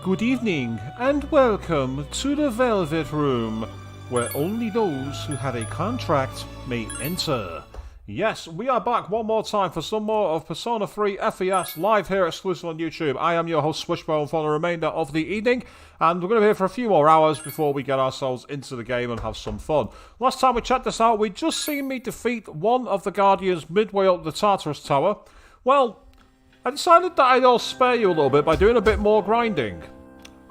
Good evening, and welcome to the Velvet Room, where only those who have a contract may enter. Yes, we are back one more time for some more of Persona 3 FES live here exclusively on YouTube. I am your host Swishbone for the remainder of the evening, and we're going to be here for a few more hours before we get ourselves into the game and have some fun. Last time we checked this out, we'd just seen me defeat one of the Guardians midway up the Tartarus Tower. Well, I decided that I'd spare you a little bit by doing a bit more grinding.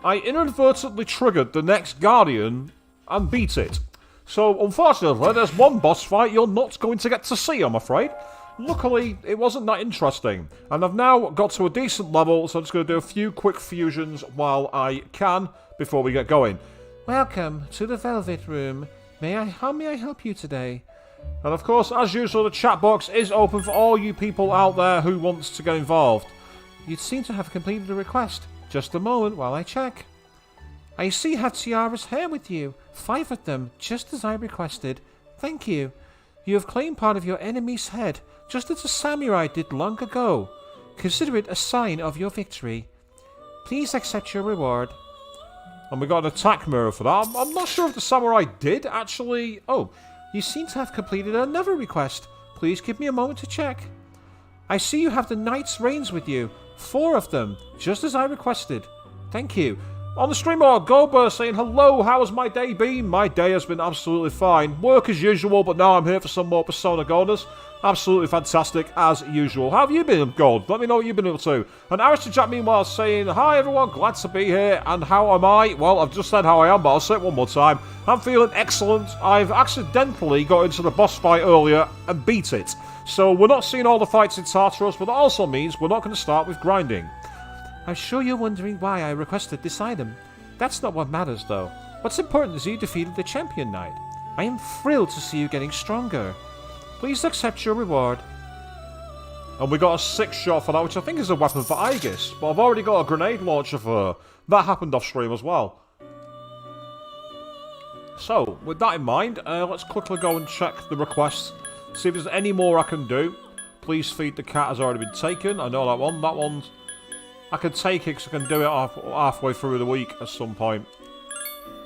I inadvertently triggered the next Guardian and beat it. So, unfortunately, there's one boss fight you're not going to get to see, I'm afraid. Luckily, it wasn't that interesting. And I've now got to a decent level, so I'm just going to do a few quick fusions while I can before we get going. Welcome to the Velvet Room. How may I help you today? And of course, as usual, the chat box is open for all you people out there who wants to get involved. You seem to have completed a request. Just a moment while I check. I see you have tiaras here with you. 5 of them, just as I requested. Thank you. You have claimed part of your enemy's head, just as a samurai did long ago. Consider it a sign of your victory. Please accept your reward. And we got an attack mirror for that. I'm not sure if the samurai did actually... Oh, you seem to have completed another request. Please give me a moment to check. I see you have the Knight's Reins with you. 4 of them, just as I requested. Thank you. On the stream, Goldberg saying, hello, how has my day been? My day has been absolutely fine. Work as usual, but now I'm here for some more Persona Golders. Absolutely fantastic, as usual. How have you been, Gold? Let me know what you've been able to. And Aristotle Jack, meanwhile, saying, hi everyone, glad to be here. And how am I? Well, I've just said how I am, but I'll say it one more time. I'm feeling excellent. I've accidentally got into the boss fight earlier and beat it. So we're not seeing all the fights in Tartarus, but that also means we're not going to start with grinding. I'm sure you're wondering why I requested this item. That's not what matters, though. What's important is you defeated the Champion Knight. I am thrilled to see you getting stronger. Please accept your reward. And we got a 6-shot for that, which I think is a weapon for Aegis. But I've already got a grenade launcher for her. That happened off stream as well. So, with that in mind, let's quickly go and check the requests. See if there's any more I can do. Please feed the cat has already been taken. I know that one. That one's... I can take it because I can do it halfway through the week at some point.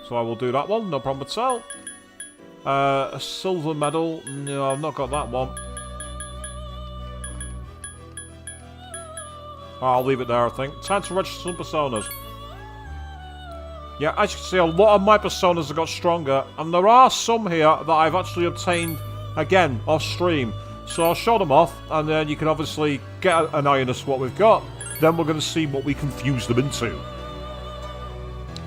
So I will do that one, no problem at all. A silver medal. No, I've not got that one. I'll leave it there, I think. Time to register some personas. Yeah, as you can see, a lot of my personas have got stronger. And there are some here that I've actually obtained, again, off stream. So I'll show them off, and then you can obviously get an eye on us what we've got. Then we're going to see what we can fuse them into.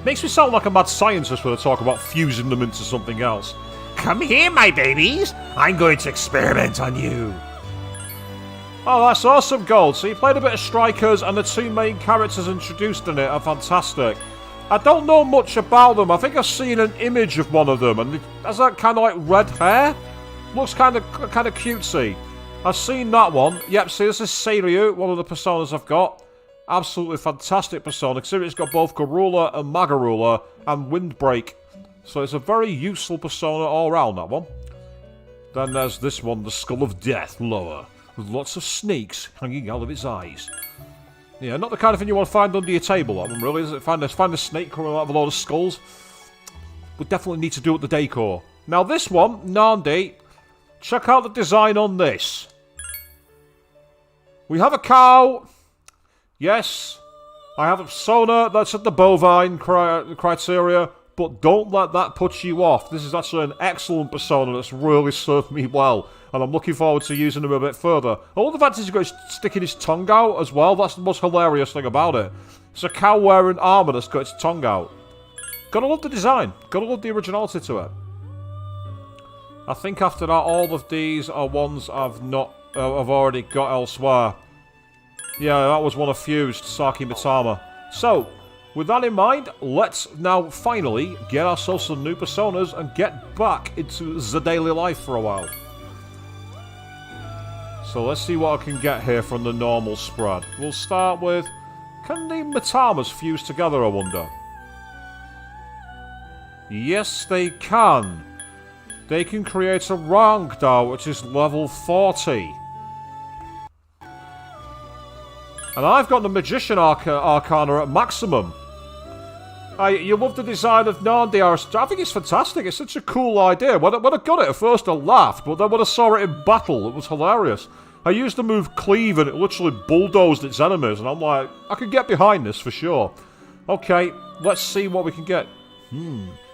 Makes me sound like a mad scientist when I talk about fusing them into something else. Come here, my babies. I'm going to experiment on you. Oh, that's awesome, Gold. So you played a bit of Strikers, and the 2 main characters introduced in it are fantastic. I don't know much about them. I think I've seen an image of one of them, and it has that kind of like red hair. Looks kind of cutesy. I've seen that one. Yep, see, this is Seiryu, one of the personas I've got. Absolutely fantastic persona. Considering it's got both Garula and Magarula and Windbreak. So it's a very useful persona all around, that one. Then there's this one, the Skull of Death, lower. With lots of snakes hanging out of its eyes. Yeah, not the kind of thing you want to find under your table, that one, really, is it? Find a snake coming out of a load of skulls. We definitely need to do it the decor. Now this one, Nandi, check out the design on this. We have a cow. Yes, I have a persona that's at the bovine criteria, but don't let that put you off. This is actually an excellent persona that's really served me well, and I'm looking forward to using him a bit further. All the fact is he's got sticking his tongue out as well. That's the most hilarious thing about it. It's a cow wearing armour that's got its tongue out. Gotta love the design. Gotta love the originality to it. I think after that, all of these are ones I've already got elsewhere. Yeah, that was one of Fused, Saki Mitama. So, with that in mind, let's now finally get ourselves some new personas and get back into the daily life for a while. So let's see what I can get here from the normal spread. We'll start with... Can the Mitamas fuse together, I wonder? Yes, they can. They can create a Rangda, which is level 40. And I've got the Magician Arcana at maximum. You love the design of Narnia's. I think it's fantastic. It's such a cool idea. When I got it at first, I laughed, but then when I saw it in battle, it was hilarious. I used the move Cleave, and it literally bulldozed its enemies, and I'm like, I can get behind this for sure. Okay, let's see what we can get.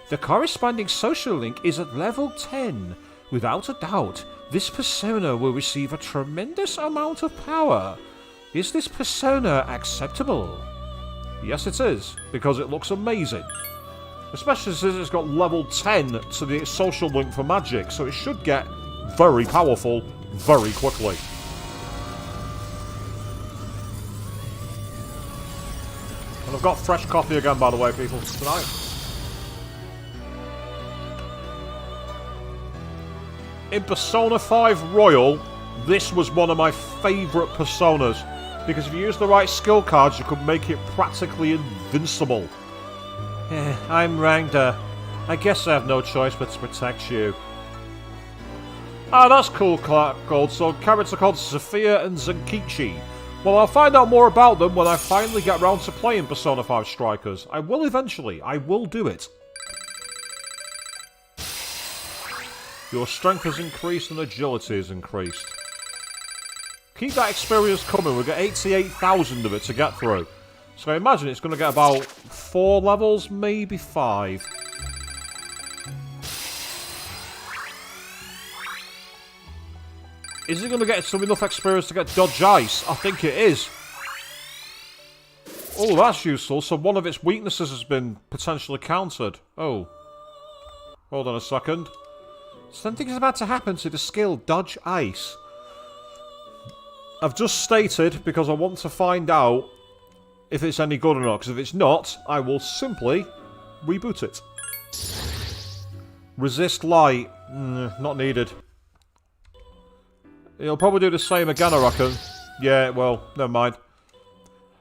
The corresponding social link is at level 10. Without a doubt, this persona will receive a tremendous amount of power. Is this persona acceptable? Yes, it is, because it looks amazing. Especially since it's got level 10 to the social link for magic, so it should get very powerful very quickly. And I've got fresh coffee again, by the way, people, tonight. In Persona 5 Royal, this was one of my favourite personas. Because if you use the right skill cards, you could make it practically invincible. I'm Rangda. I guess I have no choice but to protect you. Ah, that's cool, Gold. So, characters are called Sophia and Zenkichi. Well, I'll find out more about them when I finally get around to playing Persona 5 Strikers. I will eventually. I will do it. Your strength has increased and agility has increased. Keep that experience coming. We've got 88,000 of it to get through. So I imagine it's going to get about 4 levels, maybe 5. Is it going to get some enough experience to get Dodge Ice? I think it is. Oh, that's useful. So one of its weaknesses has been potentially countered. Oh. Hold on a second. Something is about to happen to the skill Dodge Ice. I've just stated because I want to find out if it's any good or not. Because if it's not, I will simply reboot it. Resist light. Not needed. It'll probably do the same again, I reckon. Yeah, well, never mind.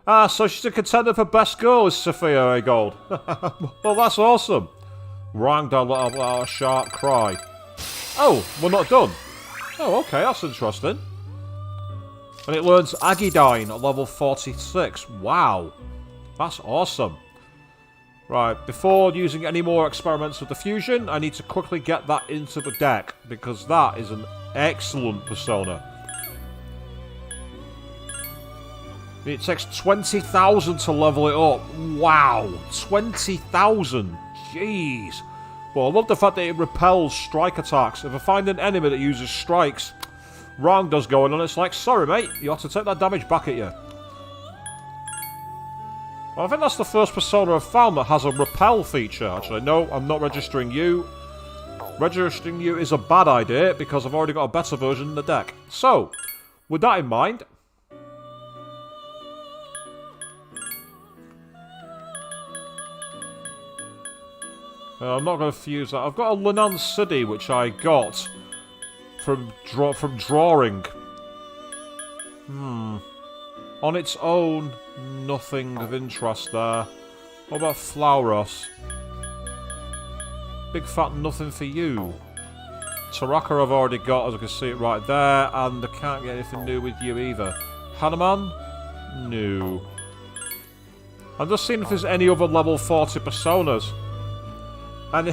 Ah, so she's a contender for best girl, is Sophia A. Gold. Well, that's awesome. Rangda let out a sharp cry. Oh, we're not done. Oh, okay, that's interesting. And it learns Agidine at level 46. Wow. That's awesome. Right, before using any more experiments with the fusion, I need to quickly get that into the deck, because that is an excellent persona. It takes 20,000 to level it up. Wow. 20,000. Jeez. Well, I love the fact that it repels strike attacks. If I find an enemy that uses strikes, wrong does going on, it's like, sorry mate, you have to take that damage back at you. Well, I think that's the first persona I've found that has a repel feature, actually. No, I'm not registering you. Registering you is a bad idea, because I've already got a better version in the deck. So, with that in mind... I'm not going to fuse that. I've got a Lenan City, which I got from drawing. On its own, nothing of interest there. What about Flauros? Big fat nothing for you. Taraka I've already got, as I can see it right there, and I can't get anything new with you either. Hanuman? No. I'm just seeing if there's any other level 40 personas. And,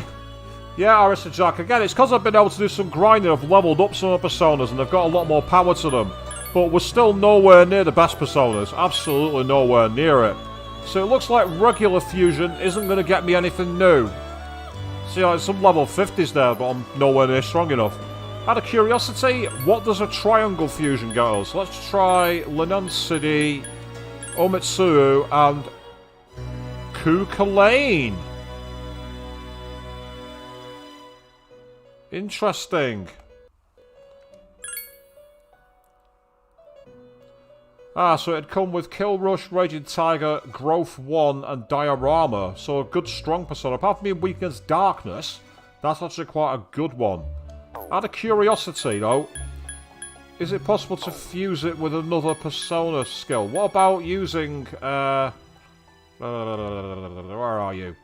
yeah, Arista Jack, again, it's because I've been able to do some grinding, I've leveled up some of the personas, and they've got a lot more power to them. But we're still nowhere near the best personas. Absolutely nowhere near it. So it looks like regular fusion isn't going to get me anything new. See, like, some level 50s there, but I'm nowhere near strong enough. Out of curiosity, what does a triangle fusion get us? Let's try Lenan City, Omitsuru, and Kukulane. Interesting. Ah, so it'd come with Kill Rush, Raging Tiger, Growth 1, and Diorama. So a good strong persona. Apart from being weak against Darkness, that's actually quite a good one. Out of curiosity, though, is it possible to fuse it with another persona skill? What about using, where are you?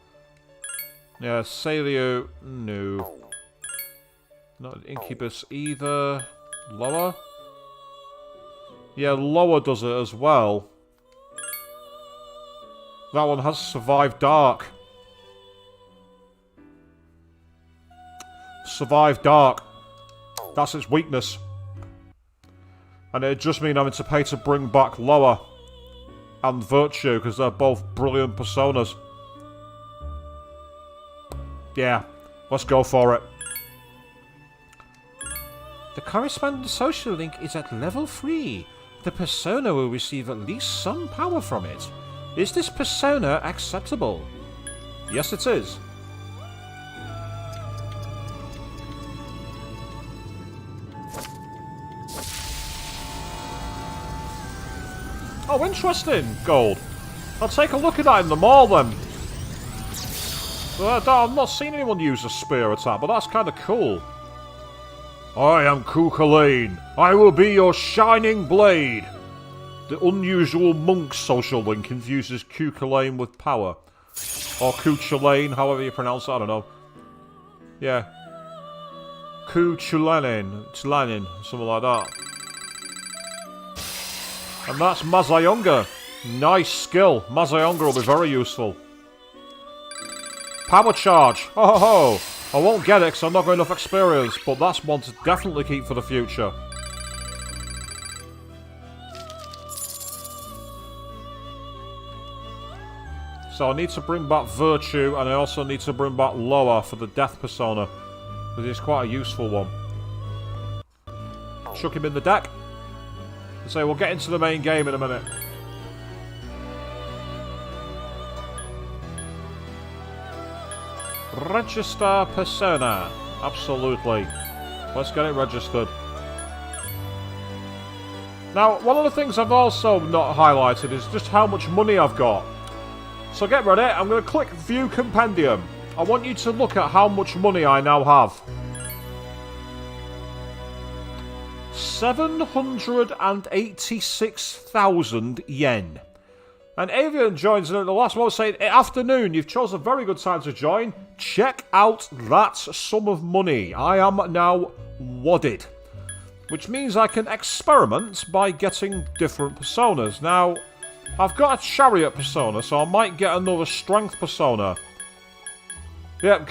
Yeah, Salio, no. Not Incubus either. Lower? Yeah, Lower does it as well. That one has Survived Dark. Survive dark. That's its weakness. And it'd just mean having to pay to bring back lower and virtue, because they're both brilliant personas. Yeah, let's go for it. The corresponding social link is at level 3. The persona will receive at least some power from it. Is this persona acceptable? Yes, it is. Oh, interesting, gold. I'll take a look at that in the mall then. I've not seen anyone use a spear attack, but that's kind of cool. I am Cuchulainn. I will be your shining blade. The unusual monk social link infuses Cuchulainn with power. Or Cuchulainn, however you pronounce it, I don't know. Yeah. Cuchulainn, something like that. And that's Mazayonga. Nice skill. Mazayonga will be very useful. Power charge. Ho ho ho. I won't get it because I've not got enough experience, but that's one to definitely keep for the future. So I need to bring back Virtue, and I also need to bring back Loa for the Death Persona, because it's quite a useful one. Chuck him in the deck. So we'll get into the main game in a minute. Register persona. Absolutely. Let's get it registered. Now, one of the things I've also not highlighted is just how much money I've got. So get ready, I'm going to click View Compendium. I want you to look at how much money I now have. 786,000 yen. And Avian joins in at the last moment saying, afternoon, you've chosen a very good time to join. Check out that sum of money. I am now wadded. Which means I can experiment by getting different personas. Now, I've got a chariot persona, so I might get another strength persona. Yeah,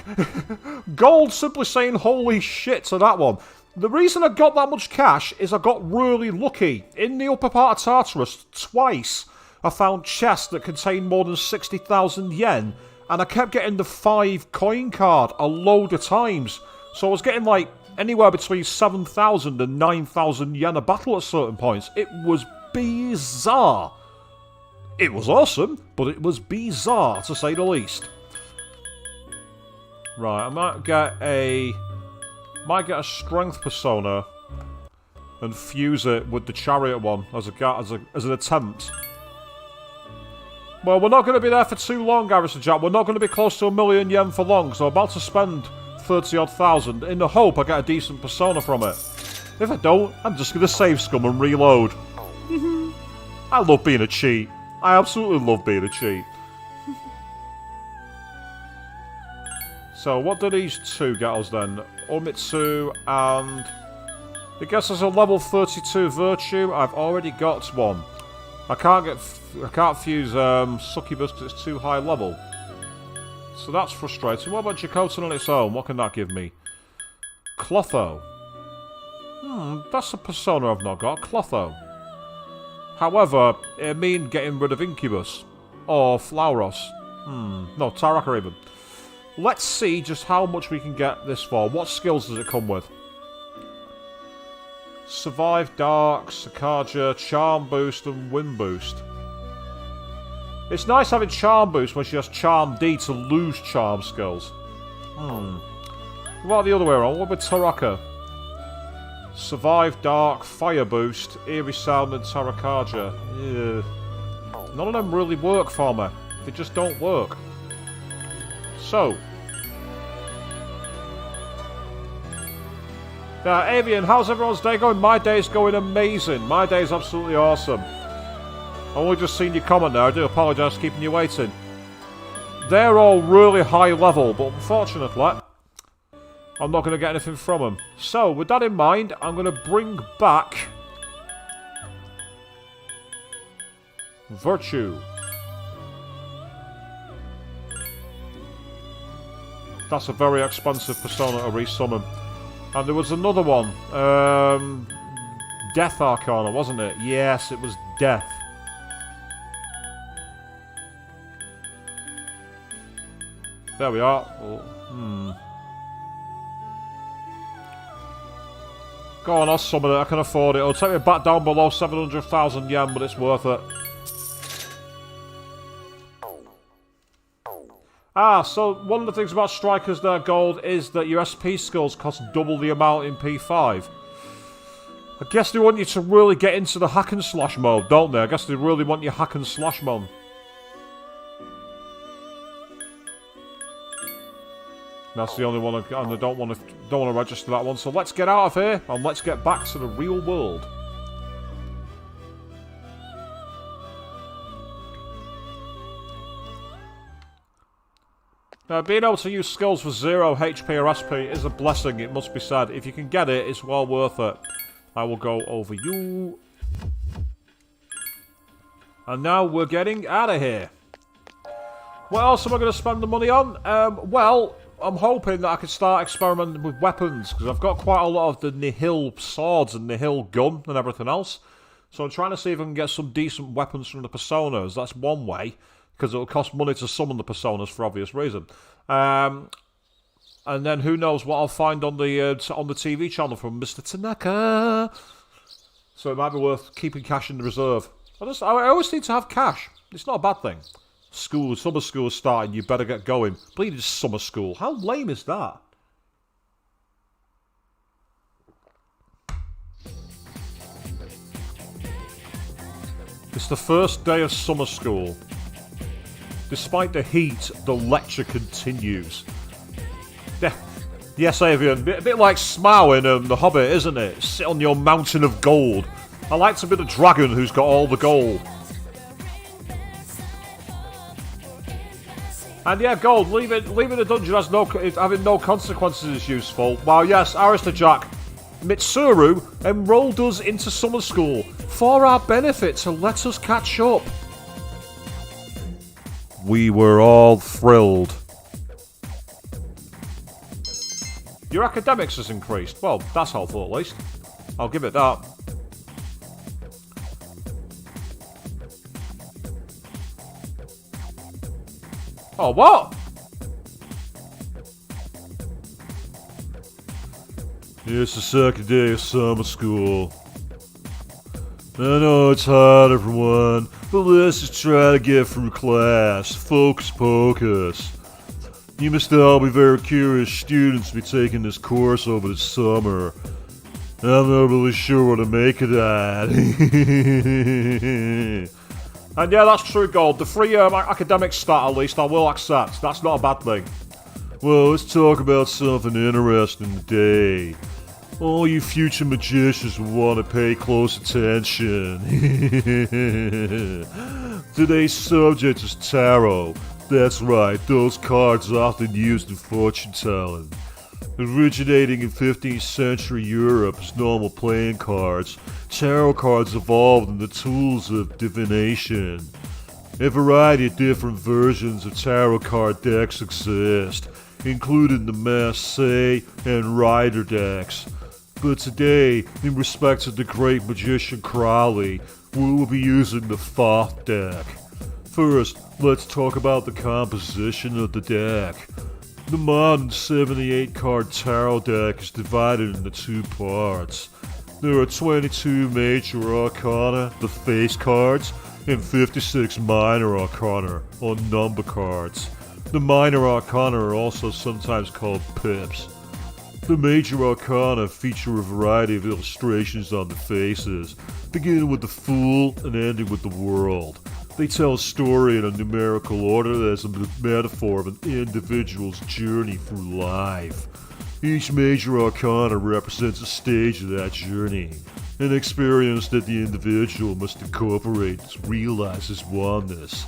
Gold simply saying holy shit to that one. The reason I got that much cash is I got really lucky. In the upper part of Tartarus, twice, I found chests that contained more than 60,000 yen, and I kept getting the 5 coin card a load of times. So I was getting like anywhere between 7,000 and 9,000 yen a battle at certain points. It was bizarre. It was awesome, but it was bizarre to say the least. Right, I might get a strength persona and fuse it with the chariot one as an attempt. Well, we're not going to be there for too long, Garrison Jack. We're not going to be close to 1,000,000 yen for long, so I'm about to spend 30-odd thousand in the hope I get a decent persona from it. If I don't, I'm just going to save scum and reload. I love being a cheat. I absolutely love being a cheat. So, what do these two get us then? Umitsu and... I guess there's a level 32 Virtue. I've already got one. I can't fuse Succubus because it's too high level. So that's frustrating. What about Jacotan on its own? What can that give me? Clotho. That's a persona I've not got. Clotho. However, it mean getting rid of Incubus. Or Flauros. No, Taraka even. Let's see just how much we can get this for. What skills does it come with? Survive Dark, Sakaja, Charm Boost, and Wind Boost. It's nice having Charm Boost when she has Charm D to lose Charm skills. What about the other way around? What about Taraka? Survive Dark, Fire Boost, Eerie Sound, and Tarakaja. None of them really work for me. They just don't work. So. Now, Avian, how's everyone's day going? My day's going amazing. My day's absolutely awesome. I've only just seen your comment there. I do apologise for keeping you waiting. They're all really high level, but unfortunately, I'm not going to get anything from them. So, with that in mind, I'm going to bring back Virtue. That's a very expensive persona to resummon. And there was another one. Death Arcana, wasn't it? Yes, it was Death. There we are. Go on, I'll summon it. I can afford it. It'll take me back down below 700,000 yen, but it's worth it. Ah, so one of the things about Strikers Their Gold is that your SP skills cost double the amount in P5. I guess they want you to really get into the hack and slash mode, don't they? I guess they really want you hack and slash mode. That's the only one, and I don't want to register that one. So let's get out of here and let's get back to the real world. Now, being able to use skills for 0 HP or SP is a blessing, it must be said. If you can get it, it's well worth it. I will go over you. And now we're getting out of here. What else am I going to spend the money on? Well, I'm hoping that I can start experimenting with weapons, because I've got quite a lot of the Nihil swords and Nihil gun and everything else. So I'm trying to see if I can get some decent weapons from the personas. That's one way, because it'll cost money to summon the personas for obvious reason. And then who knows what I'll find on the TV channel from Mr. Tanaka. So it might be worth keeping cash in the reserve. I always need to have cash. It's not a bad thing. Summer school is starting, you better get going. Bleeding summer school. How lame is that? It's the first day of summer school. Despite the heat, the lecture continues. Yes, Avian, a bit like Smaug in The Hobbit, isn't it? Sit on your mountain of gold. I like to be the dragon who's got all the gold. And yeah, gold, leaving the dungeon has having no consequences is useful. Wow, yes, Arista Jack. Mitsuru enrolled us into summer school for our benefit to let us catch up. We were all thrilled. Your academics has increased. Well, that's helpful at least. I'll give it that. Oh, what? It's the second day of summer school. I know it's hard, everyone, but let's just try to get through class. Focus pocus. You must all be very curious students to be taking this course over the summer. I'm not really sure what to make of that. And yeah, that's true, Gold. The free academic stat, at least, I will accept. That's not a bad thing. Well, let's talk about something interesting today. All you future magicians will want to pay close attention. Today's subject is tarot. That's right, those cards often used in fortune telling. Originating in 15th century Europe as normal playing cards, tarot cards evolved into tools of divination. A variety of different versions of tarot card decks exist, including the Marseille and Rider decks. But today, in respect to the great magician Crowley, we will be using the Thoth deck. First, let's talk about the composition of the deck. The modern 78 card tarot deck is divided into two parts. There are 22 major arcana, the face cards, and 56 minor arcana, or number cards. The minor arcana are also sometimes called pips. The major arcana feature a variety of illustrations on the faces, beginning with the Fool and ending with the World. They tell a story in a numerical order that is a metaphor of an individual's journey through life. Each major arcana represents a stage of that journey, an experience that the individual must incorporate to realize his oneness.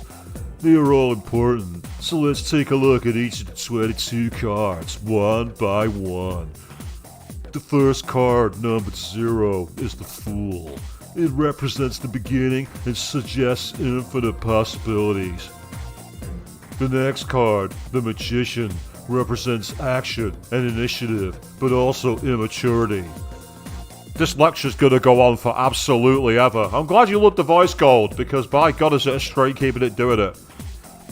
They are all important, so let's take a look at each of the 22 cards, one by one. The first card, numbered 0, is the Fool. It represents the beginning and suggests infinite possibilities. The next card, the Magician, represents action and initiative, but also immaturity. This lecture's gonna go on for absolutely ever. I'm glad you loved the voice gold, because by God is it a straight keeping it doing it.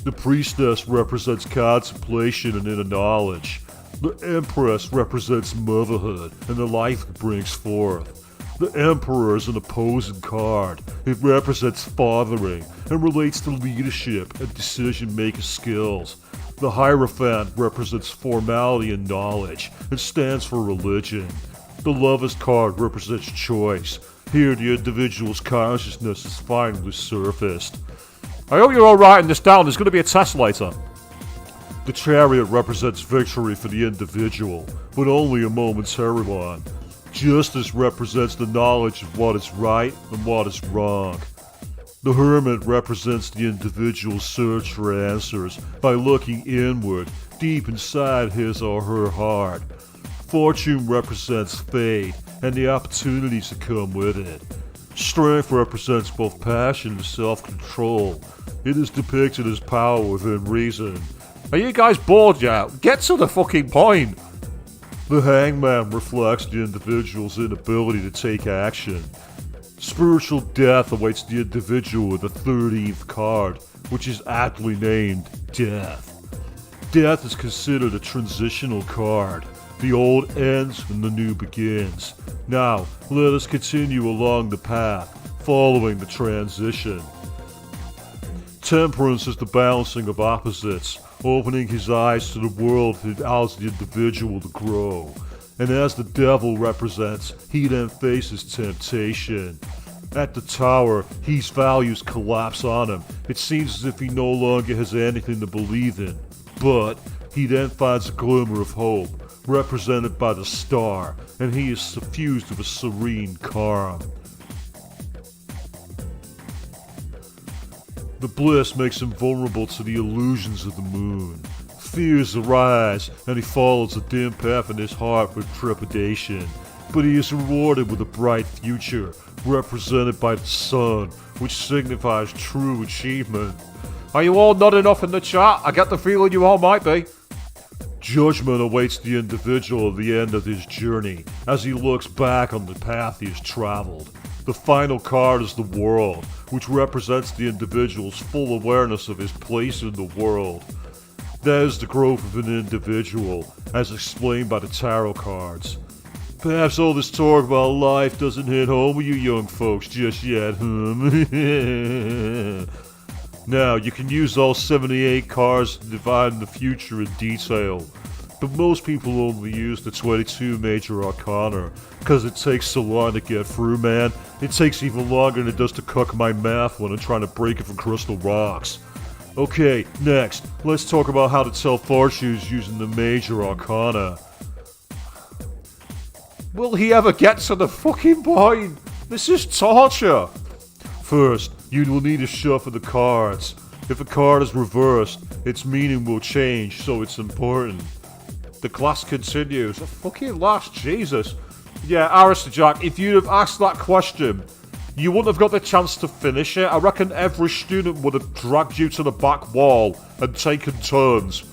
The priestess represents contemplation and inner knowledge. The empress represents motherhood and the life it brings forth. The emperor is an opposing card. It represents fathering and relates to leadership and decision-making skills. The hierophant represents formality and knowledge and stands for religion. The Lover's card represents choice. Here the individual's consciousness is finally surfaced. I hope you're all writing this down, there's going to be a test later. The Chariot represents victory for the individual, but only a momentary one. Justice represents the knowledge of what is right and what is wrong. The Hermit represents the individual's search for answers by looking inward, deep inside his or her heart. Fortune represents fate and the opportunities that come with it. Strength represents both passion and self-control. It is depicted as power within reason. Are you guys bored yet? Get to the fucking point! The Hangman reflects the individual's inability to take action. Spiritual death awaits the individual with the 13th card, which is aptly named Death. Death is considered a transitional card. The old ends and the new begins. Now, let us continue along the path, following the transition. Temperance is the balancing of opposites, opening his eyes to the world that allows the individual to grow. And as the devil represents, he then faces temptation. At the tower, his values collapse on him. It seems as if he no longer has anything to believe in. But he then finds a glimmer of hope, represented by the star, and he is suffused with a serene calm. The bliss makes him vulnerable to the illusions of the moon. Fears arise, and he follows a dim path in his heart with trepidation. But he is rewarded with a bright future, represented by the sun, which signifies true achievement. Are you all nodding off in the chat? I get the feeling you all might be. Judgment awaits the individual at the end of his journey, as he looks back on the path he has traveled. The final card is the World, which represents the individual's full awareness of his place in the world. That is the growth of an individual, as explained by the tarot cards. Perhaps all this talk about life doesn't hit home with you young folks just yet, Now, you can use all 78 cards to divine the future in detail, but most people only use the 22 major arcana, because it takes so long to get through, man. It takes even longer than it does to cook my math when I'm trying to break it from crystal rocks. Okay, next, let's talk about how to tell fortunes using the major arcana. Will he ever get to the fucking point? This is torture! First, you will need to shuffle the cards. If a card is reversed, its meaning will change, so it's important. The class continues. The fucking last, Jesus. Yeah, Alistair Jack, if you'd have asked that question, you wouldn't have got the chance to finish it. I reckon every student would have dragged you to the back wall and taken turns.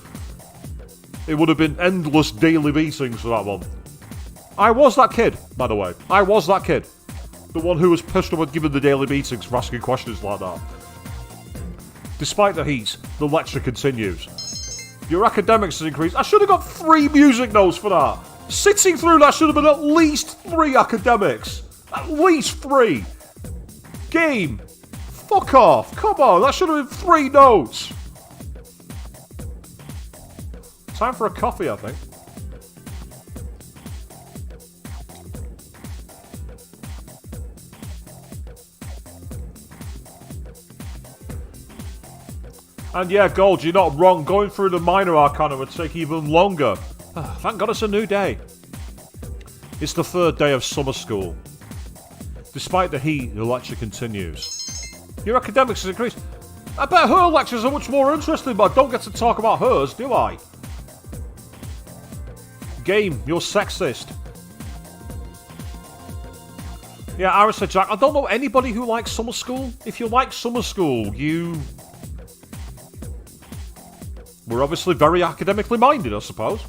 It would have been endless daily meetings for that one. I was that kid, by the way. I was that kid. The one who was pissed off and given the daily meetings for asking questions like that. Despite the heat, the lecture continues. Your academics has increased. I should have got 3 music notes for that. Sitting through that should have been at least 3 academics. At least 3. Game. Fuck off. Come on, that should have been 3 notes. Time for a coffee, I think. And yeah, Gold, you're not wrong. Going through the minor arcana would take even longer. Thank God it's a new day. It's the 3rd day of summer school. Despite the heat, the lecture continues. Your academics has increased. I bet her lectures are much more interesting, but I don't get to talk about hers, do I? Game, you're sexist. Yeah, Arisa Jack, I don't know anybody who likes summer school. If you like summer school, you We're obviously very academically minded, I suppose.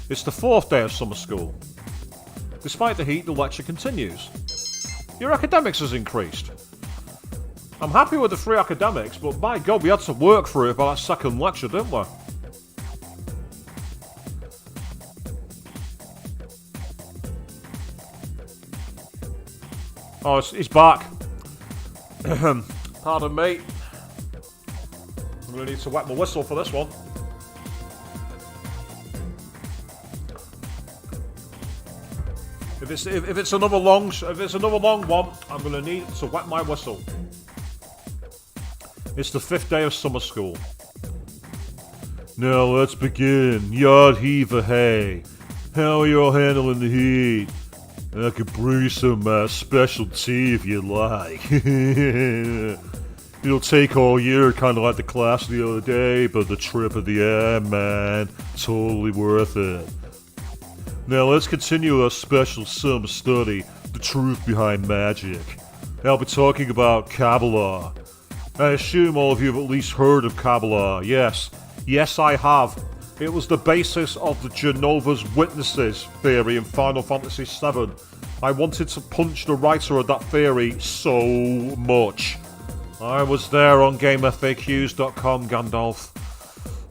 It's the 4th day of summer school. Despite the heat, the lecture continues. Your academics has increased. I'm happy with the 3 academics, but by God, we had to work for it by that 2nd lecture, didn't we? Oh, he's back. Pardon me. I'm going to need to wet my whistle for this one. If it's another long one, I'm going to need to wet my whistle. It's the 5th day of summer school. Now let's begin. Yard heaver hay. How are you all handling the heat? I could brew you some special tea if you like. It'll take all year, kind of like the class the other day, but the trip at the end, man, totally worth it. Now let's continue our special summer study, the truth behind magic. I'll be talking about Kabbalah. I assume all of you have at least heard of Kabbalah. Yes, I have. It was the basis of the Jehovah's Witnesses theory in Final Fantasy VII. I wanted to punch the writer of that theory so much. I was there on GameFAQs.com, Gandalf.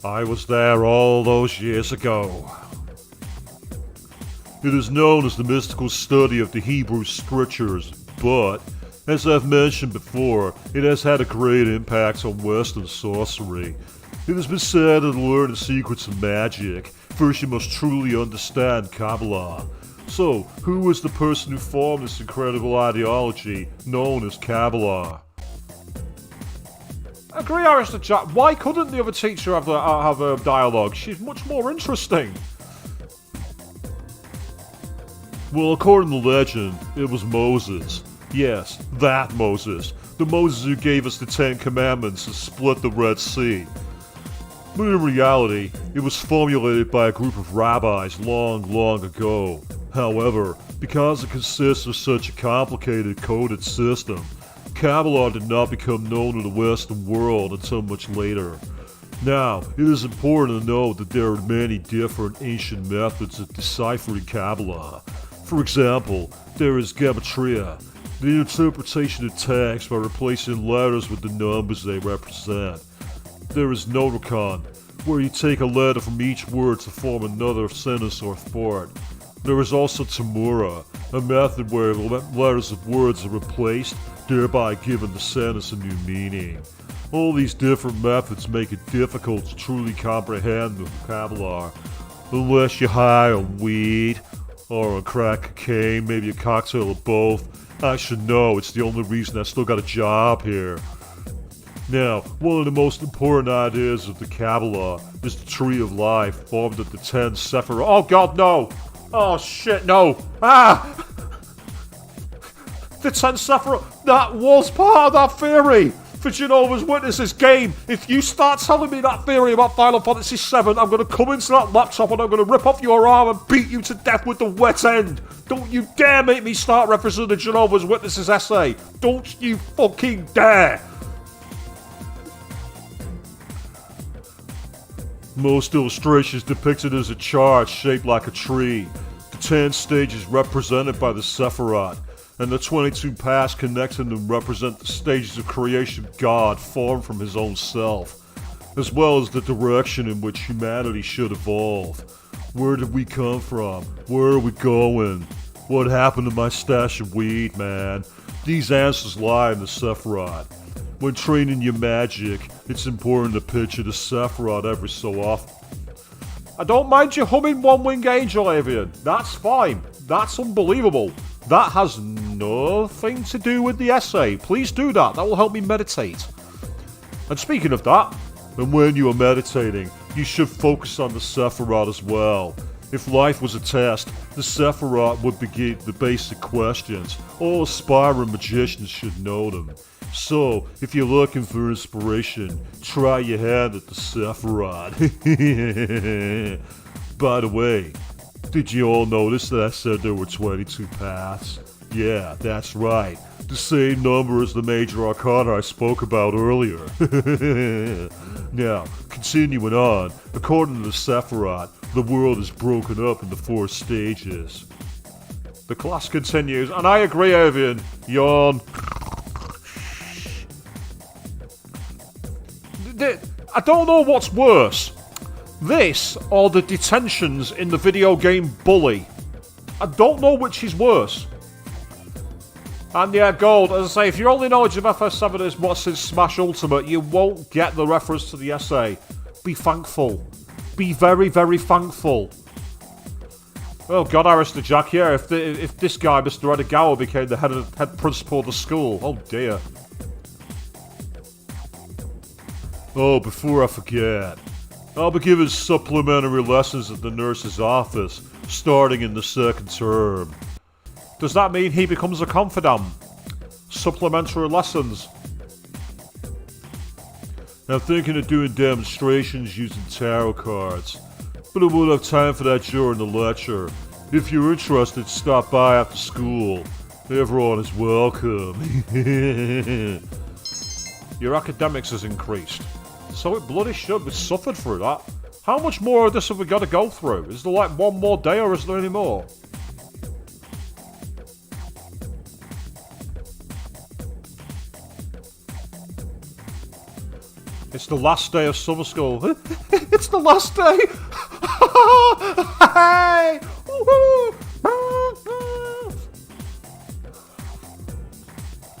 I was there all those years ago. It is known as the mystical study of the Hebrew Scriptures, but, as I've mentioned before, it has had a great impact on Western sorcery. It has been said that to learn the secrets of magic, first you must truly understand Kabbalah. So, who was the person who formed this incredible ideology known as Kabbalah? Agree, Aristotle Jack. Why couldn't the other teacher have a dialogue? She's much more interesting. Well, according to legend, it was Moses. Yes, that Moses. The Moses who gave us the 10 Commandments and split the Red Sea. But in reality, it was formulated by a group of rabbis long ago. However, because it consists of such a complicated coded system, Kabbalah did not become known in the Western world until much later. Now, it is important to note that there are many different ancient methods of deciphering Kabbalah. For example, there is Gematria, the interpretation of text by replacing letters with the numbers they represent. There is Noticon, where you take a letter from each word to form another sentence or thought. There is also Tamura, a method where letters of words are replaced, thereby giving the sentence a new meaning. All these different methods make it difficult to truly comprehend the vocabulary, unless you're high on weed, or on crack cocaine, maybe a cocktail of both. I should know, it's the only reason I still got a job here. Now, one of the most important ideas of the Kabbalah is the Tree of Life, formed of the 10 Sephirot. Oh god, no! Oh shit, no! Ah! The 10 Sephirot, that was part of that theory! For Jehovah's Witnesses game, if you start telling me that theory about Final Fantasy VII, I'm going to come into that laptop and I'm going to rip off your arm and beat you to death with the wet end. Don't you dare make me start referencing the Jehovah's Witnesses essay. Don't you fucking dare. Most illustrations depicted as a chart shaped like a tree. The 10 stages represented by the Sephirot, and the 22 paths connecting them represent the stages of creation God formed from his own self, as well as the direction in which humanity should evolve. Where did we come from? Where are we going? What happened to my stash of weed, man? These answers lie in the Sephirot. When training your magic, it's important to picture the Sephirot every so often. I don't mind you humming One Winged Angel, Avian. That's fine. That's unbelievable. That has nothing to do with the essay. Please do that. That will help me meditate. And speaking of that, and when you are meditating, you should focus on the Sephirot as well. If life was a test, the Sephirot would begin the basic questions. All aspiring magicians should know them. So, if you're looking for inspiration, try your hand at the Sephirot. By the way, did you all notice that I said there were 22 paths? Yeah, that's right. The same number as the major arcana I spoke about earlier. Now, continuing on, according to the Sephiroth, the world is broken up into 4 stages. The class continues, and I agree, Avian. Yawn. I don't know what's worse. This, or the detentions in the video game Bully. I don't know which is worse. And yeah, Gold, as I say, if your only knowledge of FS7 is what's in Smash Ultimate, you won't get the reference to the essay. Be thankful. Be very, very thankful. Oh God, Arista Jack, yeah, if this guy, Mr. Edogawa, became the head principal of the school, oh dear. Oh, before I forget, I'll be giving supplementary lessons at the nurse's office, starting in the 2nd term. Does that mean he becomes a confidant? Supplementary lessons. I'm thinking of doing demonstrations using tarot cards, but I won't have time for that during the lecture. If you're interested, stop by after school. Everyone is welcome. Your academics has increased. So it bloody should. We suffered through that. How much more of this have we got to go through? Is there like one more day or is there any more? It's the last day of summer school. It's the last day! Hey!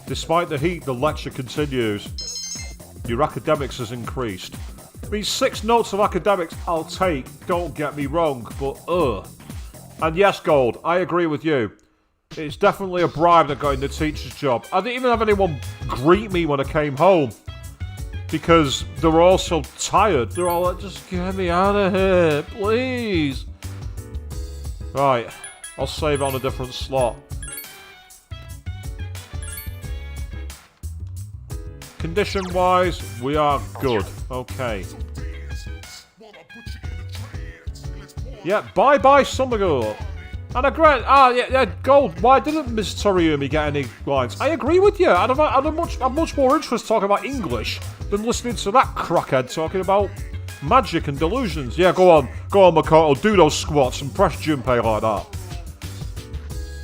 Despite the heat, the lecture continues. Your academics has increased. I mean, 6 notes of academics I'll take, don't get me wrong, but And yes, Gold, I agree with you. It's definitely a bribe that got in the teacher's job. I didn't even have anyone greet me when I came home. Because they were all so tired. They're all like, just get me out of here, please. Right, I'll save on a different slot. Condition-wise, we are good. Okay. Yeah, bye-bye, Summergirl. And I agree. Yeah, Gold. Why didn't Miss Toriumi get any lines? I agree with you. I'd have much more interest talking about English than listening to that crackhead talking about magic and delusions. Yeah, go on, Makoto, do those squats and press Junpei like that.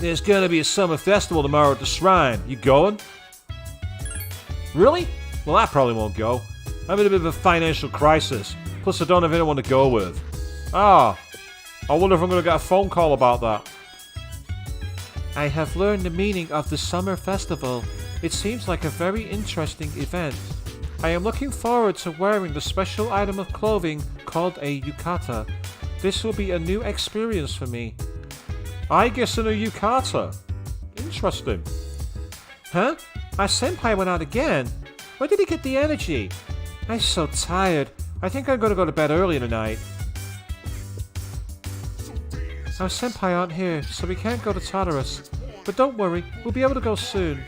There's gonna be a summer festival tomorrow at the shrine. You going? Really? Well, I probably won't go. I'm in a bit of a financial crisis. Plus, I don't have anyone to go with. I wonder if I'm going to get a phone call about that. I have learned the meaning of the summer festival. It seems like a very interesting event. I am looking forward to wearing the special item of clothing called a yukata. This will be a new experience for me. I guess in a yukata. Interesting. Huh? My senpai went out again. Where did he get the energy? I'm so tired. I think I'm going to go to bed early tonight. Our senpai aren't here, so we can't go to Tartarus. But don't worry, we'll be able to go soon.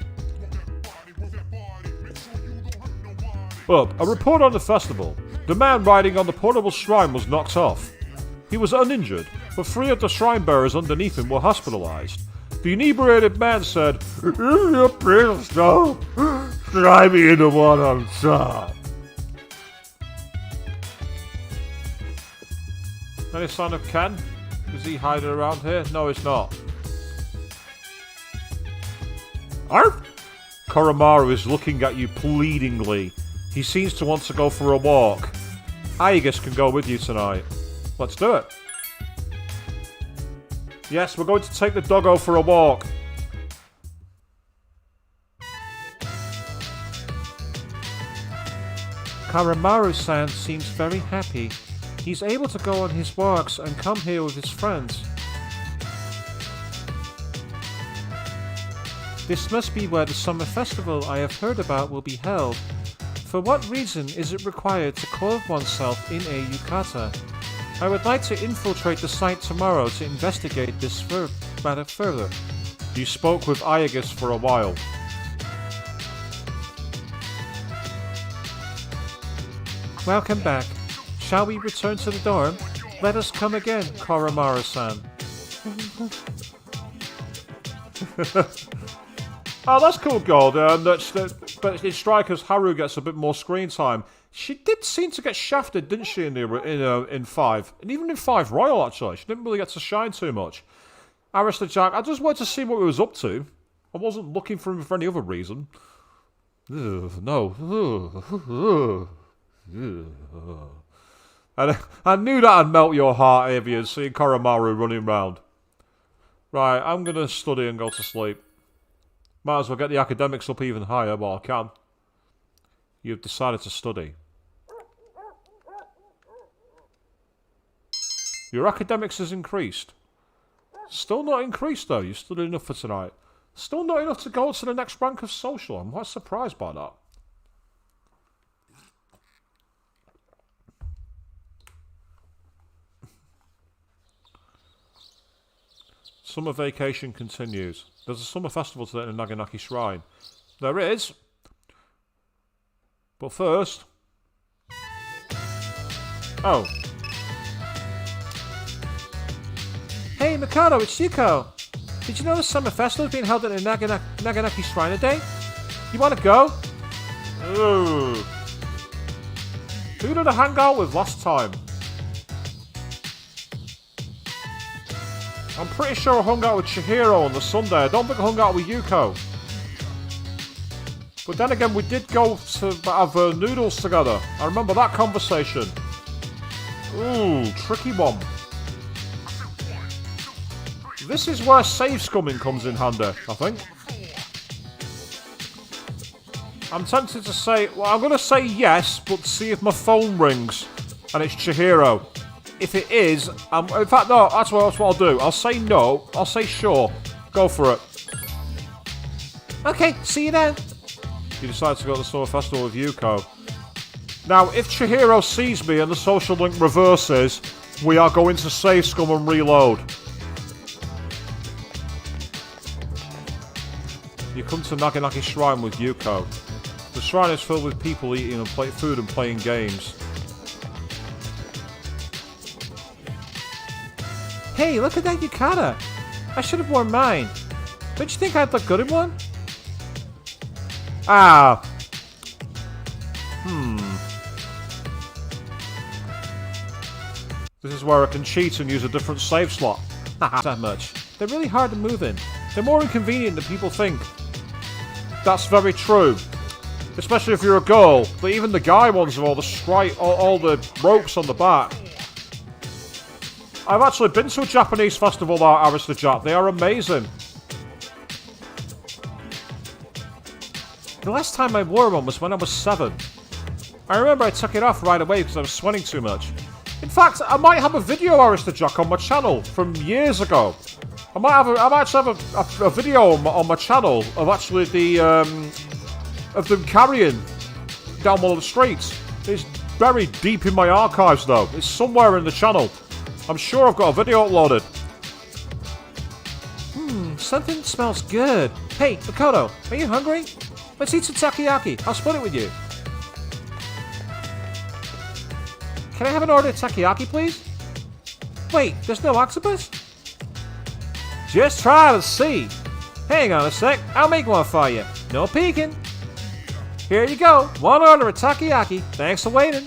Well, a report on the festival. The man riding on the portable shrine was knocked off. He was uninjured, but 3 of the shrine bearers underneath him were hospitalized. The inebriated man said, "If you please stop, try me in the one on top." Any sign of Ken? Is he hiding around here? No, he's not. Arf! Koromaru is looking at you pleadingly. He seems to want to go for a walk. Aegis can go with you tonight. Let's do it. Yes, we're going to take the doggo for a walk. Koromaru-san seems very happy. He's able to go on his walks and come here with his friends. This must be where the summer festival I have heard about will be held. For what reason is it required to clothe oneself in a yukata? I would like to infiltrate the site tomorrow to investigate this matter further. You spoke with Aegis for a while. Welcome back. Shall we return to the dorm? Let us come again, Koromaru-san. Oh, that's cool, Gold. But in Strikers, Haru gets a bit more screen time. She did seem to get shafted, didn't she, in 5? And even in 5 Royal, actually. She didn't really get to shine too much. Arista Jack, I just wanted to see what he was up to. I wasn't looking for him for any other reason. Ugh, no. I knew that'd melt your heart, Avian, seeing Koromaru running round. Right, I'm going to study and go to sleep. Might as well get the academics up even higher while I can. You've decided to study. Your academics has increased. Still not increased though, you've studied enough for tonight. Still not enough to go to the next rank of social. I'm quite surprised by that. Summer vacation continues. There's a summer festival today in the Naganaki Shrine. There is. But first... Oh. Hey, Mikado, it's Yuko. Did you know the summer festival is being held at the Naganaki Shrine today? You want to go? Ooh. Who did I hang out with last time? I'm pretty sure I hung out with Chihiro on the Sunday. I don't think I hung out with Yuko. But then again, we did go to have noodles together. I remember that conversation. Ooh, tricky one. This is where save scumming comes in handy, I think. I'm tempted to say... Well, I'm going to say yes, but see if my phone rings. And it's Chihiro. If it is... in fact, no, that's what I'll do. I'll say no. I'll say sure. Go for it. Okay, see you then. You decide to go to the Summer Festival with Yuko. Now, if Chihiro sees me and the social link reverses, we are going to save scum and reload. You come to Naganaki Shrine with Yuko. The shrine is filled with people eating and food and playing games. Hey, look at that yukata! I should have worn mine. Don't you think I'd look good in one? Ah. This is where I can cheat and use a different save slot. Haha, that much. They're really hard to move in. They're more inconvenient than people think. That's very true. Especially if you're a girl. But even the guy ones have all the ropes on the back. I've actually been to a Japanese festival there, Aristocrat. They are amazing. The last time I wore one was when I was 7. I remember I took it off right away because I was sweating too much. In fact, I might have a video, Aristocrat, on my channel from years ago. I might actually have a video on my channel of actually of them carrying down one of the streets. It's buried deep in my archives though. It's somewhere in the channel. I'm sure I've got a video uploaded. Something smells good. Hey, Makoto, are you hungry? Let's eat some takoyaki. I'll split it with you. Can I have an order of takoyaki, please? Wait, there's no octopus? Just try to see. Hang on a sec, I'll make one for you. No peeking. Here you go, one order of takoyaki. Thanks for waiting.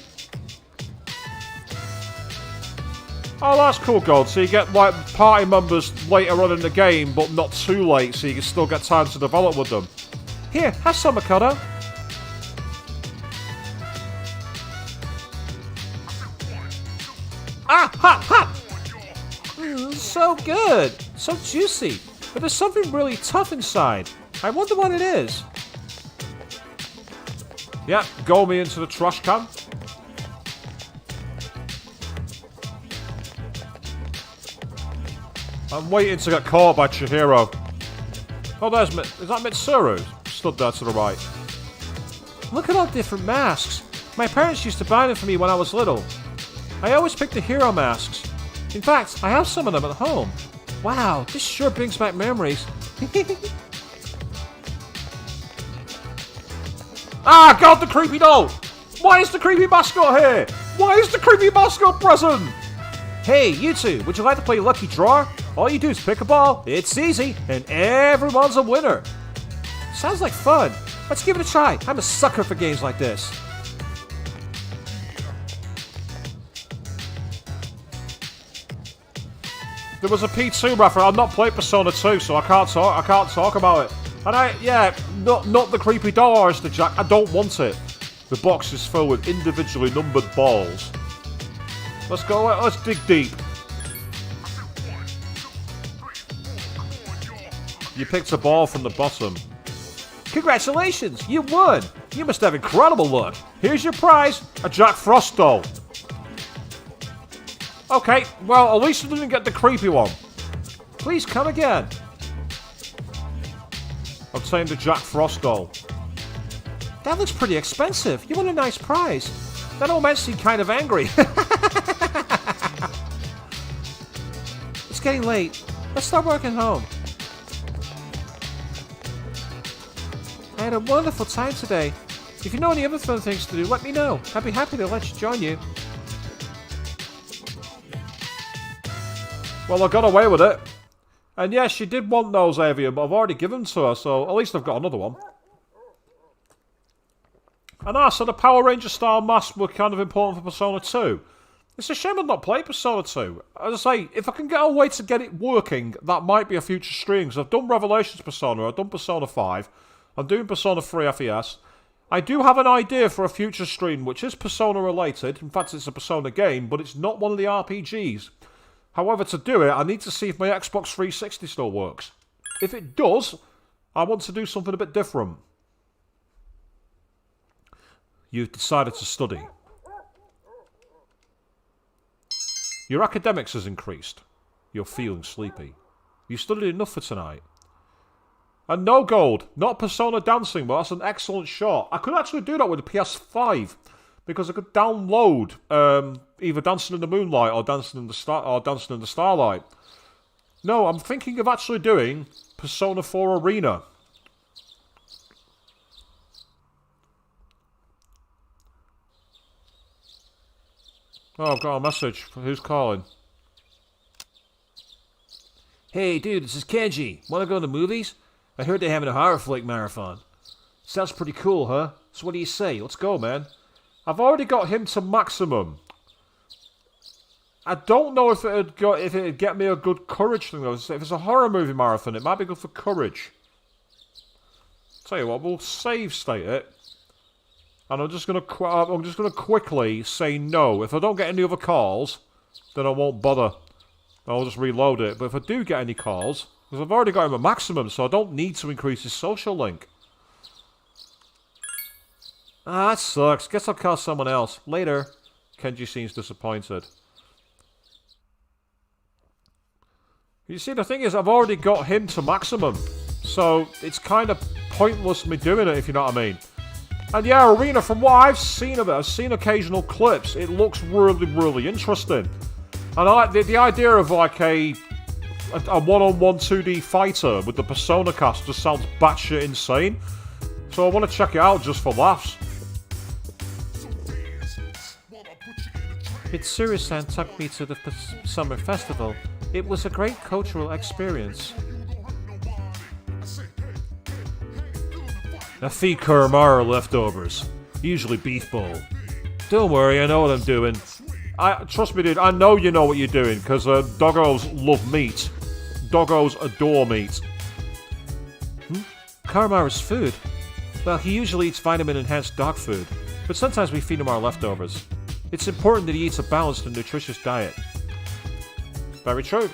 Oh, that's cool, God. So you get, like, party members later on in the game, but not too late, so you can still get time to develop with them. Here, have some, Makoto. Ah, hot, hot! So good. So juicy. But there's something really tough inside. I wonder what it is. Yeah, go me into the trash can. I'm waiting to get caught by Chihiro. Oh, is that Mitsuru? Stood there to the right. Look at all different masks. My parents used to buy them for me when I was little. I always picked the hero masks. In fact, I have some of them at home. Wow, this sure brings back memories. Ah, God, the creepy doll! Why is the creepy mascot here? Why is the creepy mascot present? Hey, you two, would you like to play Lucky Draw? All you do is pick a ball, it's easy, and everyone's a winner. Sounds like fun. Let's give it a try. I'm a sucker for games like this. There was a P2 reference. I've not played Persona 2, so I can't talk about it. And not the creepy doors, the Jack. I don't want it. The box is filled with individually numbered balls. Let's go. Let's dig deep. You picked a ball from the bottom. Congratulations, you won. You must have incredible luck. Here's your prize, a Jack Frost doll. Okay, well, at least we didn't get the creepy one. Please come again. Obtained a Jack Frost doll. That looks pretty expensive. You won a nice prize. That old man seemed kind of angry. It's getting late. Let's start working home. I had a wonderful time today. If you know any other fun things to do, let me know. I'd be happy to let you join you. Well, I got away with it. And yes, she did want those avian, but I've already given them to her, so at least I've got another one. And so the Power Ranger style masks were kind of important for Persona 2. It's a shame I've not played Persona 2. As I say, if I can get a way to get it working, that might be a future stream. Because I've done Revelations Persona, I've done Persona 5, I'm doing Persona 3 FES. I do have an idea for a future stream, which is Persona related. In fact, it's a Persona game, but it's not one of the RPGs. However, to do it, I need to see if my Xbox 360 still works. If it does, I want to do something a bit different. You've decided to study. Your academics has increased. You're feeling sleepy. You studied enough for tonight. And no gold. Not Persona dancing, but that's an excellent shot. I could actually do that with the PS5. Because I could download either Dancing in the Moonlight or Dancing in the Starlight. No, I'm thinking of actually doing Persona 4 Arena. Oh, I've got a message. Who's calling? Hey, dude, this is Kenji. Want to go to the movies? I heard they're having a horror flick marathon. Sounds pretty cool, huh? So what do you say? Let's go, man. I've already got him to maximum. I don't know if it'd get me a good courage thing though. If it's a horror movie marathon, it might be good for courage. Tell you what, we'll save state it, and I'm just gonna quickly say no. If I don't get any other calls, then I won't bother. I'll just reload it. But if I do get any calls, because I've already got him at maximum, so I don't need to increase his social link. Ah, that sucks. Guess I'll call someone else. Later. Kenji seems disappointed. You see, the thing is, I've already got him to maximum. So, it's kind of pointless me doing it, if you know what I mean. And yeah, Arena, from what I've seen of it, I've seen occasional clips. It looks really, really interesting. And I like the idea of like a one-on-one 2D fighter with the Persona cast just sounds batshit insane. So I want to check it out just for laughs. Mitsuru-san took me to the summer festival. It was a great cultural experience. I feed Kuramara leftovers. Usually beef bowl. Don't worry, I know what I'm doing. Trust me, dude, I know you know what you're doing, because doggos love meat. Doggos adore meat. Kuramara's food? Well, he usually eats vitamin-enhanced dog food, but sometimes we feed him our leftovers. It's important that he eats a balanced and nutritious diet. Very true.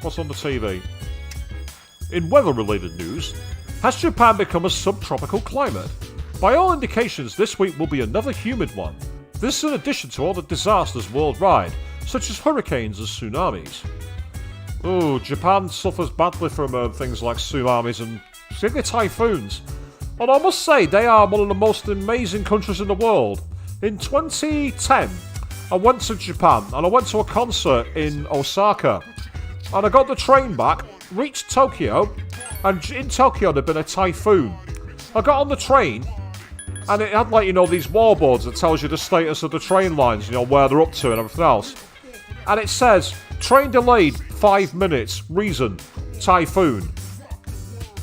What's on the TV? In weather-related news, has Japan become a subtropical climate? By all indications, this week will be another humid one. This in addition to all the disasters worldwide, such as hurricanes and tsunamis. Oh, Japan suffers badly from things like tsunamis and particularly typhoons. And I must say, they are one of the most amazing countries in the world. In 2010, I went to Japan and I went to a concert in Osaka. And I got the train back, reached Tokyo, and in Tokyo there'd been a typhoon. I got on the train, and it had, like, you know, these wallboards that tells you the status of the train lines, you know, where they're up to and everything else. and it says, train delayed 5 minutes, reason, typhoon.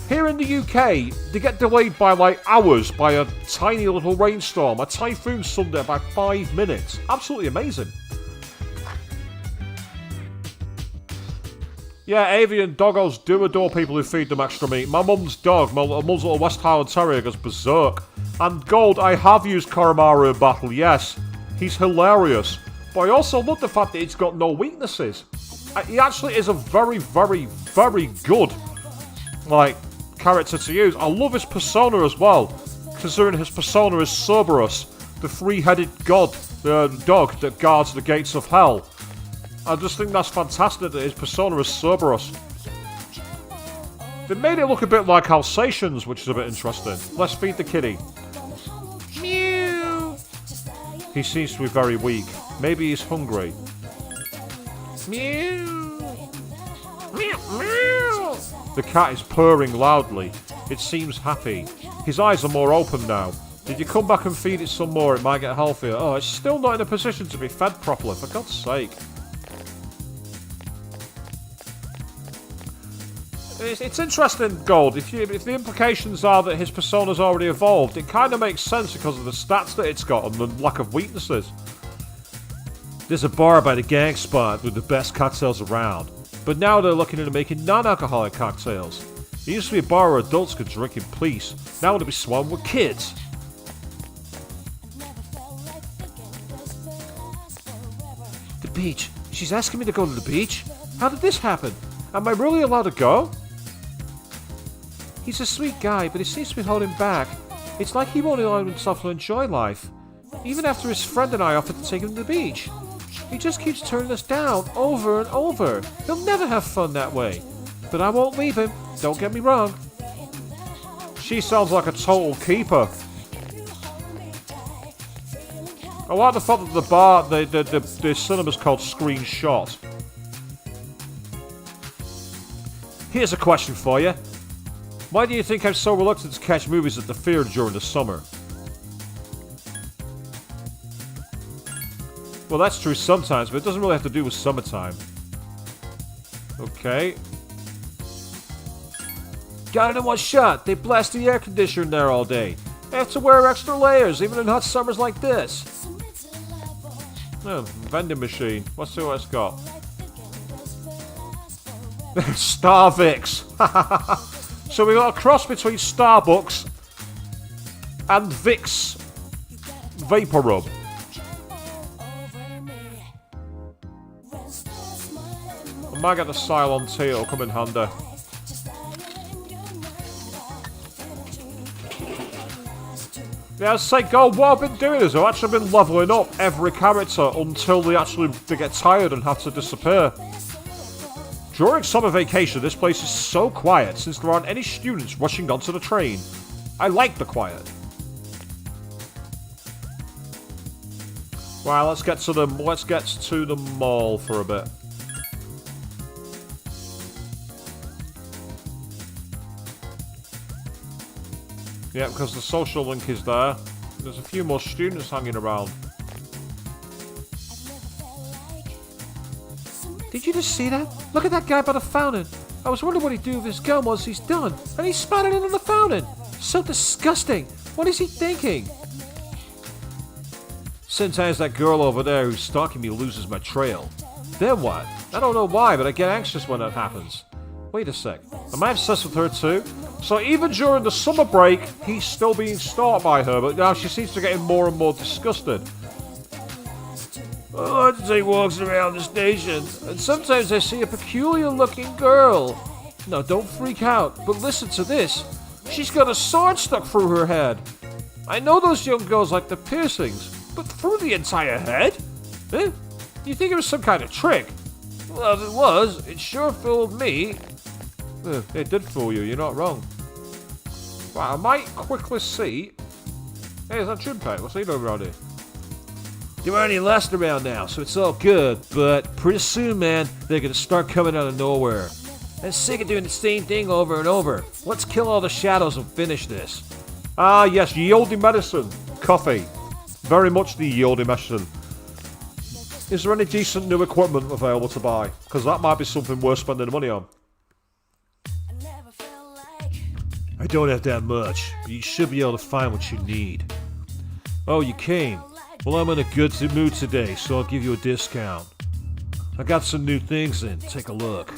Here in the UK, they get delayed by like hours by a tiny little rainstorm. A typhoon Sunday by 5 minutes. Absolutely amazing. Yeah, avian doggos do adore people who feed them extra meat. My mum's dog, my mum's little West Highland Terrier, goes berserk. And Gold, I have used Koromaru in battle, yes. He's hilarious. But I also love the fact that he's got no weaknesses. He actually is a very, very, very good, like, character to use. I love his persona as well, considering his persona is Cerberus, the three-headed god, the dog that guards the gates of hell. I just think that's fantastic that his persona is Cerberus. They made it look a bit like Alsatians, which is a bit interesting. Let's feed the kitty. Mew! He seems to be very weak. Maybe he's hungry. Mew! Mew! Mew! The cat is purring loudly. It seems happy. His eyes are more open now. Did you come back and feed it some more? It might get healthier. Oh, it's still not in a position to be fed properly, for God's sake. It's interesting, Gold. If the implications are that his persona's already evolved, it kind of makes sense because of the stats that it's got and the lack of weaknesses. There's a bar by the gang spot with the best cocktails around, but now they're looking into making non-alcoholic cocktails. It used to be a bar where adults could drink in peace. Now it'll be swarmed with kids. The beach. She's asking me to go to the beach? How did this happen? Am I really allowed to go? He's a sweet guy, but he seems to be holding back. It's like he won't allow himself to enjoy life. Even after his friend and I offered to take him to the beach. He just keeps turning us down over and over. He'll never have fun that way. But I won't leave him. Don't get me wrong. She sounds like a total keeper. I like the fact that the bar, the cinema's called Screenshot. Here's a question for you. Why do you think I'm so reluctant to catch movies at the fair during the summer? Well, that's true sometimes, but it doesn't really have to do with summertime. Okay. Got it in one shot. They blast the air conditioner in there all day. I have to wear extra layers, even in hot summers like this. Oh, vending machine. Let's see what it's got. Starvix. So we got a cross between Starbucks and Vicks Vapor Rub. I might get the Cylon tea, it'll come in handy. Yeah, I'd say, God, what I've been doing is I've actually been levelling up every character until they get tired and have to disappear. During summer vacation, this place is so quiet since there aren't any students rushing onto the train. I like the quiet. Well, let's get to the mall for a bit. Yeah, because the social link is there. There's a few more students hanging around. Did you just see that? Look at that guy by the fountain. I was wondering what he'd do with his gun once he's done. And he spotted it in the fountain. So disgusting. What is he thinking? Sometimes that girl over there who's stalking me loses my trail. Then what? I don't know why, but I get anxious when that happens. Wait a sec. Am I obsessed with her too? So even during the summer break, he's still being stalked by her, but now she seems to get more and more disgusted. I like to take walks around the station, and sometimes I see a peculiar-looking girl. Now, don't freak out, but listen to this. She's got a sword stuck through her head. I know those young girls like the piercings, but through the entire head? Eh? You think it was some kind of trick? Well, if it was, it sure fooled me. It did fool you, you're not wrong. Well, I might quickly see... Hey, is that Junpei? What's he doing around here? There aren't any last around now, so it's all good, but pretty soon, man, they're gonna start coming out of nowhere. I'm sick of doing the same thing over and over. Let's kill all the shadows and finish this. Ah, yes, yieldy medicine. Coffee. Very much the yieldy medicine. Is there any decent new equipment available to buy? Because that might be something worth spending the money on. I don't have that much, but you should be able to find what you need. Oh, you came. Well, I'm in a good mood today, so I'll give you a discount. I got some new things in. Take a look.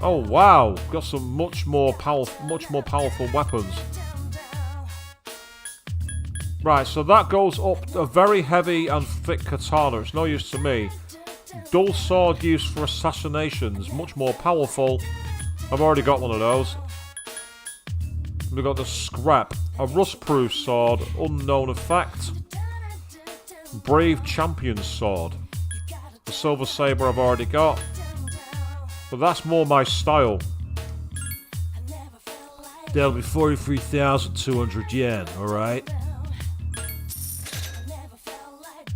Oh wow, got some much more powerful weapons. Right, so that goes up a very heavy and thick katana. It's no use to me. Dull sword used for assassinations, much more powerful. I've already got one of those. We've got the scrap, a rust-proof sword, unknown effect. Brave champion sword. The silver saber I've already got. But that's more my style. That'll be 43,200 yen, alright?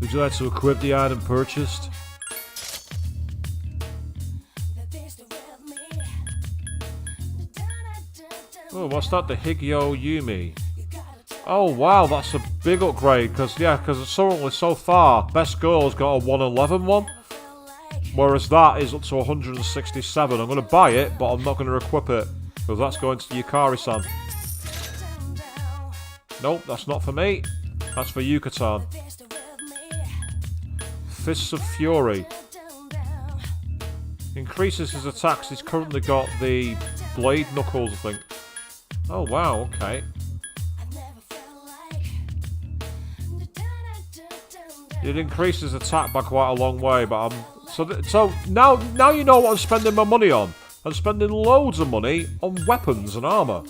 Would you like to equip the item purchased? Oh, what's that? The Higyo Yumi. Oh wow, that's a big upgrade, because it's currently so far, Best Girl's got a 111 one. Whereas that is up to 167. I'm going to buy it, but I'm not going to equip it. Because that's going to Yukari-san. Nope, that's not for me. That's for Yucatan. Fists of Fury. Increases his attacks. He's currently got the Blade Knuckles, I think. Oh wow, okay. It increases attack by quite a long way, but I'm... So now you know what I'm spending my money on. I'm spending loads of money on weapons and armour.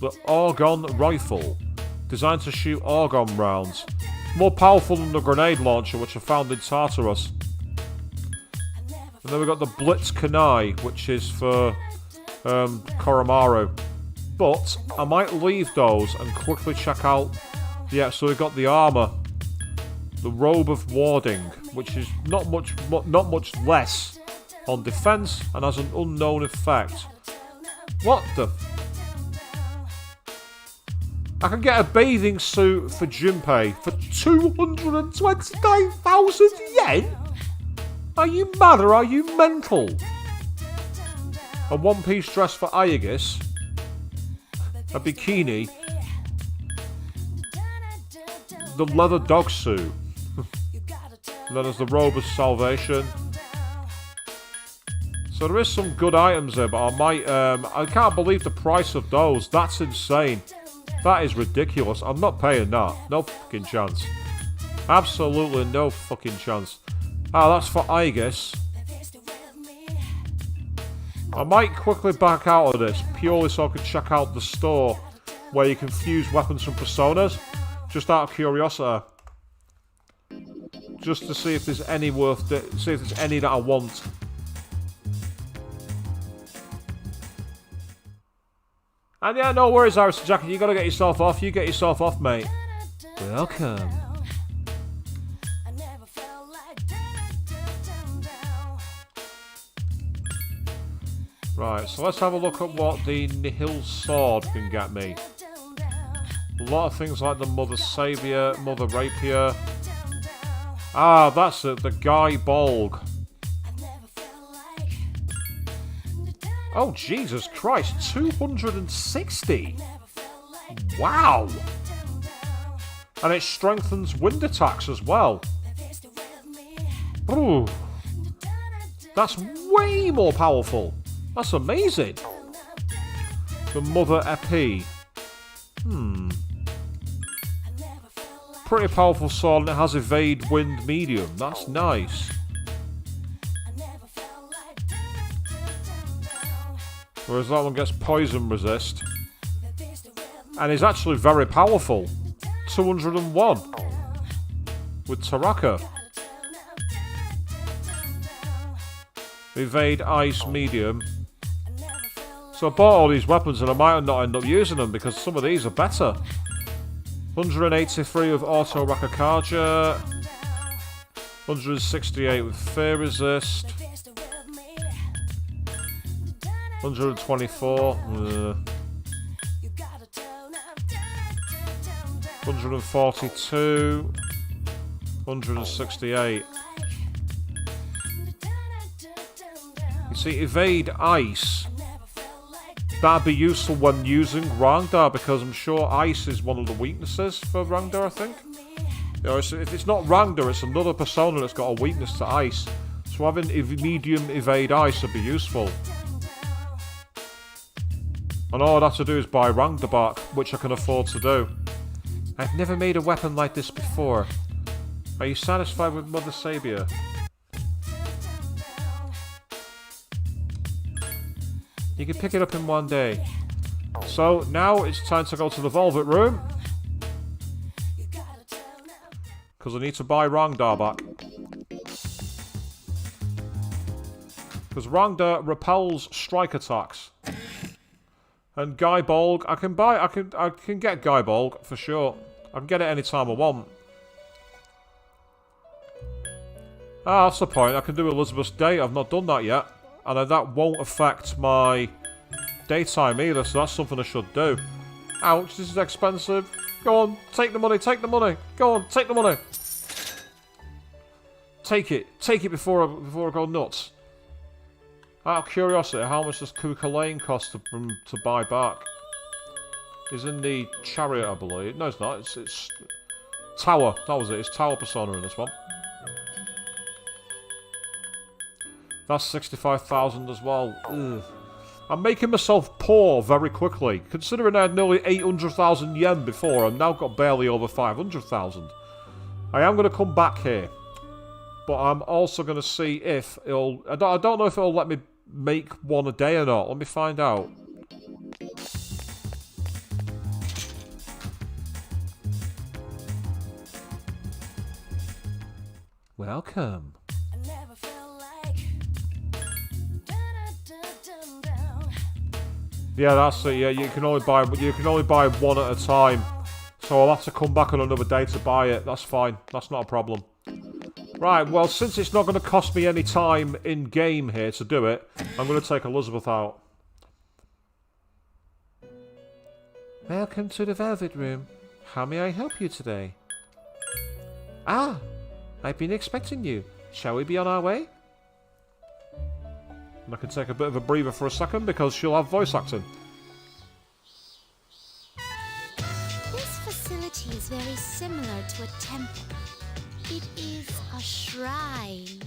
The Argon Rifle. Designed to shoot Argon rounds. More powerful than the grenade launcher, which I found in Tartarus. And then we've got the Blitz Kunai, which is for Koromaru. But I might leave those and quickly check out... Yeah, so we've got the armour. The Robe of Warding, which is not much less on defense and has an unknown effect. What the? I can get a bathing suit for Junpei for 229,000 yen? Are you mad or are you mental? A one-piece dress for Aegis. A bikini. The leather dog suit. And then there's the Robe of Salvation. So there is some good items there, but I might... I can't believe the price of those. That's insane. That is ridiculous. I'm not paying that. No fucking chance. Absolutely no fucking chance. Ah, that's for Aegis. I might quickly back out of this, purely so I can check out the store where you can fuse weapons from personas. Just out of curiosity. Just to see if there's any see if there's any that I want. And yeah, no worries, Iris Jacket. You gotta get yourself off. You get yourself off, mate. Welcome. Right, so let's have a look at what the Nihil Sword can get me. A lot of things like the Mother Saviour, Mother Rapier. Ah, that's it, the Guy Bolg. Oh, Jesus Christ, 260! Wow! And it strengthens wind attacks as well. Ooh. That's way more powerful. That's amazing. The Mother Epee. Pretty powerful sword, and it has evade wind medium. That's nice. Whereas that one gets poison resist. And is actually very powerful. 201. With Taraka. Evade ice medium. So I bought all these weapons and I might not end up using them because some of these are better. 183 with Auto Rakakaja. 168 with Fear Resist. 124. 142. 168. You see, evade ice. That'd be useful when using Rangda, because I'm sure ice is one of the weaknesses for Rangda, I think. You know, if it's not Rangda, it's another persona that's got a weakness to ice. So having medium evade ice would be useful. And all I'd have to do is buy Rangda back, which I can afford to do. I've never made a weapon like this before. Are you satisfied with Mother Sabia? You can pick it up in one day. So now it's time to go to the Velvet Room. Because I need to buy Rangda back. Because Rangda repels strike attacks. And Guy Bolg, I can get Guy Bolg for sure. I can get it anytime I want. Ah, that's the point. I can do Elizabeth's Day. I've not done that yet. And that won't affect my daytime either, so that's something I should do. Ouch, this is expensive. Go on, take the money, take the money. Go on, take the money. Take it before I go nuts. Out of curiosity, how much does Kuka Lane cost to buy back? It's in the chariot, I believe. No, it's not. It's Tower. That was it. It's Tower Persona in this one. That's 65,000 as well. Ugh. I'm making myself poor very quickly. Considering I had nearly 800,000 yen before, I've now got barely over 500,000. I am going to come back here. But I'm also going to see if it'll... I don't know if it'll let me make one a day or not. Let me find out. Welcome. Yeah, that's it. Yeah, you can only buy one at a time. So I'll have to come back on another day to buy it. That's fine. That's not a problem. Right, well, since it's not going to cost me any time in-game here to do it, I'm going to take Elizabeth out. Welcome to the Velvet Room. How may I help you today? Ah, I've been expecting you. Shall we be on our way? And I can take a bit of a breather for a second because she'll have voice acting. This facility is very similar to a temple. It is a shrine.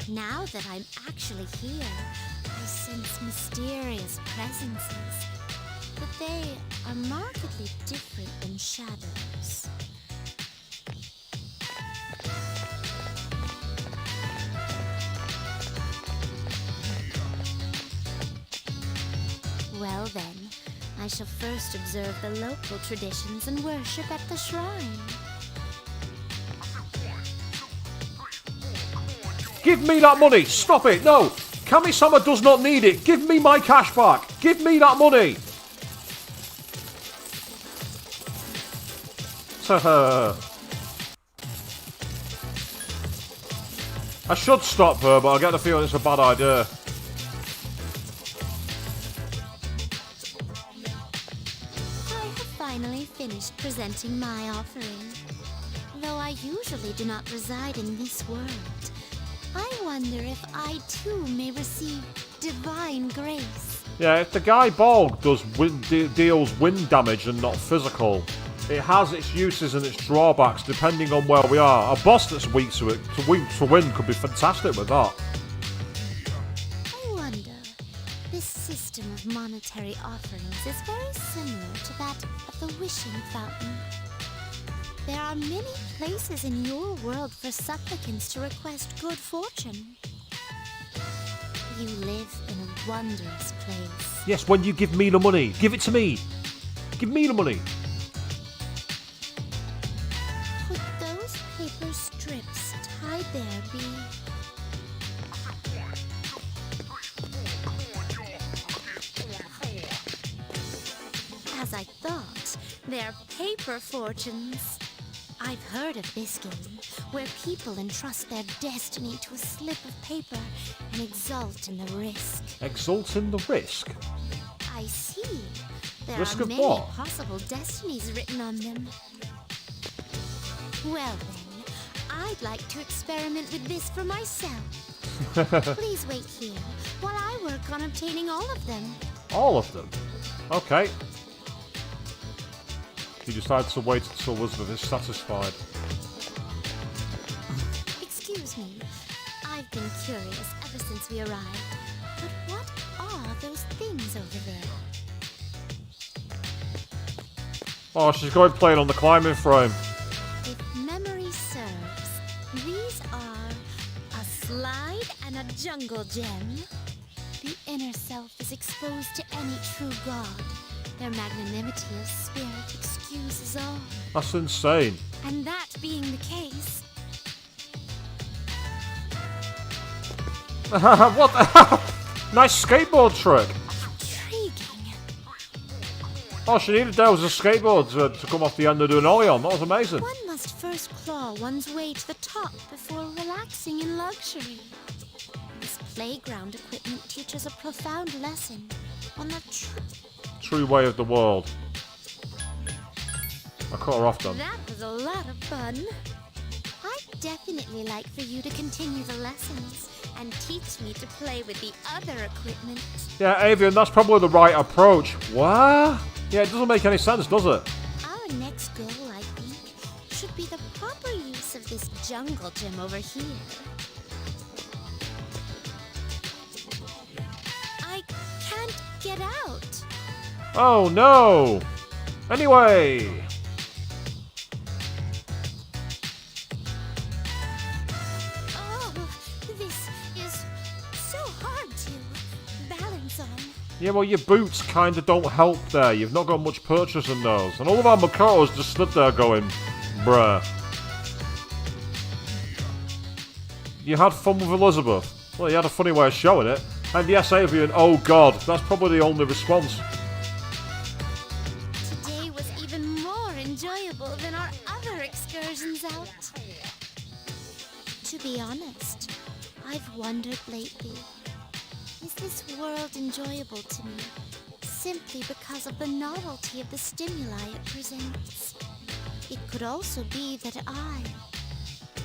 Now that I'm actually here, I sense mysterious presences. But they are markedly different than shadows. Well then, I shall first observe the local traditions and worship at the shrine. Give me that money! Stop it! No! Kami-sama does not need it! Give me my cash back! Give me that money! I should stop her, but I get the feeling it's a bad idea. I have finally finished presenting my offering. Though I usually do not reside in this world, I wonder if I too may receive divine grace. Yeah, if the Guy Bolg deals wind damage and not physical, it has its uses and its drawbacks depending on where we are. A boss that's weak to it, to wind, could be fantastic with that. I wonder, this system of monetary offerings is very similar to that of the wishing fountain. There are many places in your world for supplicants to request good fortune. You live in a wondrous place. Yes, when you give me the money. Give it to me. Give me the money. Could those paper strips tied there be... As I thought, they're paper fortunes. I've heard of this game, where people entrust their destiny to a slip of paper and exult in the risk. Exult in the risk? I see. There Risk are of many what? possible destinies written on them. Well then, I'd like to experiment with this for myself. Please wait here while I work on obtaining all of them. All of them? Okay. He decides to wait until Elizabeth is satisfied. Excuse me. I've been curious ever since we arrived. But what are those things over there? Oh, she's going playing on the climbing frame. If memory serves, these are a slide and a jungle gem. The inner self is exposed to any true god. Their magnanimity of spirit excuses all. That's insane. And that being the case, What the Nice skateboard trick. intriguing. Oh, she needed there was a skateboard to come off the end and do an ollie on. That was amazing. One must first claw one's way to the top before relaxing in luxury. This playground equipment teaches a profound lesson on the True way of the world. I cut her off then. That was a lot of fun. I'd definitely like for you to continue the lessons and teach me to play with the other equipment. Yeah, Avian, that's probably the right approach. What? Yeah, it doesn't make any sense, does it? Our next goal, I think, should be the proper use of this jungle gym over here. I can't get out. Oh no! Anyway! Oh, this is so hard to balance on. Yeah, well, your boots kinda don't help there. You've not got much purchase in those. And all of our Makotos just stood there going, bruh. You had fun with Elizabeth. Well, you had a funny way of showing it. And yes, Avian, oh god, that's probably the only response. Today was even more enjoyable than our other excursions out. To be honest, I've wondered lately, is this world enjoyable to me simply because of the novelty of the stimuli it presents? It could also be that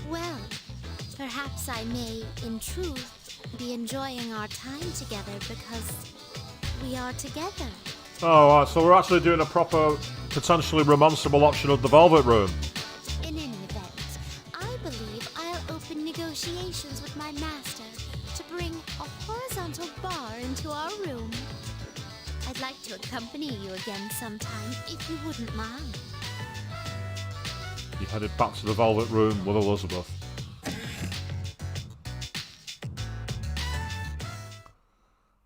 well, perhaps I may, in truth, be enjoying our time together because we are together. Oh, right, so we're actually doing a proper, potentially romanceable option of the Velvet Room. In any event, I believe I'll open negotiations with my master to bring a horizontal bar into our room. I'd like to accompany you again sometime, if you wouldn't mind. You headed back to the Velvet Room with Elizabeth.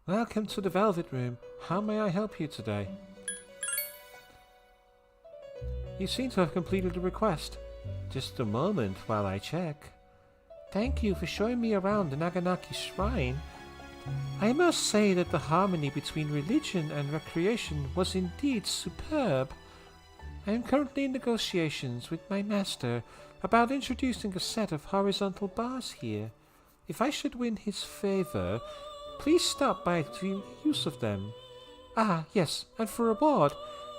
Welcome to the Velvet Room. How may I help you today? You seem to have completed the request. Just a moment while I check. Thank you for showing me around the Naganaki Shrine. I must say that the harmony between religion and recreation was indeed superb. I am currently in negotiations with my master about introducing a set of horizontal bars here. If I should win his favor, please stop by to view the use of them. Ah, yes, and for a reward,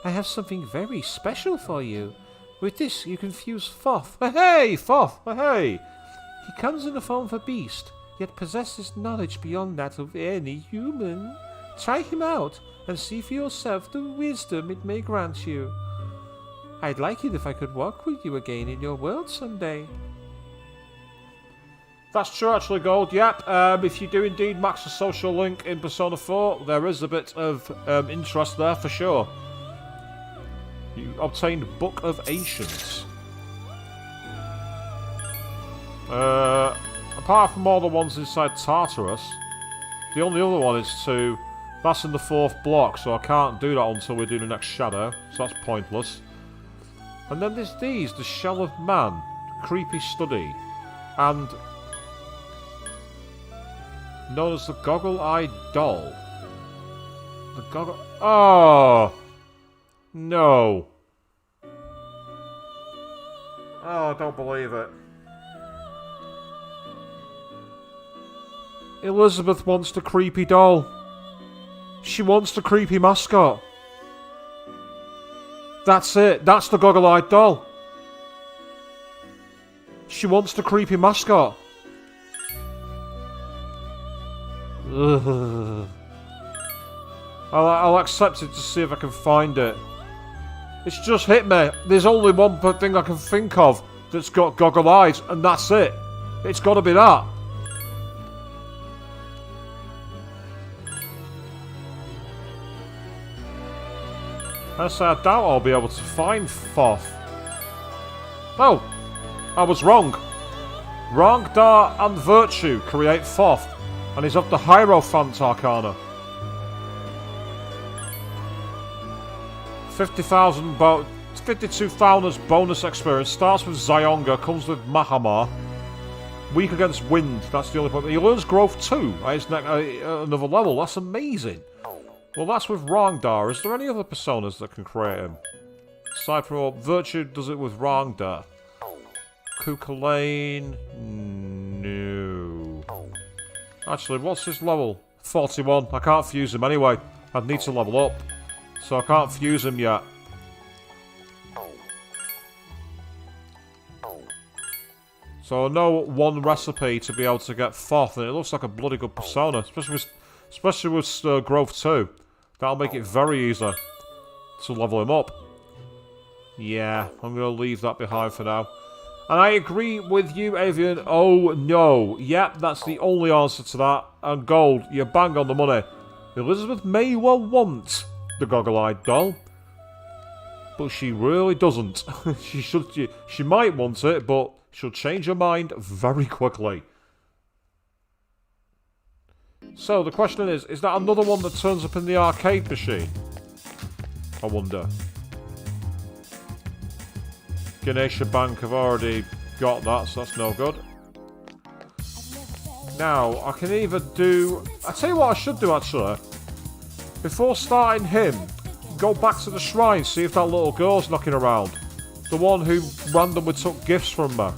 I have something very special for you. With this, you can fuse Thoth. Hey, Thoth! Hey! He comes in the form of a beast, yet possesses knowledge beyond that of any human. Try him out, and see for yourself the wisdom it may grant you. I'd like it if I could work with you again in your world someday. That's true, actually, Gold. Yep, if you do indeed max the social link in Persona 4, there is a bit of interest there for sure. You obtained Book of Ancients. Apart from all the ones inside Tartarus, the only other one is that's in the 4th block, so I can't do that until we do the next shadow, so that's pointless. And then there's these, the Shell of Man, Creepy Study, and known as the Goggle-Eyed Doll. The Goggle... Oh! No. Oh, I don't believe it. Elizabeth wants the creepy doll. She wants the creepy mascot. That's it. That's the Goggle-Eyed Doll. She wants the creepy mascot. Ugh. I'll accept it to see if I can find it. It's just hit me. There's only one thing I can think of that's got goggle eyes, and that's it. It's got to be that. I doubt I'll be able to find Thoth. Oh, I was wrong. Rangdar and Virtue create Thoth, and he's of the Hierophant Arcana. 52,000 bonus experience. Starts with Zyonga, comes with Mahamar. Weak against wind, that's the only point. He learns growth 2 at his another level. That's amazing. Well, that's with Rangdar. Is there any other personas that can create him? Aside from Virtue does it with Rangdar. Kukulane? No. Actually, what's his level? 41. I can't fuse him anyway. I'd need to level up. So I can't fuse him yet. So I know one recipe to be able to get Thoth, and it looks like a bloody good persona, especially with growth 2. That'll make it very easy to level him up. Yeah, I'm going to leave that behind for now. And I agree with you, Avian. Oh no. Yep, that's the only answer to that. And Gold, you're bang on the money. Elizabeth may well want the goggle-eyed doll, but she really doesn't. She might want it, but she'll change her mind very quickly. So the question is that another one that turns up in the arcade machine? I wonder. Ganesha Bank have already got that, so that's no good. Now, I can either do... I'll tell you what I should do, actually. Before starting him, go back to the shrine, see if that little girl's knocking around. The one who randomly took gifts from me.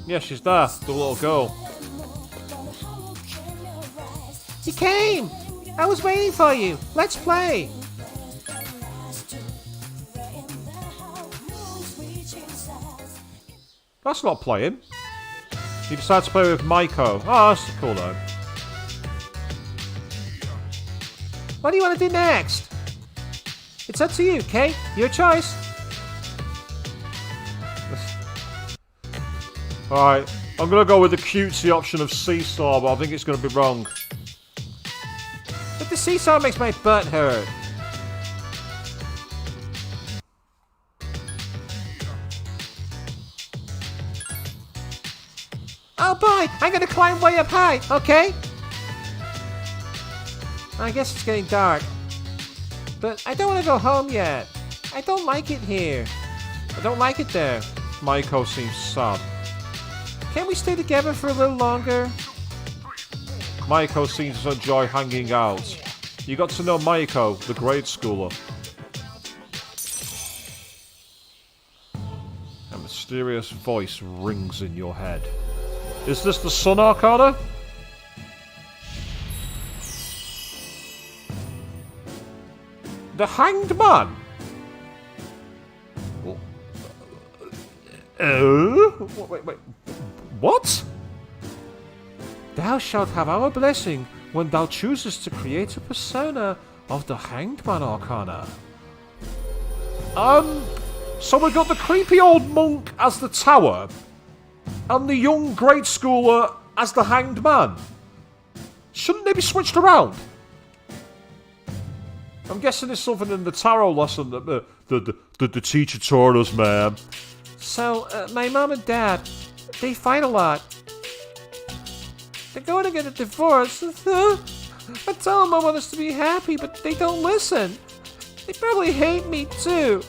Yeah, she's there, the little girl. You came! I was waiting for you. Let's play! That's not playing. You decide to play with Maiko. Oh, that's a cool name. What do you want to do next? It's up to you, Kay. Your choice. Alright, I'm going to go with the cutesy option of Seesaw, but I think it's going to be wrong. But the seesaw makes my butt hurt. Oh boy, I'm gonna climb way up high, okay? I guess it's getting dark. But I don't want to go home yet. I don't like it here. I don't like it there. Maiko seems sad. Can't we stay together for a little longer? Maiko seems to enjoy hanging out. You got to know Maiko, the grade schooler. A mysterious voice rings in your head. Is this the Sun Arcana? The Hanged Man? Wait. What? Thou shalt have our blessing when thou choosest to create a persona of the Hanged Man Arcana. So we got the creepy old monk as the tower, and the young grade schooler as the Hanged Man. Shouldn't they be switched around? I'm guessing there's something in the tarot lesson that the teacher taught us, man. So, my mom and dad, they fight a lot. They're going to get a divorce. I tell them I want us to be happy, but they don't listen. They probably hate me, too.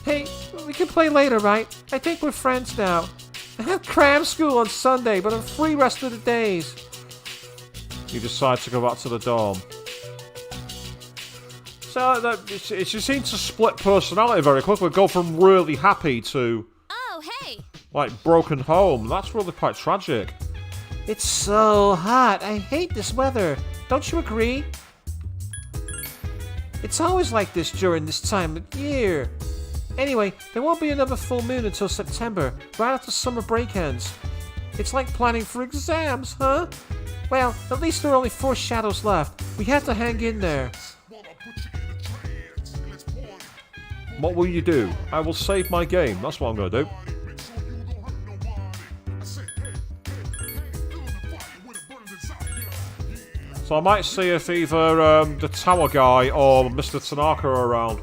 Hey, we can play later, right? I think we're friends now. I have cram school on Sunday, but I'm free rest of the days. You decide to go back to the dorm. So, it just seems to split personality very quickly. Go from really happy to... Oh, hey! like, broken home. That's really quite tragic. It's so hot. I hate this weather. Don't you agree? It's always like this during this time of year. Anyway, there won't be another full moon until September, right after summer break ends. It's like planning for exams, huh? Well, at least there are only 4 shadows left. We have to hang in there. What will you do? I will save my game. That's what I'm going to do. So I might see if either the tower guy or Mr. Tanaka are around.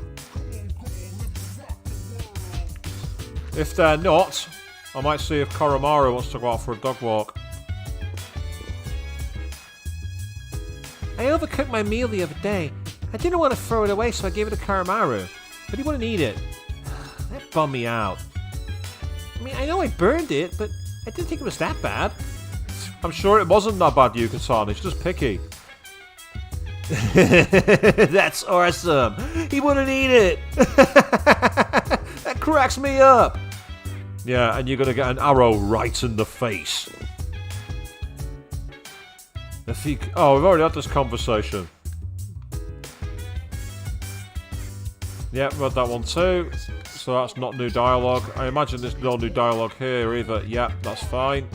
If they're not, I might see if Koromaru wants to go out for a dog walk. I overcooked my meal the other day. I didn't want to throw it away, so I gave it to Koromaru. But he wouldn't eat it. That bummed me out. I mean, I know I burned it, but I didn't think it was that bad. I'm sure it wasn't that bad, Yuka-san. It's just picky. That's awesome. He wouldn't eat it. That cracks me up. Yeah, and you're going to get an arrow right in the face. Oh, we've already had this conversation. Yep, read that one too. So that's not new dialogue. I imagine there's no new dialogue here either. Yep, that's fine.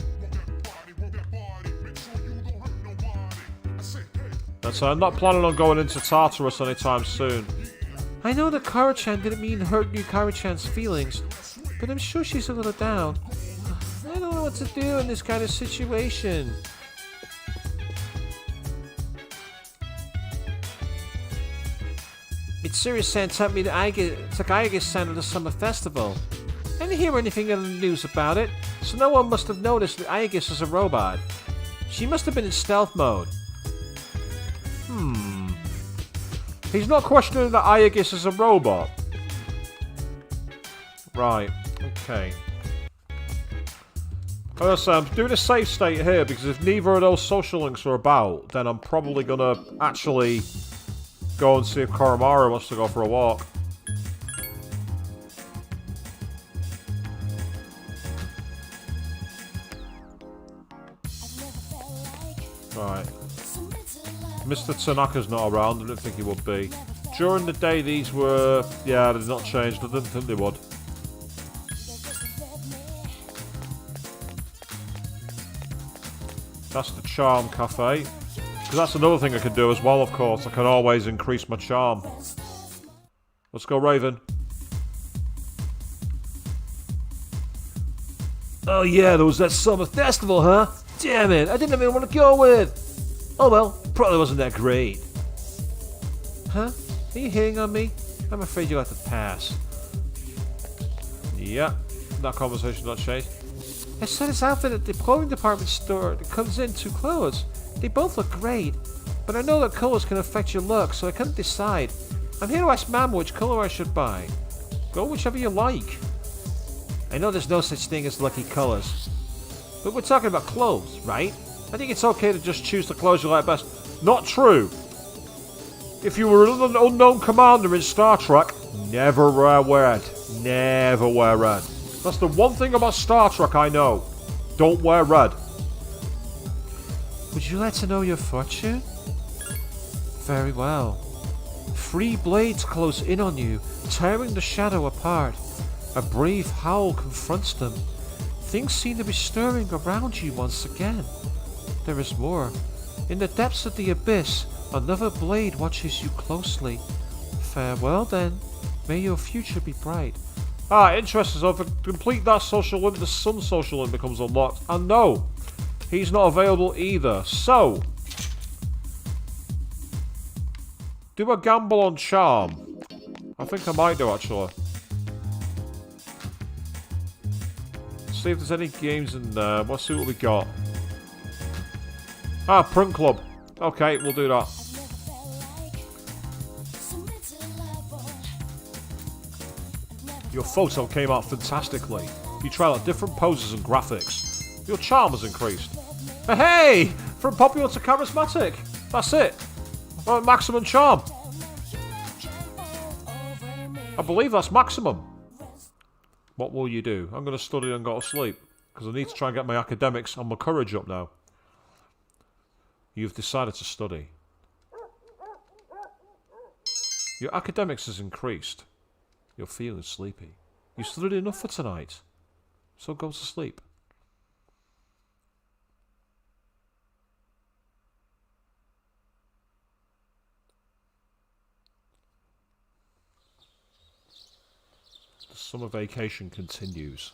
So I'm not planning on going into Tartarus anytime soon. I know that Kara-chan didn't mean to hurt Yukari-chan's feelings, but I'm sure she's a little down. I don't know what to do in this kind of situation. Mitsuru-san told me that Takayagi-san at the summer festival. I didn't hear anything in the news about it, so no one must have noticed that Aegis is a robot. She must have been in stealth mode. He's not questioning that Aegis is a robot. Right, okay. I'm doing a safe state here because if neither of those social links are about, then I'm probably gonna actually go and see if Koromaru wants to go for a walk. Right. Mr. Tanaka's not around. I didn't think he would be. During the day, these were... Yeah, they've not changed. I didn't think they would. That's the Charm Cafe. Because that's another thing I can do as well, of course. I can always increase my charm. Let's go, Raven. Oh yeah, there was that summer festival, huh? Damn it, I didn't even want to go with. Oh well, probably wasn't that great. Huh? Are you hitting on me? I'm afraid you'll have to pass. Yeah, that conversation not changed. I saw this outfit at the clothing department store that comes in 2 clothes. They both look great, but I know that colors can affect your look, so I couldn't decide. I'm here to ask Mama which color I should buy. Go whichever you like. I know there's no such thing as lucky colors, but we're talking about clothes, right? I think it's okay to just choose the clothes you like best. Not true. If you were an unknown commander in Star Trek, never wear red. Never wear red. That's the one thing about Star Trek I know. Don't wear red. Would you like to know your fortune? Very well. 3 blades close in on you, tearing the shadow apart. A brave howl confronts them. Things seem to be stirring around you once again. There is more. In the depths of the abyss, another blade watches you closely. Farewell then. May your future be bright. Ah, interesting. So if I complete that social link, the sun social link becomes unlocked. And no, he's not available either. So, do a gamble on charm. I think I might do, actually. See if there's any games in there. Let's see what we got. Ah, Print Club. Okay, we'll do that. Your photo came out fantastically. You tried out different poses and graphics. Your charm has increased. Hey! From popular to charismatic. That's it. Maximum charm. I believe that's maximum. What will you do? I'm going to study and go to sleep. Because I need to try and get my academics and my courage up now. You've decided to study. Your academics has increased. You're feeling sleepy. You studied enough for tonight. So go to sleep. The summer vacation continues.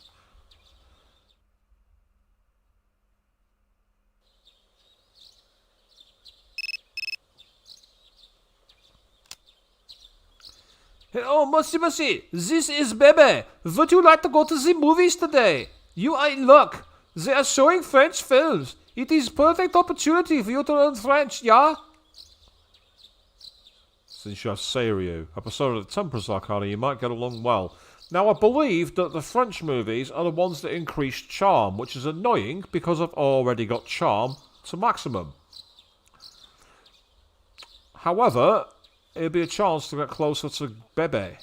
Oh, Monsieur, this is Bebe. Would you like to go to the movies today? You are in luck. They are showing French films. It is perfect opportunity for you to learn French, yeah? Since you have Seiryu, a persona of the Temperance Arcana, you might get along well. Now, I believe that the French movies are the ones that increase charm, which is annoying because I've already got charm to maximum. However, it'll be a chance to get closer to Bebe.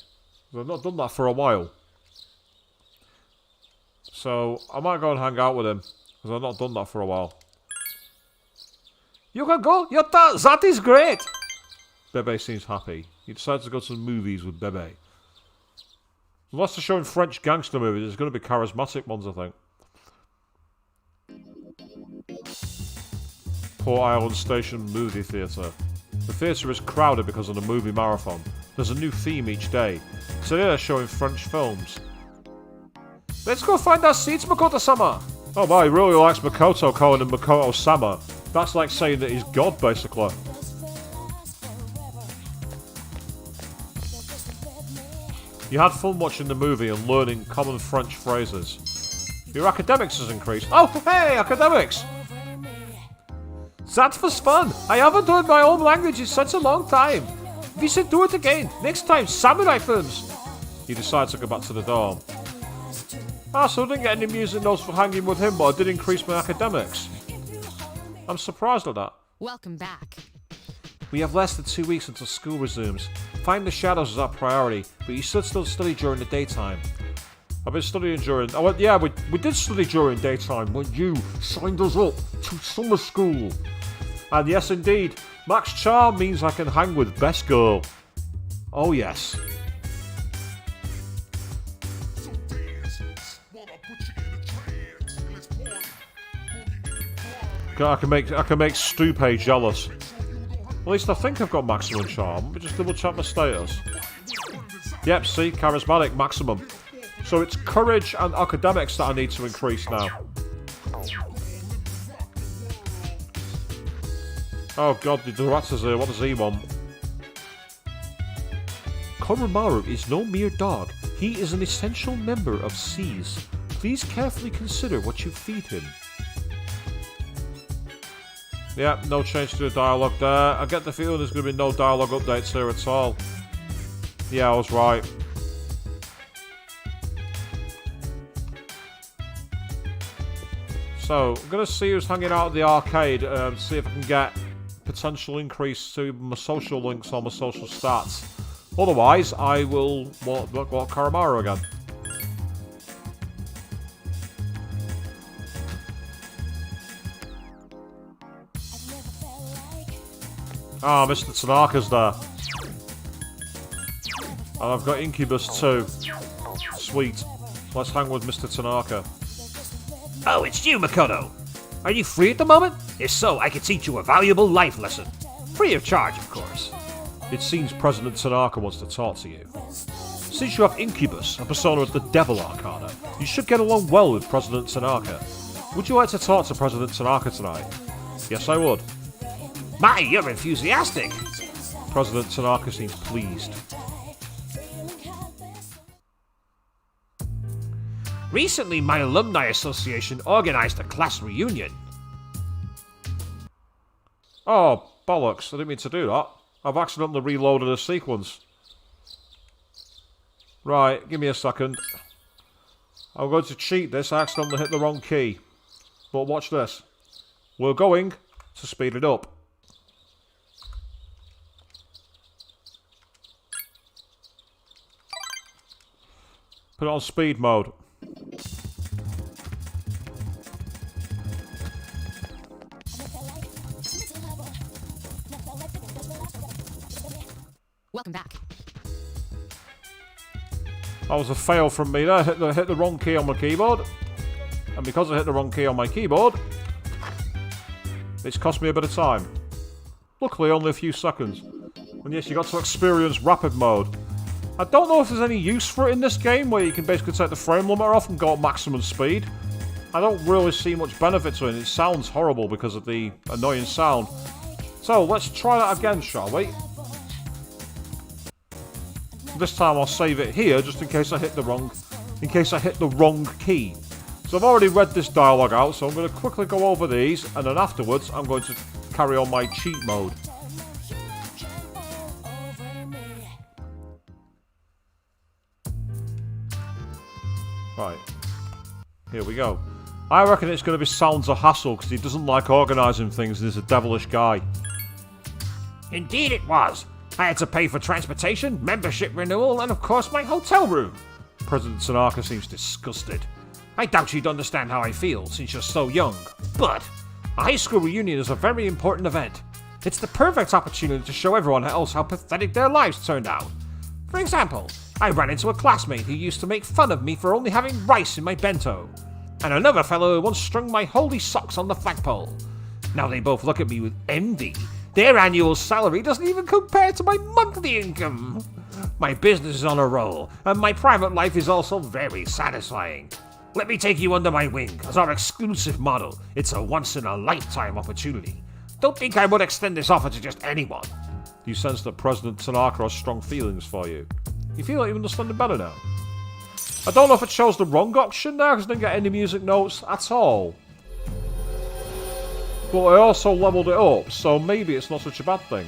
I've not done that for a while. So, I might go and hang out with him, because I've not done that for a while. You can go? That is great. Bebe seems happy. He decides to go to the movies with Bebe. Unless they're showing French gangster movies, there's going to be charismatic ones, I think. Port Island Station Movie Theatre. The theatre is crowded because of the movie marathon. There's a new theme each day. Today they're showing French films. Let's go find our seats, Makoto-sama. Oh wow, he really likes Makoto calling him Makoto-sama. That's like saying that he's God, basically. You had fun watching the movie and learning common French phrases. Your academics has increased. Oh, hey, academics! That was fun. I haven't heard my own language in such a long time. We should do it again. Next time, samurai films. He decides to go back to the dorm. So I didn't get any music notes for hanging with him, but I did increase my academics. I'm surprised at that. Welcome back. We have less than 2 weeks until school resumes. Find the shadows is our priority, but you should still study during the daytime. I've been studying during... we did study during daytime when you signed us up to summer school. And yes, indeed, Max Charm means I can hang with Best Girl. Oh, yes. I can make Stupe jealous. At least I think I've got maximum charm. Let me just double check my status. Yep, see, charismatic maximum. So it's courage and academics that I need to increase now. Oh god, the director's here. What does he want? Koromaru is no mere dog. He is an essential member of SEAS. Please carefully consider what you feed him. Yeah, no change to the dialogue there. I get the feeling there's going to be no dialogue updates here at all. Yeah, I was right. So, I'm going to see who's hanging out at the arcade, see if I can get potential increase to my social links or my social stats. Otherwise, I will walk Koromaru again. Ah, Mr. Tanaka's there. And I've got Incubus too. Sweet. Let's hang with Mr. Tanaka. Oh, it's you, Makoto. Are you free at the moment? If so, I could teach you a valuable life lesson. Free of charge, of course. It seems President Tanaka wants to talk to you. Since you have Incubus, a persona of the Devil Arcana, you should get along well with President Tanaka. Would you like to talk to President Tanaka tonight? Yes, I would. My, you're enthusiastic. President Tanaka seems pleased. Recently, my alumni association organized a class reunion. Oh, bollocks. I didn't mean to do that. I've accidentally reloaded a sequence. Right, give me a second. I'm going to cheat this. I accidentally hit the wrong key. But watch this. We're going to speed it up. Put it on speed mode. Welcome back. That was a fail from me there. Hit the wrong key on my keyboard. And because I hit the wrong key on my keyboard, it's cost me a bit of time. Luckily, only a few seconds. And yes, you got to experience rapid mode. I don't know if there's any use for it in this game, where you can basically take the frame limiter off and go at maximum speed. I don't really see much benefit to it. It sounds horrible because of the annoying sound. So, let's try that again, shall we? This time I'll save it here, just in case I hit the wrong key. So I've already read this dialogue out, so I'm going to quickly go over these, and then afterwards I'm going to carry on my cheat mode. Right. Here we go. I reckon it's going to be Sounds a hassle, because he doesn't like organising things and he's a devilish guy. Indeed it was. I had to pay for transportation, membership renewal, and of course my hotel room. President Tanaka seems disgusted. I doubt you'd understand how I feel since you're so young. But a high school reunion is a very important event. It's the perfect opportunity to show everyone else how pathetic their lives turned out. For example, I ran into a classmate who used to make fun of me for only having rice in my bento. And another fellow who once strung my holy socks on the flagpole. Now they both look at me with envy. Their annual salary doesn't even compare to my monthly income. My business is on a roll, and my private life is also very satisfying. Let me take you under my wing as our exclusive model. It's a once-in-a-lifetime opportunity. Don't think I would extend this offer to just anyone. You sense that President Tanaka has strong feelings for you. You feel like you understand him better now. I don't know if it chose the wrong option there, because I didn't get any music notes at all. But I also leveled it up, so maybe it's not such a bad thing.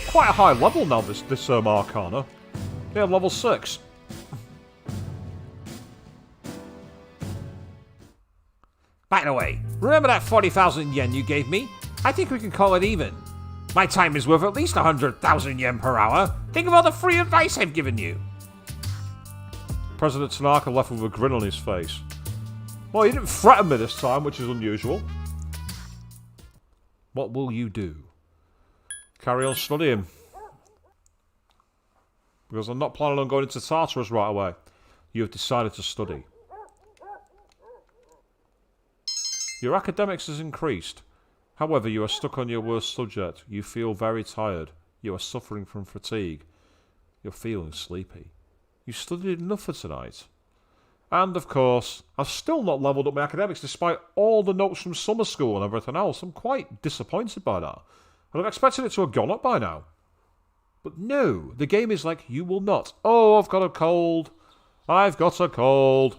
Quite a high level now, this Arcana. Yeah, level 6. By the way, remember that 40,000 yen you gave me? I think we can call it even. My time is worth at least 100,000 yen per hour. Think of all the free advice I've given you. President Tanaka left with a grin on his face. Well, he didn't threaten me this time, which is unusual. What will you do? Carry on studying. Because I'm not planning on going into Tartarus right away. You have decided to study. Your academics has increased. However, you are stuck on your worst subject. You feel very tired. You are suffering from fatigue. You're feeling sleepy. You studied enough for tonight. And, of course, I've still not leveled up my academics despite all the notes from summer school and everything else. I'm quite disappointed by that. And I've expected it to have gone up by now. But no, the game is like, you will not. Oh, I've got a cold. I've got a cold.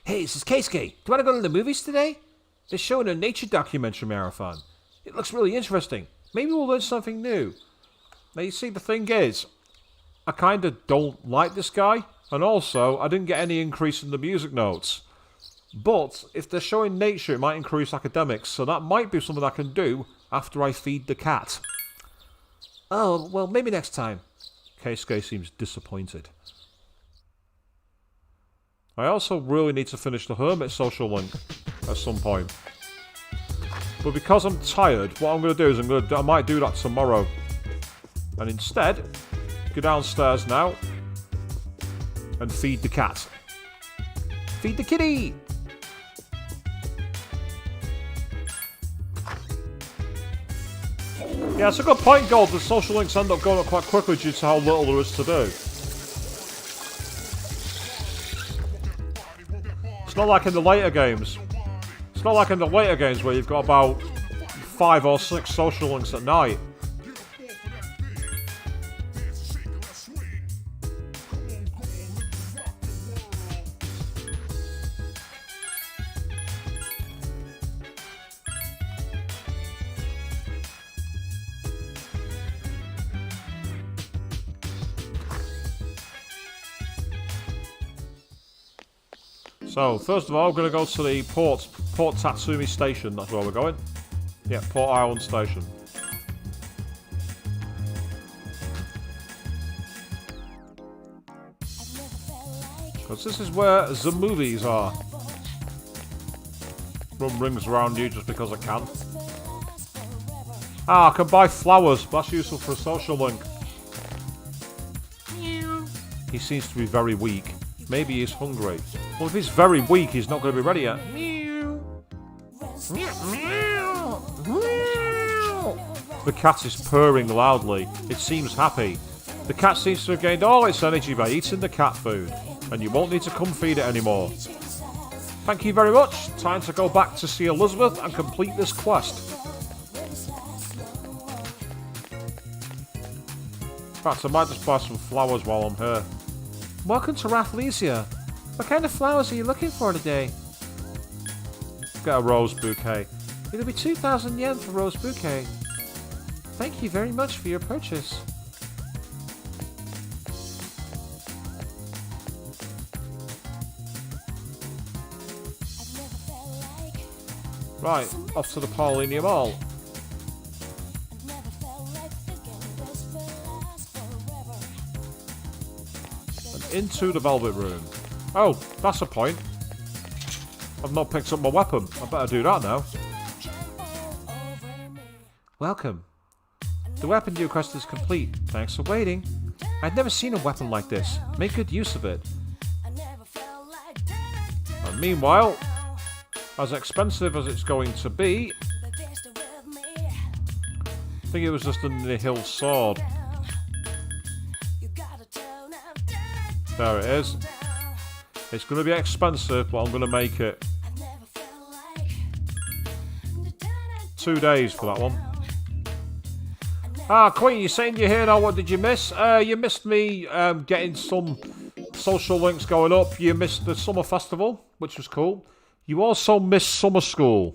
Hey, this is Keisuke. Do you want to go to the movies today? They're showing a nature documentary marathon. It looks really interesting. Maybe we'll learn something new. Now, you see, the thing is, I kind of don't like this guy. And also, I didn't get any increase in the music notes. But, if they're showing nature, it might increase academics. So that might be something I can do after I feed the cat. Oh, well, maybe next time. Keisuke seems disappointed. I also really need to finish the Hermit social link at some point. But because I'm tired, what I'm going to do is I might do that tomorrow. And instead, go downstairs now and feed the cat. Feed the kitty! Yeah, it's a good point, Gold. The social links end up going up quite quickly due to how little there is to do. It's not like in the later games. It's not like in the later games where you've got about 5 or 6 social links at night. So, first of all, we're going to go to the Port Tatsumi Station. That's where we're going. Yeah, Port Island Station. Because this is where the movies are. Run rings around you just because I can. Ah, I can buy flowers. That's useful for a social link. He seems to be very weak. Maybe he's hungry. Well, if he's very weak, he's not going to be ready yet. The cat is purring loudly. It seems happy. The cat seems to have gained all its energy by eating the cat food. And you won't need to come feed it anymore. Thank you very much. Time to go back to see Elizabeth and complete this quest. In fact, I might just buy some flowers while I'm here. Welcome to Rathlesia. What kind of flowers are you looking for today? Get a rose bouquet. It'll be 2,000 yen for rose bouquet. Thank you very much for your purchase. Right, off to the Paulinia Mall. And into the Velvet Room. Oh, that's a point. I've not picked up my weapon. I better do that now. Welcome. The weapon you requested is complete. Thanks for waiting. I'd never seen a weapon like this. Make good use of it. And meanwhile, as expensive as it's going to be, I think it was just a nihil sword. There it is. It's going to be expensive, but I'm going to make it. 2 days for that one. Ah, Queen, you're saying you're here now. What did you miss? You missed me getting some social links going up. You missed the summer festival, which was cool. You also missed summer school.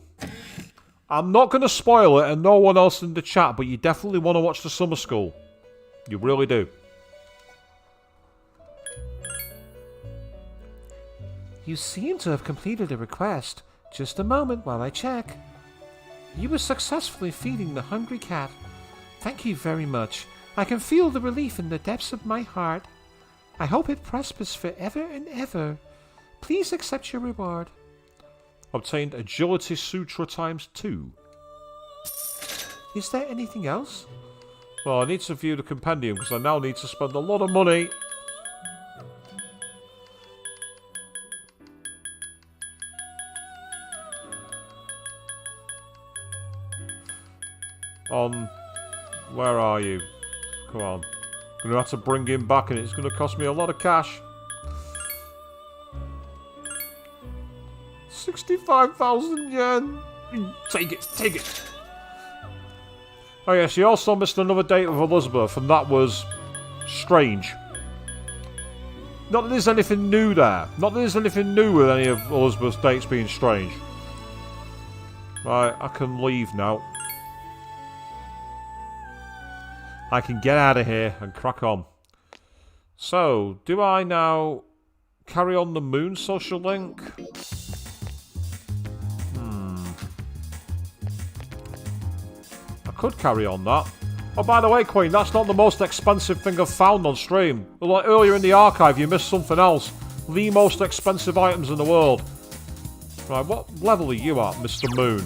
I'm not going to spoil it, and no one else in the chat, but you definitely want to watch the summer school. You really do. You seem to have completed a request. Just a moment while I check. You were successfully feeding the hungry cat. Thank you very much. I can feel the relief in the depths of my heart. I hope it prospers forever and ever. Please accept your reward. Obtained Agility Sutra ×2. Is there anything else? Well, I need to view the compendium because I now need to spend a lot of money. Where are you? Come on. I'm going to have to bring him back and it's going to cost me a lot of cash. 65,000 yen. Take it, take it. Oh yes, you also missed another date with Elizabeth and that was strange. Not that there's anything new there. Not that there's anything new with any of Elizabeth's dates being strange. Right, I can leave now. I can get out of here and crack on. So, do I now carry on the moon social link? I could carry on that. Oh, by the way, Queen, that's not the most expensive thing I've found on stream. Like earlier in the archive, you missed something else. The most expensive items in the world. Right, what level are you at, Mr. Moon?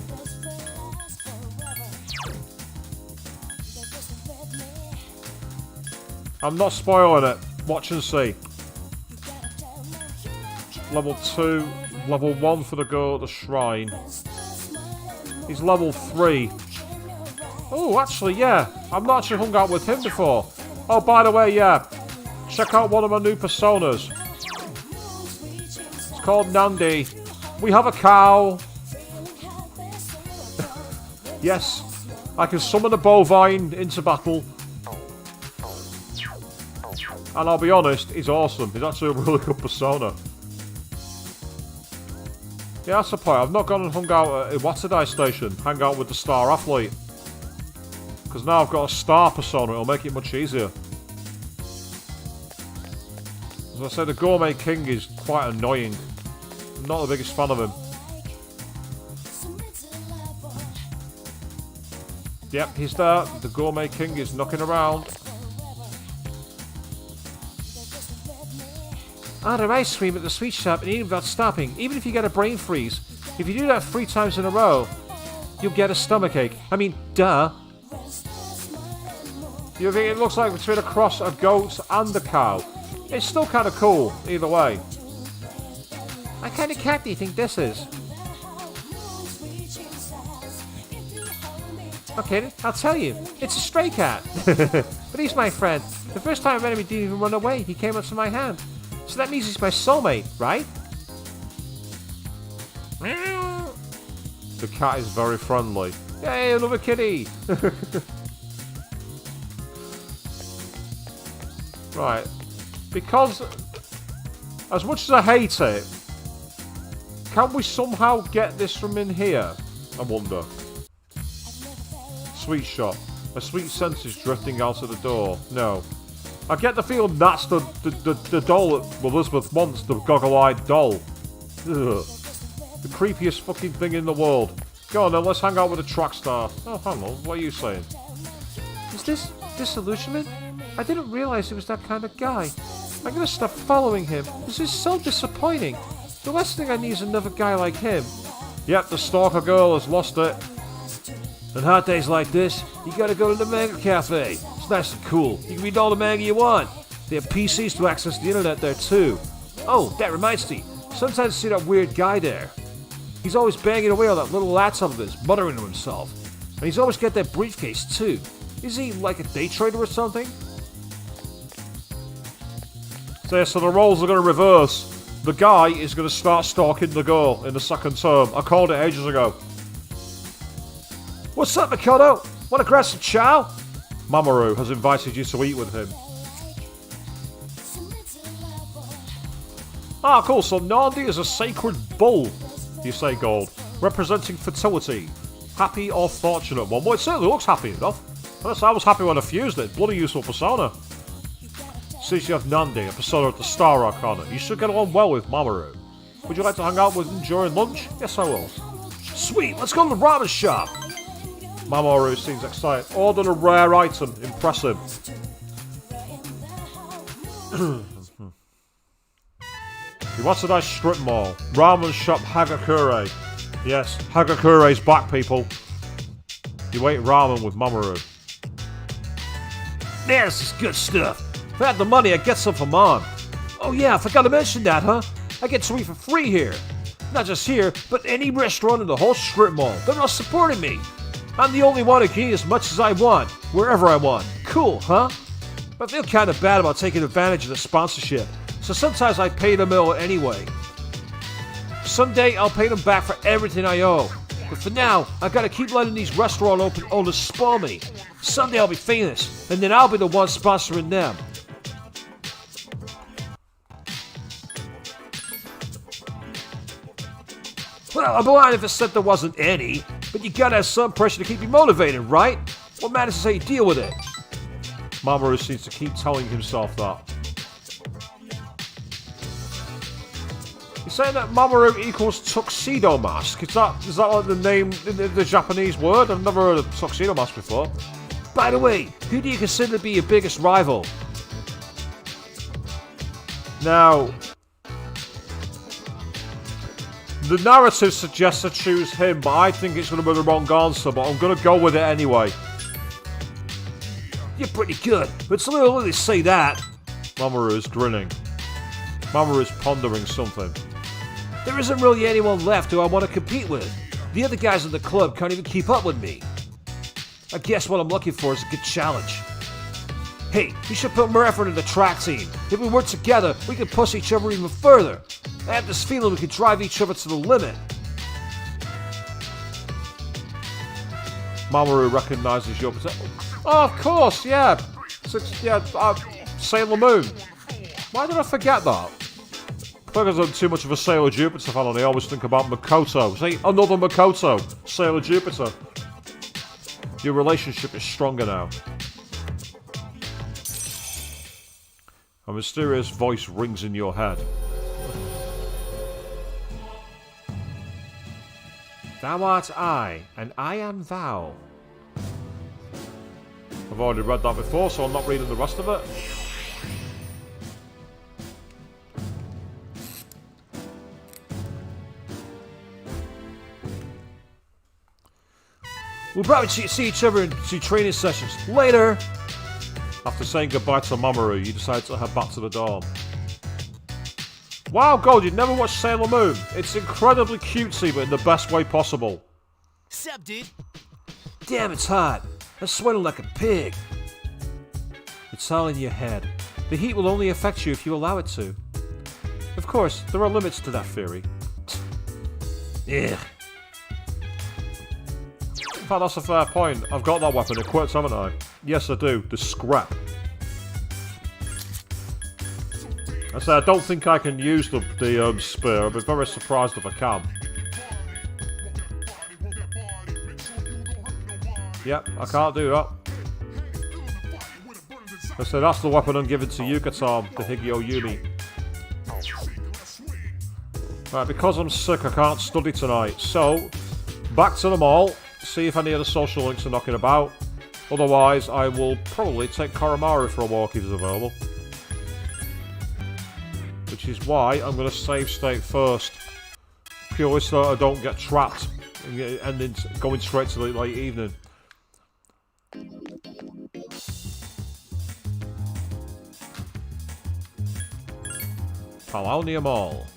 I'm not spoiling it. Watch and see. Level 2. Level 1 for the girl at the shrine. He's level 3. Oh, actually, yeah. I've not actually hung out with him before. Oh, by the way, yeah. Check out one of my new personas. It's called Nandi. We have a cow. Yes. I can summon a bovine into battle. And I'll be honest, he's awesome. He's actually a really good persona. Yeah, that's the point. I've not gone and hung out at Iwatadai Station. Hang out with the star athlete. Because now I've got a star persona. It'll make it much easier. As I said, the Gourmet King is quite annoying. I'm not the biggest fan of him. Yep, he's there. The Gourmet King is knocking around. Order ice cream at the sweet shop and eat without stopping, even if you get a brain freeze. If you do that 3 times in a row, you'll get a stomachache. I mean, duh. You think it looks like between a cross of goats and a cow? It's still kind of cool, either way. What kind of cat do you think this is? Okay, I'll tell you. It's a stray cat. But he's my friend. The first time I met him, he didn't even run away. He came up to my hand. So that means he's my soulmate, right? The cat is very friendly. Yay, another kitty! Right. Because, as much as I hate it, can we somehow get this from in here? I wonder. Sweet shop. A sweet scent is drifting out of the door. No. I get the feeling that's the doll that Elizabeth wants, the goggle-eyed doll. Ugh. The creepiest fucking thing in the world. Go on then, let's hang out with the track star. Oh, hang on, what are you saying? Is this disillusionment? I didn't realize he was that kind of guy. I'm gonna stop following him. This is so disappointing. The last thing I need is another guy like him. Yep, the stalker girl has lost it. On hot days like this, you gotta go to the manga cafe. It's nice and cool. You can read all the manga you want. They have PCs to access the internet there too. Oh, that reminds me. Sometimes I see that weird guy there. He's always banging away on that little laptop of his, muttering to himself. And he's always got that briefcase too. Is he like a day trader or something? So the roles are going to reverse. The guy is going to start stalking the girl in the second term. I called it ages ago. What's up, Makoto? Want to grab some chow? Mamoru has invited you to eat with him. Ah, cool. So Nandi is a sacred bull, you say, Gold, representing fertility. Happy or fortunate one. Well, it certainly looks happy enough. I was happy when I fused it. Bloody useful persona. Since you have Nandi, a persona at the Star Arcana, you should get along well with Mamoru. Would you like to hang out with him during lunch? Yes, I will. Sweet, let's go to the ramen shop. Mamoru seems excited. Ordered a rare item. Impress him. He wants a nice strip mall. Ramen shop Hagakure. Yes, Hagakure's back, people. You ate ramen with Mamoru. Man, this is good stuff. If I had the money, I'd get some for Mom. Oh yeah, I forgot to mention that, huh? I get to eat for free here. Not just here, but any restaurant in the whole strip mall. They're all supporting me. I'm the only one who can eat as much as I want, wherever I want. Cool, huh? But I feel kind of bad about taking advantage of the sponsorship, so sometimes I pay them all anyway. Someday I'll pay them back for everything I owe. But for now, I gotta keep letting these restaurant owners spoil me. Someday I'll be famous, and then I'll be the one sponsoring them. Well, I'd be lying if I said there wasn't any, but you gotta have some pressure to keep you motivated, right? What matters is how you deal with it. Mamoru seems to keep telling himself that. You're saying that Mamoru equals tuxedo mask? Is that like the name, the Japanese word? I've never heard of tuxedo mask before. By the way, who do you consider to be your biggest rival? Now, the narrative suggests to choose him, but I think it's going to be the wrong answer, but I'm going to go with it anyway. You're pretty good, but it's a little early to say that. Mamoru is grinning. Mamoru is pondering something. There isn't really anyone left who I want to compete with. The other guys in the club can't even keep up with me. I guess what I'm looking for is a good challenge. Hey, we should put more effort into the track team. If we work together, we can push each other even further. I have this feeling we can drive each other to the limit. Mamoru recognizes your potential. Oh, of course, yeah. Sailor Moon. Why did I forget that? Because I'm too much of a Sailor Jupiter fan and I always think about Makoto. See, another Makoto. Sailor Jupiter. Your relationship is stronger now. A mysterious voice rings in your head. Thou art I, and I am thou. I've already read that before, so I'm not reading the rest of it. We'll probably see each other in 2 training sessions. Later! After saying goodbye to Mamoru, you decide to head back to the dorm. Wow, Gold, you'd never watched Sailor Moon. It's incredibly cutesy, but in the best way possible. Sup, dude? Damn, it's hot. I'm sweating like a pig. It's all in your head. The heat will only affect you if you allow it to. Of course, there are limits to that theory. Ugh. In fact, that's a fair point. I've got that weapon equipped, haven't I? Yes, I do. The scrap. I said I don't think I can use the spear. I'd be very surprised if I can. Yep, I can't do that. I said that's the weapon I'm giving to Yukatom, the Higio Yumi. Right, because I'm sick, I can't study tonight. So, back to the mall. See if any of the social links are knocking about. Otherwise, I will probably take Koromaru for a walk if he's available. Which is why I'm going to save state first. Purely so I don't get trapped and then going straight to the late evening. Paulownia Mall.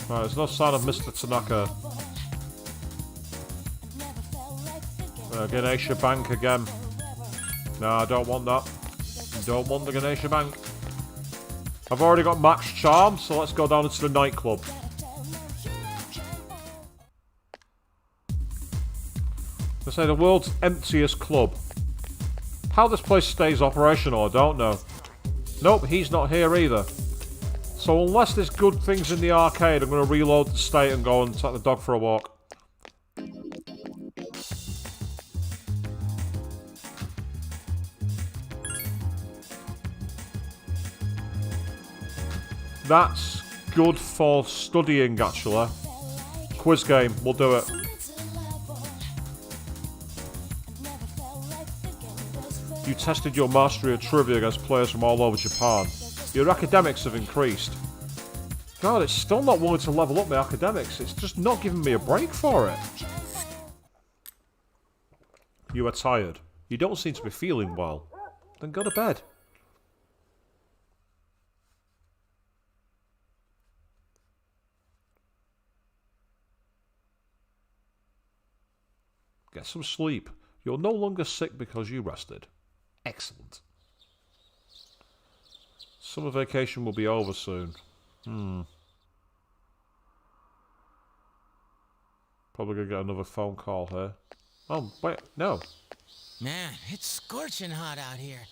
Right, there's no sign of Mr. Tanaka. Ganesha Bank again. No, I don't want that. Don't want the Ganesha Bank. I've already got Max Charm, so let's go down into the nightclub. They say the world's emptiest club. How this place stays operational, I don't know. Nope, he's not here either. So unless there's good things in the arcade, I'm going to reload the state and go and take the dog for a walk. That's good for studying, actually. Quiz game, we'll do it. You tested your mastery of trivia against players from all over Japan. Your academics have increased. God, it's still not willing to level up my academics. It's just not giving me a break for it. You are tired. You don't seem to be feeling well. Then go to bed. Get some sleep. You're no longer sick because you rested. Excellent. Summer vacation will be over soon. Probably gonna get another phone call here. Oh, wait, no. Man, it's scorching hot out here.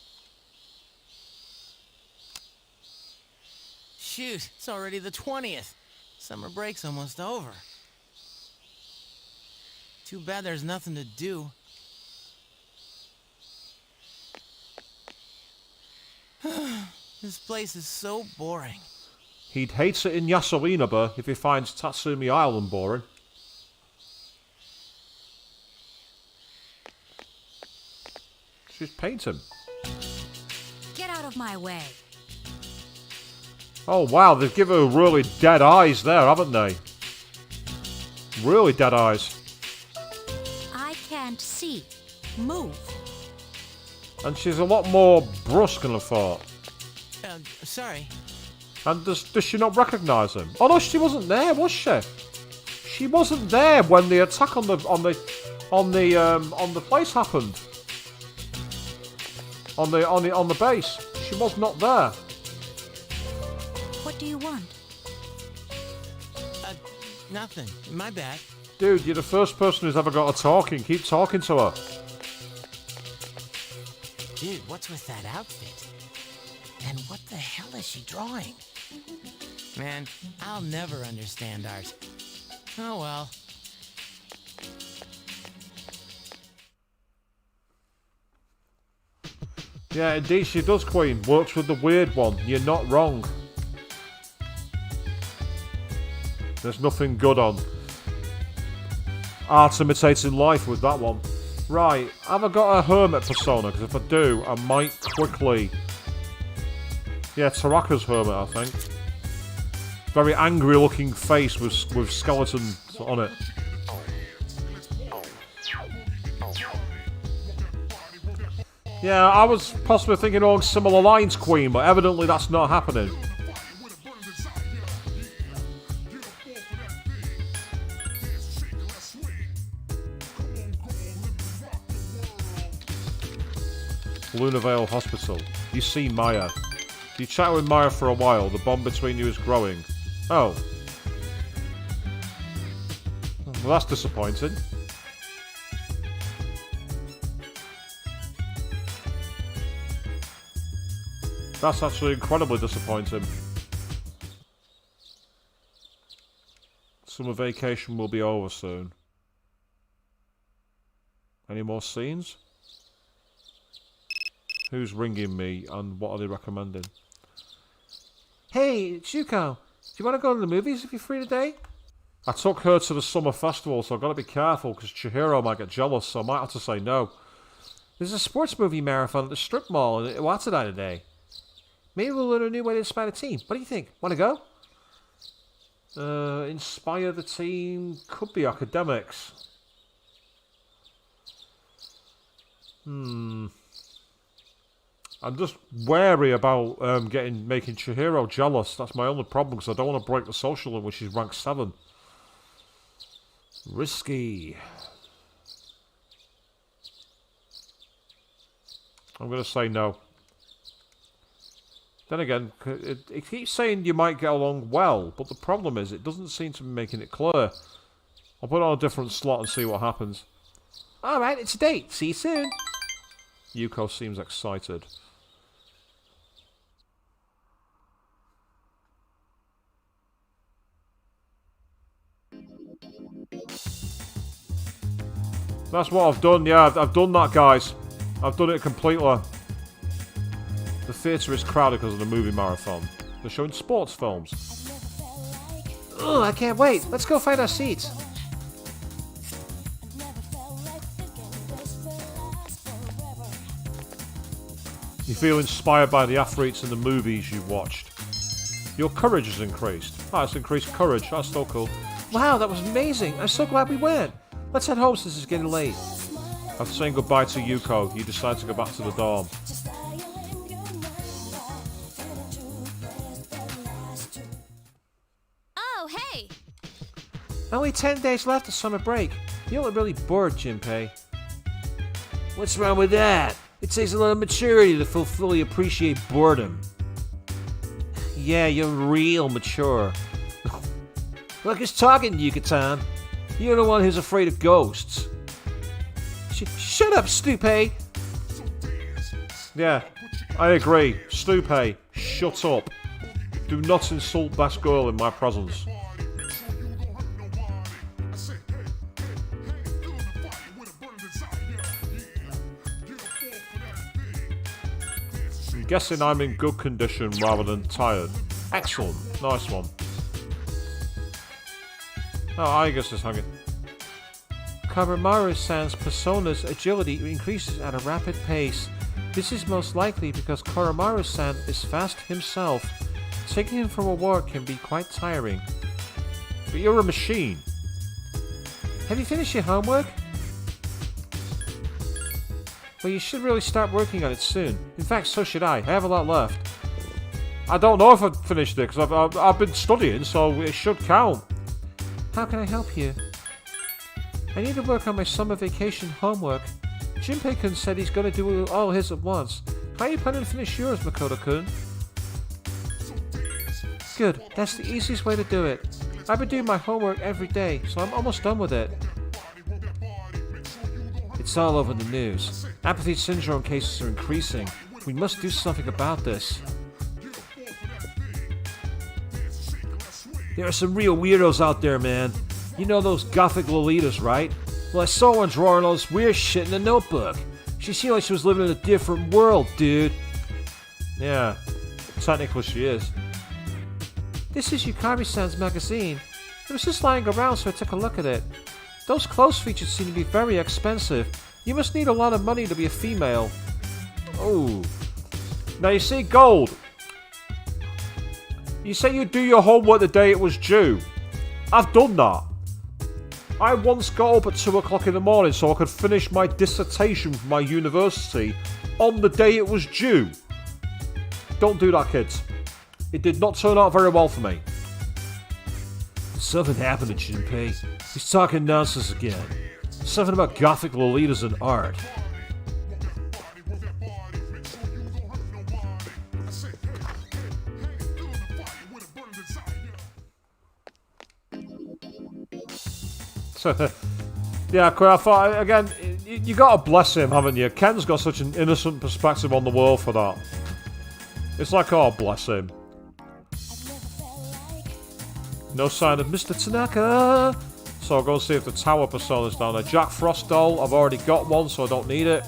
Shoot, it's already the 20th. Summer break's almost over. Too bad there's nothing to do. This place is so boring. He'd hate it in Yasuinaba if he finds Tatsumi Island boring. She's painting. Get out of my way. Oh wow, they've given her really dead eyes there, haven't they? Really dead eyes. I can't see. Move. And she's a lot more brusque than I thought. Sorry. And does she not recognise him? Oh no, she wasn't there, was she? She wasn't there when the attack on the place happened. On the base. She was not there. What do you want? Nothing. My bad. Dude, you're the first person who's ever got her talking. Keep talking to her. Dude, what's with that outfit? And what the hell is she drawing? Man, I'll never understand art. Oh well. Yeah, indeed she does, Queen. Works with the weird one. You're not wrong. There's nothing good on art imitating life with that one. Right, have I got a hermit persona? Because if I do, I might quickly... Yeah, Taraka's hermit, I think. very angry looking face with skeletons on it. Yeah, I was possibly thinking along similar lines, Queen, but evidently that's not happening. Lunavale Hospital. You see Maya. You chat with Maya for a while. The bond between you is growing. Oh. Well, that's disappointing. That's actually incredibly disappointing. Summer vacation will be over soon. Any more scenes? Who's ringing me and what are they recommending? Hey, Shuko, do you want to go to the movies if you're free today? I took her to the summer festival, so I've got to be careful because Chihiro might get jealous, so I might have to say no. There's a sports movie marathon at the strip mall in Iwatsuda today. Maybe we'll learn a new way to inspire the team. What do you think? Want to go? Inspire the team could be academics. I'm just wary about making Chihiro jealous. That's my only problem because I don't want to break the social link when she's ranked 7. Risky. I'm going to say no. Then again, it keeps saying you might get along well, but the problem is it doesn't seem to be making it clear. I'll put it on a different slot and see what happens. Alright, it's a date. See you soon. Yuko seems excited. That's what I've done, yeah, I've done that, guys. I've done it completely. The theatre is crowded because of the movie marathon. They're showing sports films. Oh, I can't wait. Let's go find our seats. You feel inspired by the athletes in the movies you've watched. Your courage has increased. Ah, it's increased courage. That's still cool. Wow, that was amazing. I'm so glad we went. Let's head home since it's getting late. After saying goodbye to Yuko, you decide to go back to the dorm. Oh, hey! Only 10 days left of summer break. You look really bored, Jinpei. What's wrong with that? It takes a lot of maturity to fully appreciate boredom. Yeah, you're real mature. Look who's talking, Yucatan. You're the one who's afraid of ghosts. Shut up, Stupé! Yeah, I agree. Stupé, shut up. Do not insult best girl in my presence. I'm guessing I'm in good condition rather than tired. Excellent. Nice one. Oh, I guess it's hanging. Koromaru-san's persona's agility increases at a rapid pace. This is most likely because Koromaru-san is fast himself. Taking him from a walk can be quite tiring. But you're a machine. Have you finished your homework? Well, you should really start working on it soon. In fact, so should I. I have a lot left. I don't know if I've finished it because I've been studying, so it should count. How can I help you? I need to work on my summer vacation homework. Jinpei-kun said he's going to do all his at once. How are you planning to finish yours, Makoto-kun? Good, that's the easiest way to do it. I've been doing my homework every day, so I'm almost done with it. It's all over the news. Apathy syndrome cases are increasing. We must do something about this. There are some real weirdos out there, man. You know those gothic Lolitas, right? Well, I saw one drawing all this weird shit in a notebook. She seemed like she was living in a different world, dude. Yeah, technically she is. This is Yukari-san's magazine. It was just lying around, so I took a look at it. Those clothes features seem to be very expensive. You must need a lot of money to be a female. Oh. Now you see gold. You say you do your homework the day it was due. I've done that. I once got up at 2 o'clock in the morning so I could finish my dissertation from my university on the day it was due. Don't do that, kids. It did not turn out very well for me. Something happened to Junpei. He's talking nonsense again. Something about Gothic Lolitas and art. Yeah, I thought, again, you gotta bless him, haven't you? Ken's got such an innocent perspective on the world for that. It's like, oh, bless him. No sign of Mr. Tanaka. So I'll go and see if the tower persona's down there. Jack Frost doll, I've already got one, so I don't need it.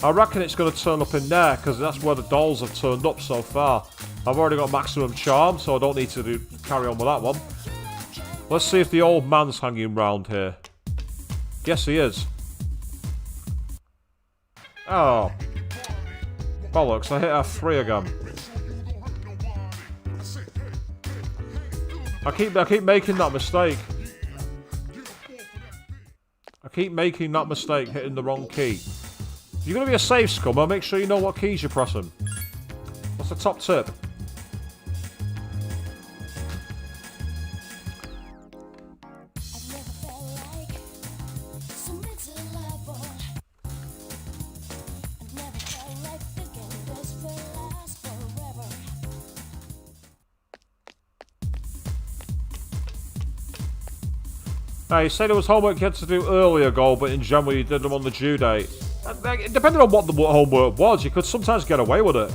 I reckon it's going to turn up in there, because that's where the dolls have turned up so far. I've already got maximum charm, so I don't need to carry on with that one. Let's see if the old man's hanging round here. Yes, he is. Oh. Bollocks, I hit F3 again. I keep making that mistake. I keep making that mistake, hitting the wrong key. If you're going to be a safe scummer, make sure you know what keys you're pressing. What's the top tip? Now, you said there was homework you had to do earlier, Gold, but in general you did them on the due date. Depending on what the homework was, you could sometimes get away with it.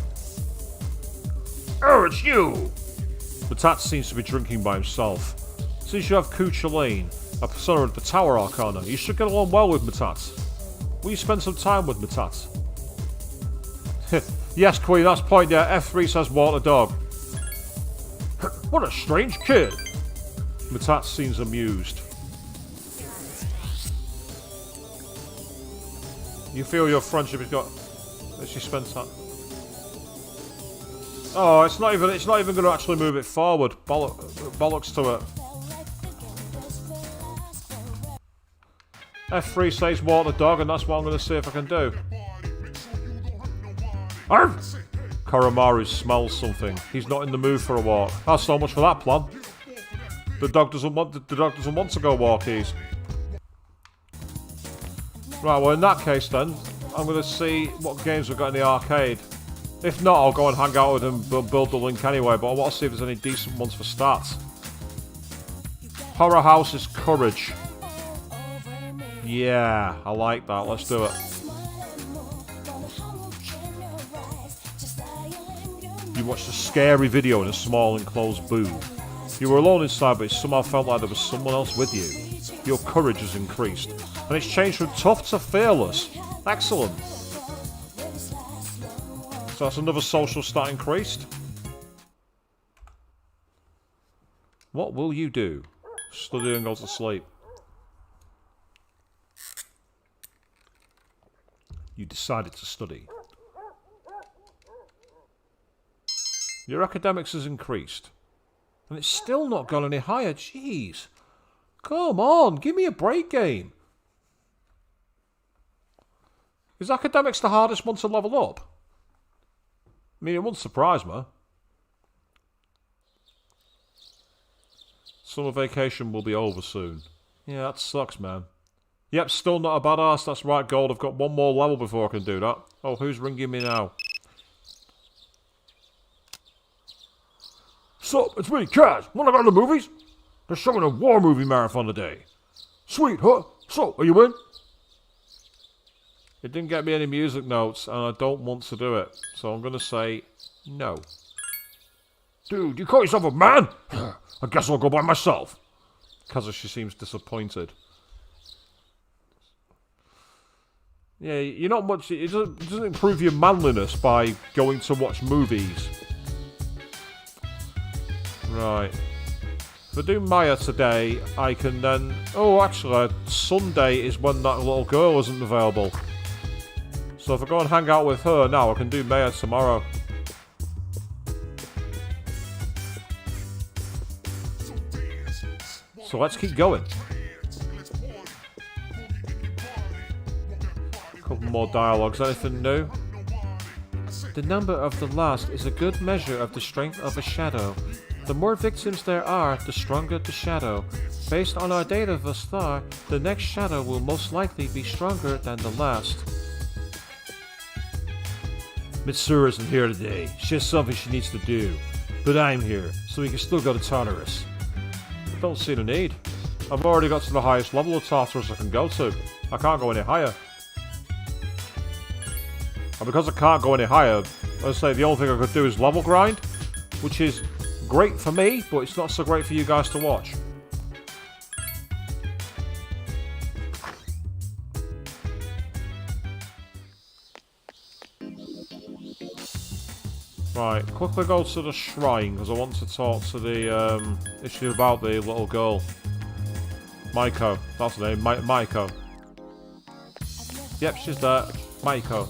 Oh, it's you! Matat seems to be drinking by himself. Since you have Kuchulain, a persona of the Tower Arcana, you should get along well with Matat. Will you spend some time with Matat? Yes, Queen, that's point, yeah. F3 says water dog. What a strange kid! Matat seems amused. You feel your friendship has got... Let's just spend time... Oh, it's not even going to actually move it forward. Bollocks to it. F3 says water dog, and that's what I'm going to see if I can do. Arf! Koromaru smells something. He's not in the mood for a walk. That's so much for that plan. The dog doesn't want to go walkies. Right, well in that case then, I'm going to see what games we've got in the arcade. If not, I'll go and hang out with him and build the link anyway, but I want to see if there's any decent ones for stats. Horror House is Courage. Yeah, I like that, let's do it. You watched a scary video in a small enclosed booth. You were alone inside, but it somehow felt like there was someone else with you. Your courage has increased, and it's changed from tough to fearless. Excellent. So that's another social stat increased. What will you do? Study and go to sleep. You decided to study. Your academics has increased. And it's still not gone any higher. Jeez. Come on, give me a break, game. Is academics the hardest one to level up? I mean, it wouldn't surprise me. Summer vacation will be over soon. Yeah, that sucks, man. Yep, still not a badass. That's right, Gold. I've got one more level before I can do that. Oh, who's ringing me now? Sup, it's me, Kaz. Wanna go to the movies? They're showing a war movie marathon today. Sweet, huh? So, are you in? It didn't get me any music notes, and I don't want to do it. So I'm gonna say no. Dude, you call yourself a man? I guess I'll go by myself. Kazushi seems disappointed. Yeah, you're not much... It doesn't improve your manliness by going to watch movies. Right. If I do Maya today, I can then... Oh, actually, Sunday is when that little girl isn't available. So if I go and hang out with her now, I can do Maya tomorrow. So let's keep going. Couple more dialogues. Anything new? The number of the lost is a good measure of the strength of a shadow. The more victims there are, the stronger the shadow. Based on our data thus far, the next shadow will most likely be stronger than the last. Mitsuru isn't here today. She has something she needs to do. But I'm here, so we can still go to Tartarus. I don't see the need. I've already got to the highest level of Tartarus I can go to. I can't go any higher. And because I can't go any higher, I say the only thing I could do is level grind, which is great for me, but it's not so great for you guys to watch. Right, quickly go to the shrine, because I want to talk to the issue about the little girl. Maiko, that's her name, Maiko. Yep, she's there. Maiko.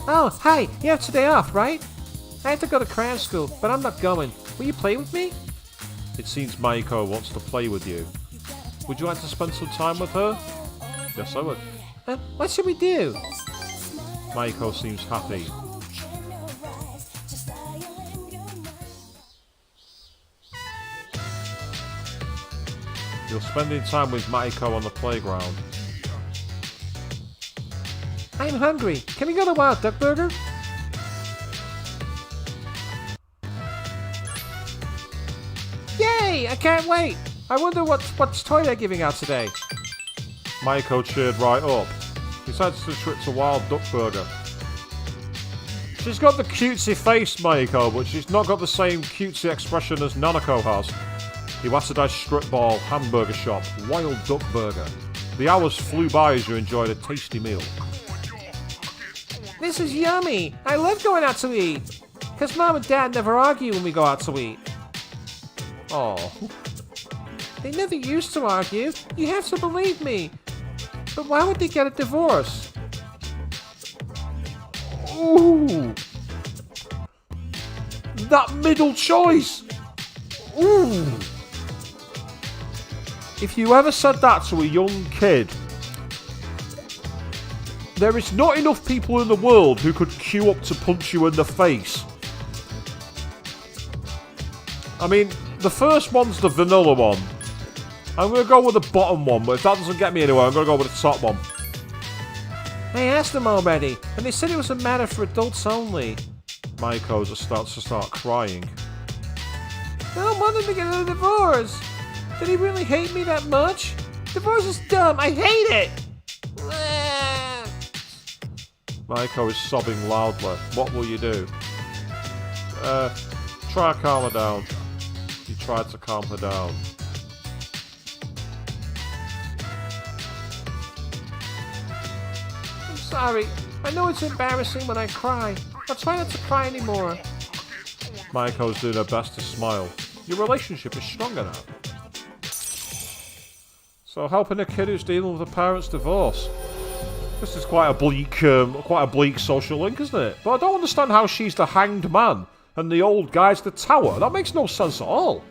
Oh, hi! You have today off, right? I have to go to craft school, but I'm not going. Will you play with me? It seems Maiko wants to play with you. Would you like to spend some time with her? Yes, I would. What should we do? Maiko seems happy. You're spending time with Maiko on the playground. I'm hungry. Can we go to Wild Duck Burger? Yay! I can't wait! I wonder what's toy they're giving out today. Maiko cheered right up. Decided to trip to Wild Duck Burger. She's got the cutesy face, Maiko, but she's not got the same cutesy expression as Nanako has. Iwatadai's strip ball hamburger shop, Wild Duck Burger. The hours flew by as you enjoyed a tasty meal. This is yummy! I love going out to eat! Because Mom and Dad never argue when we go out to eat. Oh, They never used to argue. You have to believe me. But why would they get a divorce? ooh, that middle choice. Ooh. If you ever said that to a young kid, there is not enough people in the world who could queue up to punch you in the face. I mean, the first one's the vanilla one. I'm going to go with the bottom one, but if that doesn't get me anywhere, I'm going to go with the top one. I asked them already, and they said it was a matter for adults only. Maiko just starts to start crying. I don't want him to get a divorce. Did he really hate me that much? Divorce is dumb. I hate it. Maiko is sobbing loudly. What will you do? Try to calm her down. You tried to calm her down. I'm sorry. I know it's embarrassing when I cry. I'll try not to cry anymore. Maiko's doing her best to smile. Your relationship is stronger now. So helping a kid who's dealing with a parent's divorce. This is quite a bleak social link, isn't it? But I don't understand how she's the hanged man and the old guy's the tower. That makes no sense at all.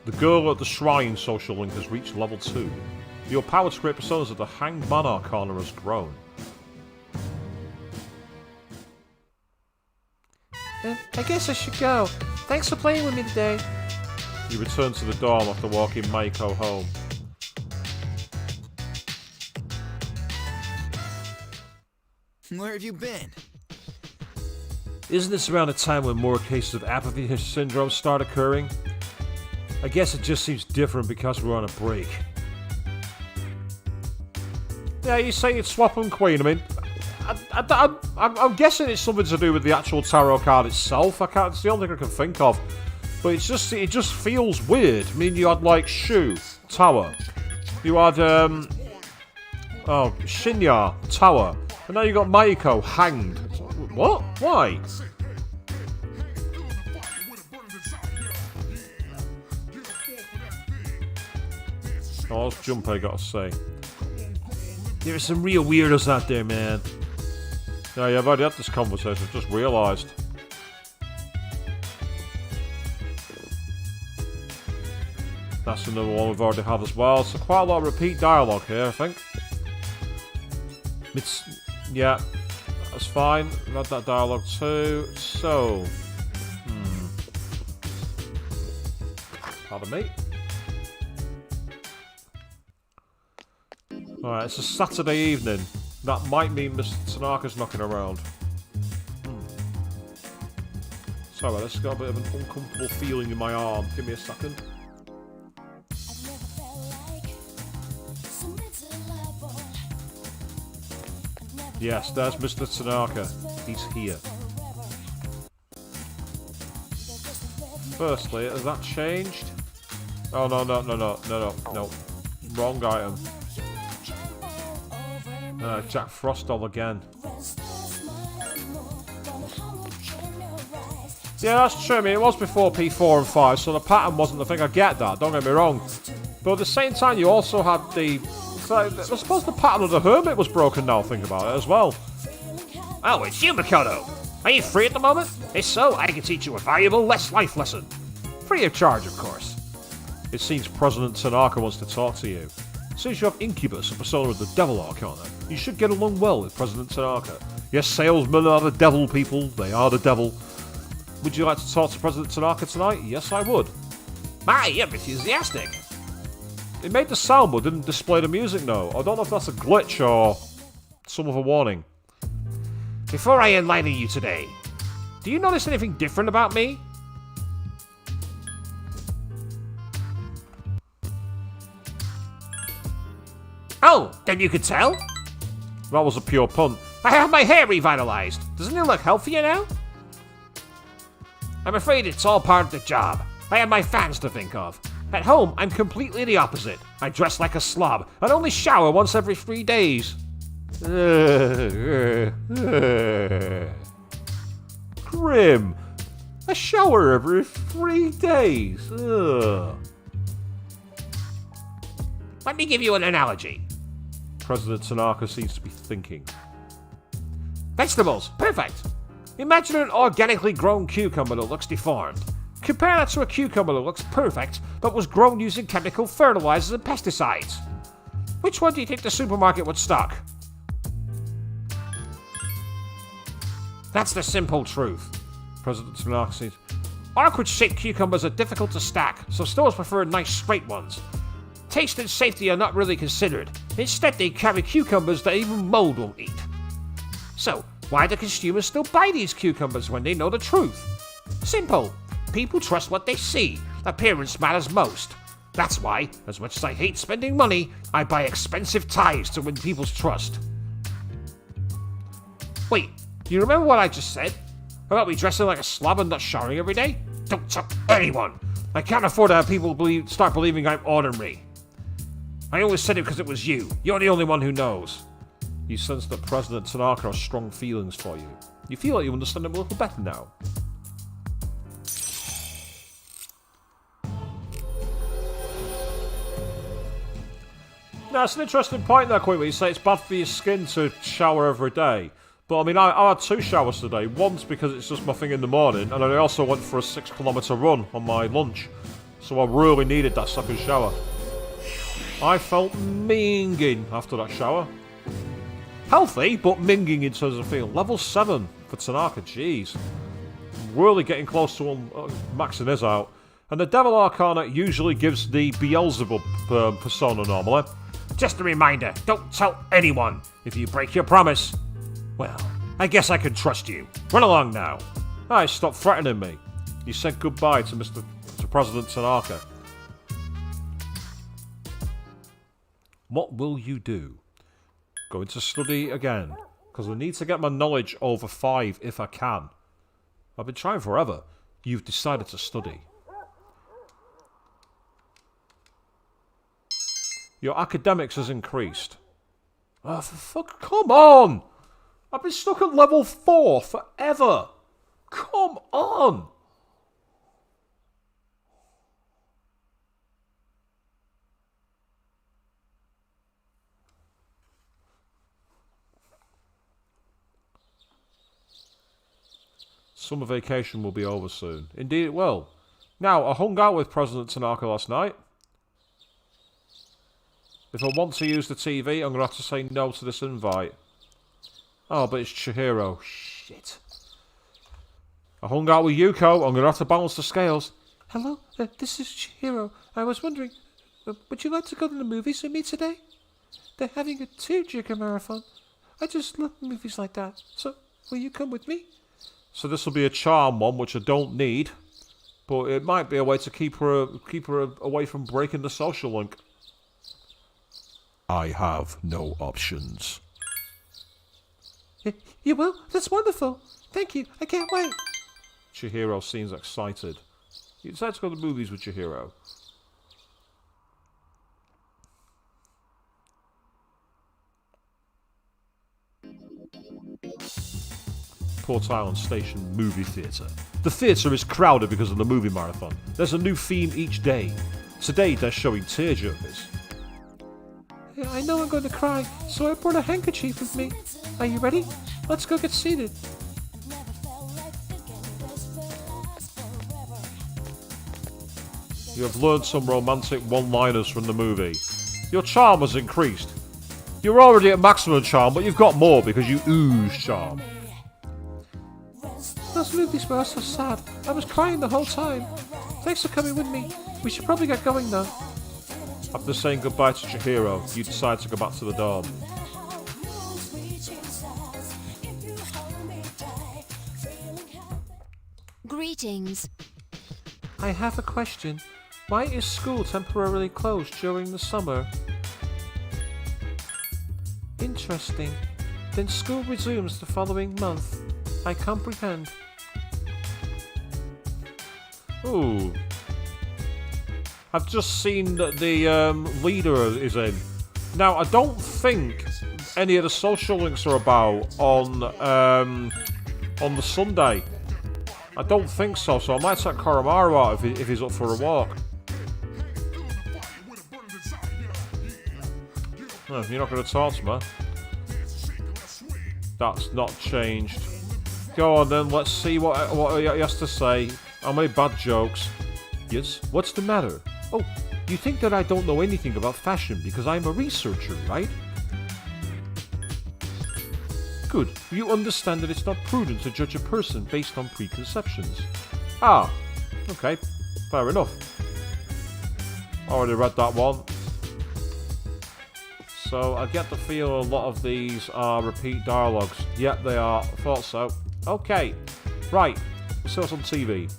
The girl at the shrine social link has reached level 2. Your power to create personas of the hanged man arcana has grown. I guess I should go. Thanks for playing with me today. You return to the dorm after walking Maiko home. Where have you been? Isn't this around the time when more cases of apathy syndrome start occurring? I guess it just seems different because we're on a break. Yeah, you say it's Swap and Queen. I mean, I'm guessing it's something to do with the actual tarot card itself. It's the only thing I can think of. But it just feels weird. I mean, you had like Shu, Tower. You had Shinya, Tower. And now you got Maiko, Hanged. What? Why? Oh, that's Junpei, gotta say. There are some real weirdos out there, man. Yeah, I've already had this conversation, I've just realised. That's another one we've already had as well. So quite a lot of repeat dialogue here, I think. It's... yeah, that's fine. We've had that dialogue too. So... pardon me. Alright, it's a Saturday evening. That might mean Mr. Tanaka's knocking around. Sorry, this has got a bit of an uncomfortable feeling in my arm. Give me a second. Yes, there's Mr. Tanaka. He's here. Firstly, has that changed? Oh, no. Wrong item. Jack Frost doll again. Yeah, that's true. I mean, it was before P4 and 5, so the pattern wasn't the thing. I get that, don't get me wrong. But at the same time, you also had the... I suppose the pattern of the Hermit was broken now, think about it as well. Oh, it's you, Makoto. Are you free at the moment? If so, I can teach you a valuable life lesson. Free of charge, of course. It seems President Tanaka wants to talk to you. Since you have Incubus, a persona of the Devil Arcana, you should get along well with President Tanaka. Yes, salesmen are the devil people. They are the devil. Would you like to talk to President Tanaka tonight? Yes, I would. My, you're enthusiastic. It made the sound but didn't display the music, no. I don't know if that's a glitch or some of a warning. Before I enlighten you today, do you notice anything different about me? Oh, then you could tell? That was a pure pun. I have my hair revitalized. Doesn't it look healthier now? I'm afraid it's all part of the job. I have my fans to think of. At home, I'm completely the opposite. I dress like a slob and only shower once every 3 days. Grim. A shower every 3 days. Ugh. Let me give you an analogy. President Tanaka seems to be thinking. Vegetables, perfect. Imagine an organically grown cucumber that looks deformed. Compare that to a cucumber that looks perfect, but was grown using chemical fertilizers and pesticides. Which one do you think the supermarket would stock? That's the simple truth. President Tanaka says, Awkward-shaped cucumbers are difficult to stack, so stores prefer nice straight ones. Taste and safety are not really considered. Instead, they carry cucumbers that even mold won't eat. So, why do consumers still buy these cucumbers when they know the truth? Simple. People trust what they see. Appearance matters most. That's why, as much as I hate spending money, I buy expensive ties to win people's trust. Wait, do you remember what I just said? About me dressing like a slob and not showering every day? Don't tell anyone. I can't afford to have people start believing I'm ordinary. I only said it because it was you. You're the only one who knows. You sense that President Tanaka has strong feelings for you. You feel like you understand him a little better now. Now, it's an interesting point there, Queen, where you say it's bad for your skin to shower every day. But, I mean, I had 2 showers today. Once because it's just my thing in the morning, and I also went for a 6-kilometre run on my lunch. So I really needed that second shower. I felt minging after that shower. Healthy, but minging in terms of feel. Level 7 for Tanaka, jeez. Really getting close to maxing his out. And the Devil Arcana usually gives the Beelzebub persona normally. Just a reminder, don't tell anyone. If you break your promise, well, I guess I can trust you. Run along now. Hey, stop threatening me. You said goodbye to President Tanaka. What will you do? Going to study again, because I need to get my knowledge over 5 if I can. I've been trying forever. You've decided to study. Your academics has increased. Oh, for fuck, come on! I've been stuck at level 4 forever. Come on! Summer vacation will be over soon. Indeed it will. Now, I hung out with President Tanaka last night. If I want to use the TV, I'm going to have to say no to this invite. Oh, but it's Chihiro. Shit. I hung out with Yuko. I'm going to have to balance the scales. Hello, this is Chihiro. I was wondering, would you like to go to the movies with me today? They're having a tearjerker marathon. I just love movies like that. So, will you come with me? So this will be a charm one, which I don't need. But it might be a way to keep her away from breaking the social link. I have no options. You will? That's wonderful. Thank you. I can't wait. Chihiro seems excited. You decided to go to the movies with Chihiro. Port Island Station Movie Theatre. The theatre is crowded because of the movie marathon. There's a new theme each day. Today they're showing tearjerkers. I know I'm going to cry, so I brought a handkerchief with me. Are you ready? Let's go get seated. You have learned some romantic one-liners from the movie. Your charm has increased. You're already at maximum charm, but you've got more because you ooze charm. Those movies were so sad. I was crying the whole time. Thanks for coming with me. We should probably get going though. After saying goodbye to Chihiro, you decide to go back to the dorm. Greetings. I have a question. Why is school temporarily closed during the summer? Interesting. Then school resumes the following month. I comprehend. Ooh. I've just seen that the leader is in. Now, I don't think any of the social links are about on the Sunday. I don't think so, so I might take Koromaru out if he's up for a walk. Oh, you're not going to talk to me? That's not changed. Go on then, let's see what he has to say. How many bad jokes? Yes, what's the matter? Oh, you think that I don't know anything about fashion because I'm a researcher, right? Good. You understand that it's not prudent to judge a person based on preconceptions. Ah, okay. Fair enough. Already read that one. So I get the feel a lot of these are repeat dialogues. Yep, they are. Thought so. Okay. Right. So it's on TV.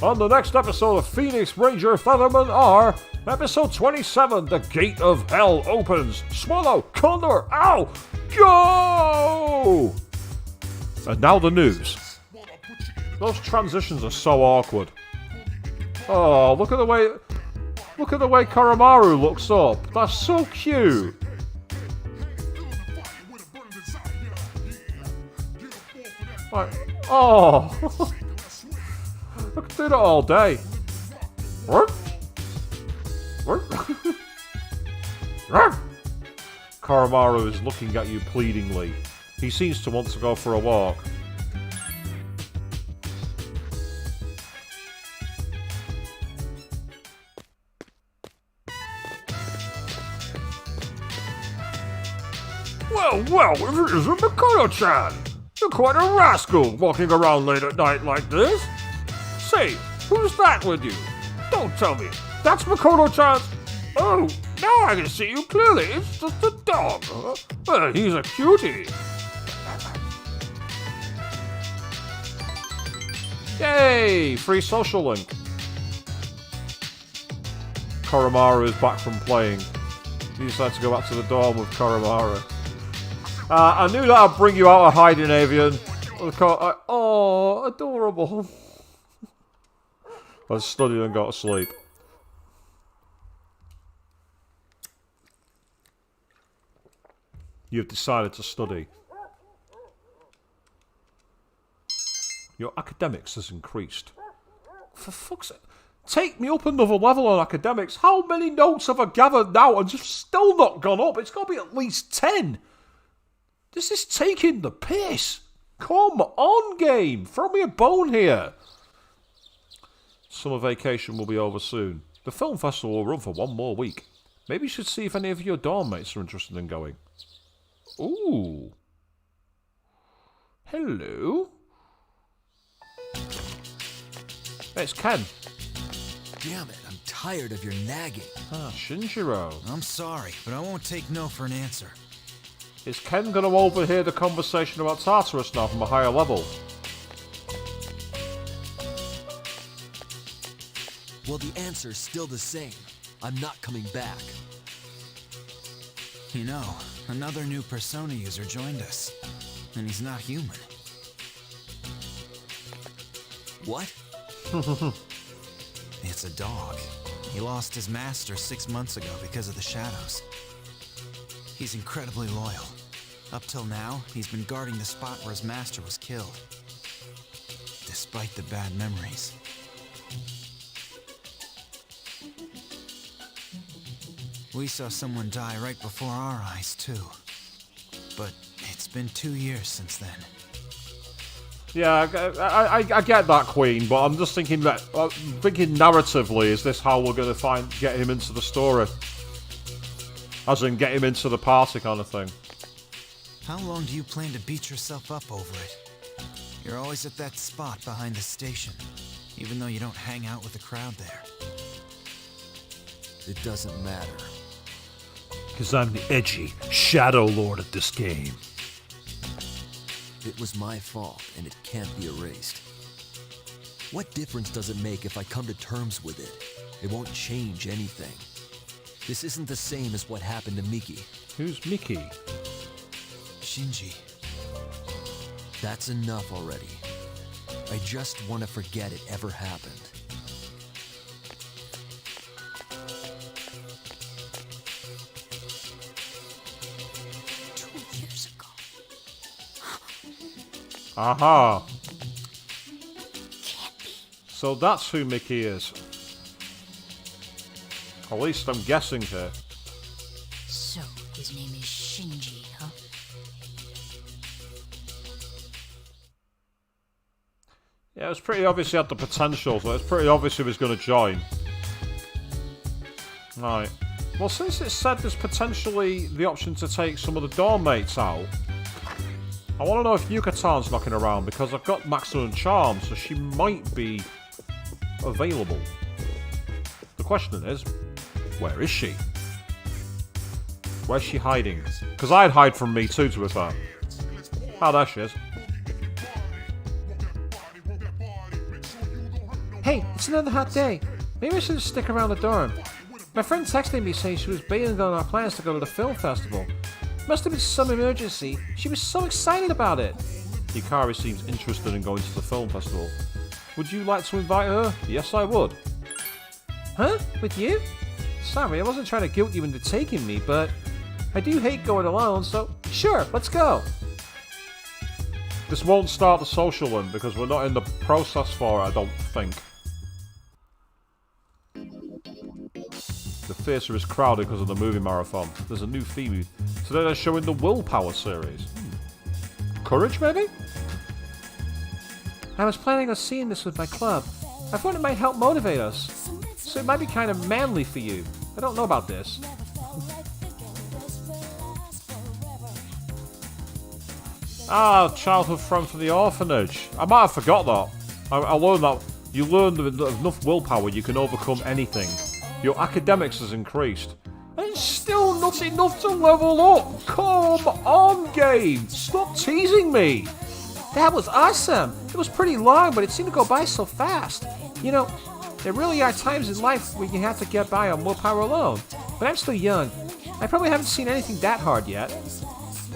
On the next episode of Phoenix Ranger Featherman R, episode 27, The Gate of Hell opens. Swallow, Condor, ow, go! And now the news. Those transitions are so awkward. Oh, look at the way Koromaru looks up. That's so cute. Like, oh. I could do that all day. What? Koromaru is looking at you pleadingly. He seems to want to go for a walk. Well, if it isn't Makoto-chan! You're quite a rascal walking around late at night like this. Say, who's that with you? Don't tell me. That's Makoto-chan. Oh, now I can see you clearly. It's just a dog. Well, he's a cutie. Yay! Free social link. Koromaru is back from playing. He decided to go back to the dorm with Koromaru. I knew that I'd bring you out of hiding, Avian. Oh, adorable. I studied and got to sleep. You've decided to study. Your academics has increased. For fuck's sake. Take me up another level on academics. How many notes have I gathered now and just still not gone up? It's got to be at least 10. This is taking the piss. Come on, game! Throw me a bone here! Summer vacation will be over soon. The film festival will run for 1 more week. Maybe you should see if any of your dorm mates are interested in going. Ooh. Hello? Hey, it's Ken. Damn it, I'm tired of your nagging. Ah, Shinjiro. I'm sorry, but I won't take no for an answer. Is Ken going to overhear the conversation about Tartarus now from a higher level? Well, the answer's still the same. I'm not coming back. You know, another new Persona user joined us. And he's not human. What? It's a dog. He lost his master 6 months ago because of the shadows. He's incredibly loyal. Up till now, he's been guarding the spot where his master was killed. Despite the bad memories. We saw someone die right before our eyes, too. But it's been 2 years since then. Yeah, I get that, Queen, but I'm just thinking that, thinking narratively, is this how we're going to get him into the story? As in, get him into the party kind of thing. How long do you plan to beat yourself up over it? You're always at that spot behind the station, even though you don't hang out with the crowd there. It doesn't matter. Because I'm the edgy Shadow Lord of this game. It was my fault, and it can't be erased. What difference does it make if I come to terms with it? It won't change anything. This isn't the same as what happened to Miki. Who's Mickey? Shinji. That's enough already. I just want to forget it ever happened. Aha. So that's who Mickey is. At least I'm guessing here. So, his name is Shinji, huh? Yeah, it was pretty obvious he had the potential, so it's pretty obvious he was going to join. Right. Well, since it said there's potentially the option to take some of the dorm mates out, I want to know if Yukatan's knocking around, because I've got maximum charm, so she might be available. The question is, where is she? Where's she hiding? Because I'd hide from me too, to be fair. Ah, there she is. Hey, it's another hot day. Maybe I should just stick around the dorm. My friend texted me saying she was bailing on our plans to go to the film festival. Must have been some emergency. She was so excited about it. Hikari seems interested in going to the film festival. Would you like to invite her? Yes, I would. Huh? With you? Sorry, I wasn't trying to guilt you into taking me, but I do hate going alone, so sure, let's go. This won't start the social one because we're not in the process for it, I don't think. The theatre is crowded because of the movie marathon. There's a new theme. Today they're showing the Willpower series. Courage, maybe? I was planning on seeing this with my club. I thought it might help motivate us. So it might be kind of manly for you. I don't know about this. Ah, childhood friend from the orphanage. I might have forgot that. I learned that you learn that with enough willpower you can overcome anything. Your academics has increased. And it's still not enough to level up. Come on, game. Stop teasing me. That was awesome. It was pretty long, but it seemed to go by so fast. You know, there really are times in life where you have to get by on willpower alone. But I'm still young. I probably haven't seen anything that hard yet.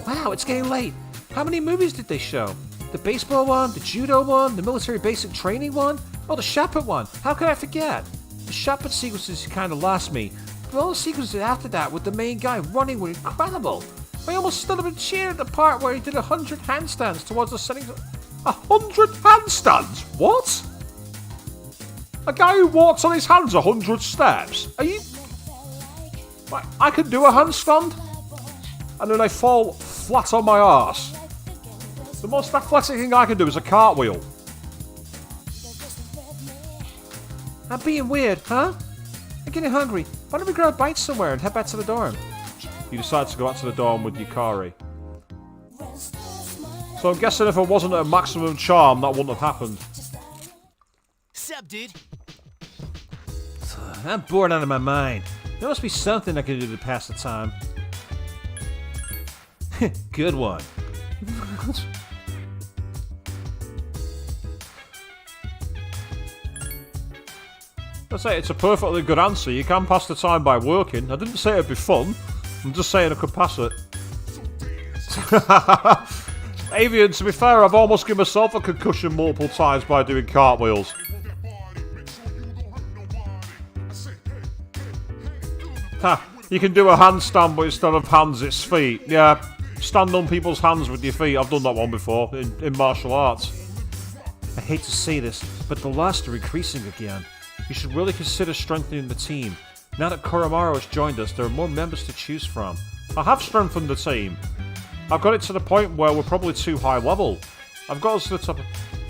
Wow, it's getting late. How many movies did they show? The baseball one, the judo one, the military basic training one? Oh, the shot put one. How could I forget? The shot put sequences kind of lost me. But all the sequences after that with the main guy running were incredible. I almost stood up and cheered at the part where he did 100 handstands towards the setting. 100 handstands? What? A guy who walks on his hands 100 steps? Are you... I can do a handstand? And then I fall flat on my arse. The most athletic thing I can do is a cartwheel. I'm being weird, huh? I'm getting hungry. Why don't we grab bites somewhere and head back to the dorm? You decide to go back to the dorm with Yukari. So I'm guessing if I wasn't at a maximum charm, that wouldn't have happened. Sup, dude? I'm bored out of my mind. There must be something I can do to pass the time. Good one. I say it's a perfectly good answer. You can pass the time by working. I didn't say it'd be fun. I'm just saying I could pass it. Avian, to be fair, I've almost given myself a concussion multiple times by doing cartwheels. Ha! You can do a handstand, but instead of hands, it's feet. Yeah, stand on people's hands with your feet. I've done that one before in martial arts. I hate to say this, but the loss are increasing again. You should really consider strengthening the team. Now that Koromaru has joined us, there are more members to choose from. I have strengthened the team. I've got it to the point where we're probably too high level. I've got us to the top.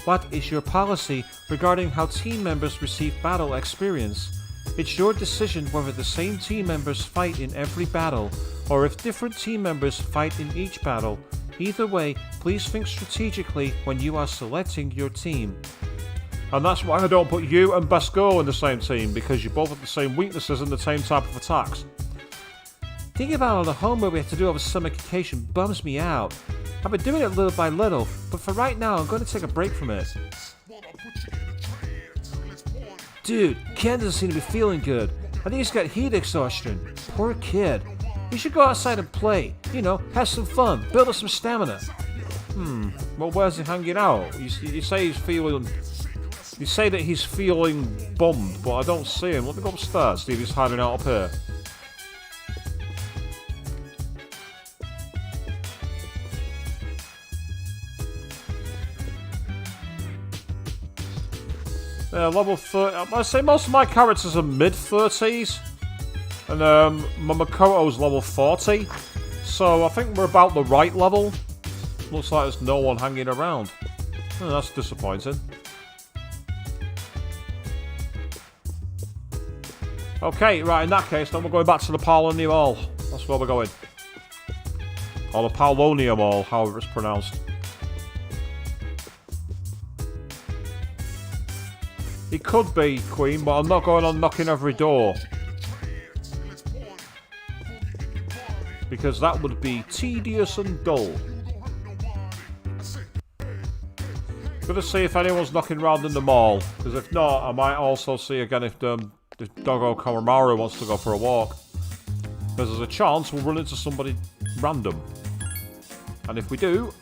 What is your policy regarding how team members receive battle experience? It's your decision whether the same team members fight in every battle, or if different team members fight in each battle. Either way, please think strategically when you are selecting your team. And that's why I don't put you and Best Girl in the same team, because you both have the same weaknesses and the same type of attacks. Thinking about all the homework we have to do over summer vacation bums me out. I've been doing it little by little, but for right now I'm going to take a break from it. Dude, Ken doesn't seem to be feeling good. I think he's got heat exhaustion. Poor kid. You should go outside and play. You know, have some fun, build up some stamina. Well, where's he hanging out? You say he's feeling... You say that he's feeling bummed, but I don't see him. Let me go upstairs, see if he's hiding out up here. Yeah, level 30. I'd say most of my characters are mid-30s. And my Makoto's level 40. So I think we're about the right level. Looks like there's no one hanging around. Oh, that's disappointing. Okay, right, in that case, then we're going back to the Paulonia Mall. That's where we're going. Or the Paulonia Mall, however it's pronounced. It could be, Queen, but I'm not going on knocking every door. Because that would be tedious and dull. Gonna see if anyone's knocking around in the mall. Because if not, I might also see again if Doggo Koromaru wants to go for a walk. Because there's a chance we'll run into somebody random. And if we do,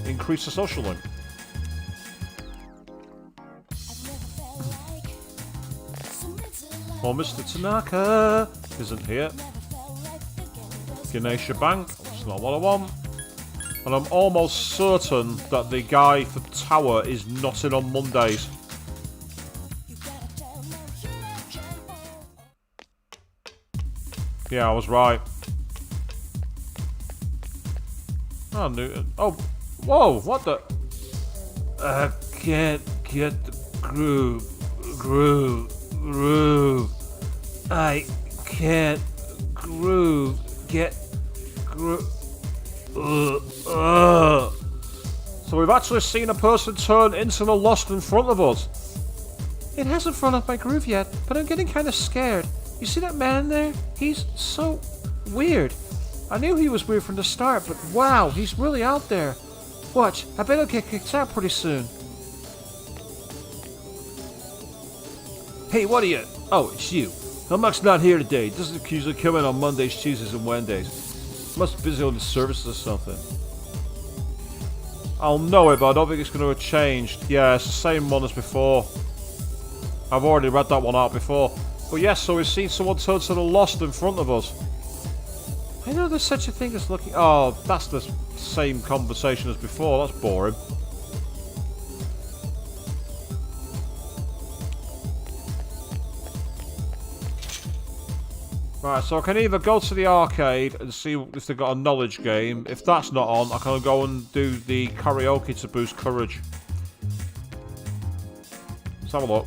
increase the social link. Oh, Mr. Tanaka isn't here. Ganesha Bank, that's not what I want. And I'm almost certain that the guy for Tower is not in on Mondays. Yeah, I was right. Oh, oh, whoa, what the? I can't get the groove. I can't get groove. So we've actually seen a person turn into the Lost in front of us. It hasn't thrown off my groove yet, but I'm getting kind of scared. You see that man there? He's so weird. I knew he was weird from the start, but wow, he's really out there. Watch, I bet he'll get kicked out pretty soon. Hey, what are you? Oh, it's you. Humpback's not here today. Doesn't usually come in on Mondays, Tuesdays, and Wednesdays. Must be busy on the services or something. I'll know it, but I don't think it's going to have changed. Yeah, it's the same one as before. I've already read that one out before. But yes, so we've seen someone turn to the Lost in front of us. I know there's such a thing as looking... Oh, that's the same conversation as before. That's boring. Right, so I can either go to the arcade and see if they've got a knowledge game. If that's not on, I can go and do the karaoke to boost courage. Let's have a look.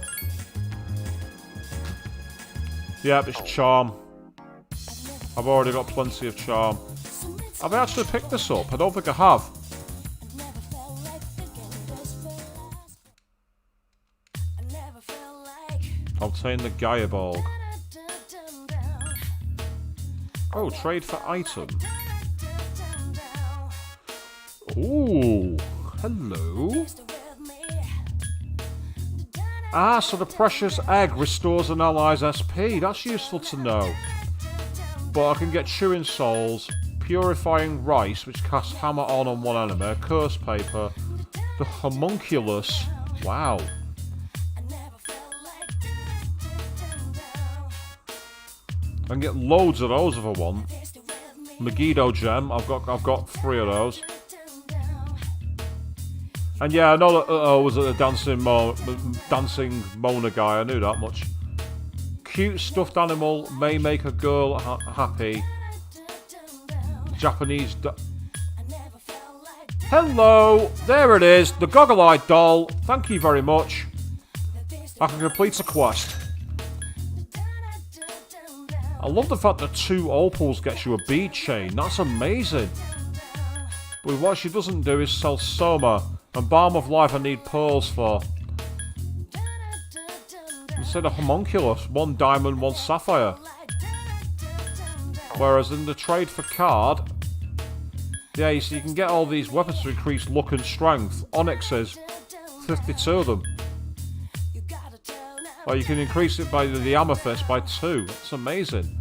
Yep, it's charm. I've already got plenty of charm. Have I actually picked this up? I don't think I have. Obtain the Gaia Ball. Oh, trade for item. Ooh, hello. Ah, so the precious egg restores an ally's SP. That's useful to know. But I can get chewing souls, purifying rice, which casts hammer on one enemy, curse paper, the homunculus. Wow. I can get loads of those if I want. Megiddo gem. I've got 3 of those. And yeah, I know that was a dancing Mona guy. I knew that much. Cute stuffed animal may make a girl happy. Japanese. Hello, there it is. The goggle-eyed doll. Thank you very much. I can complete a quest. I love the fact that 2 opals gets you a bead chain. That's amazing. But what she doesn't do is sell Soma. And Balm of Life I need pearls for. Instead of homunculus, 1 diamond, 1 sapphire. Whereas in the trade for card, yeah, you see, you can get all these weapons to increase luck and strength. Onyxes, 52 of them. Or you can increase it by the amethyst by 2. That's amazing.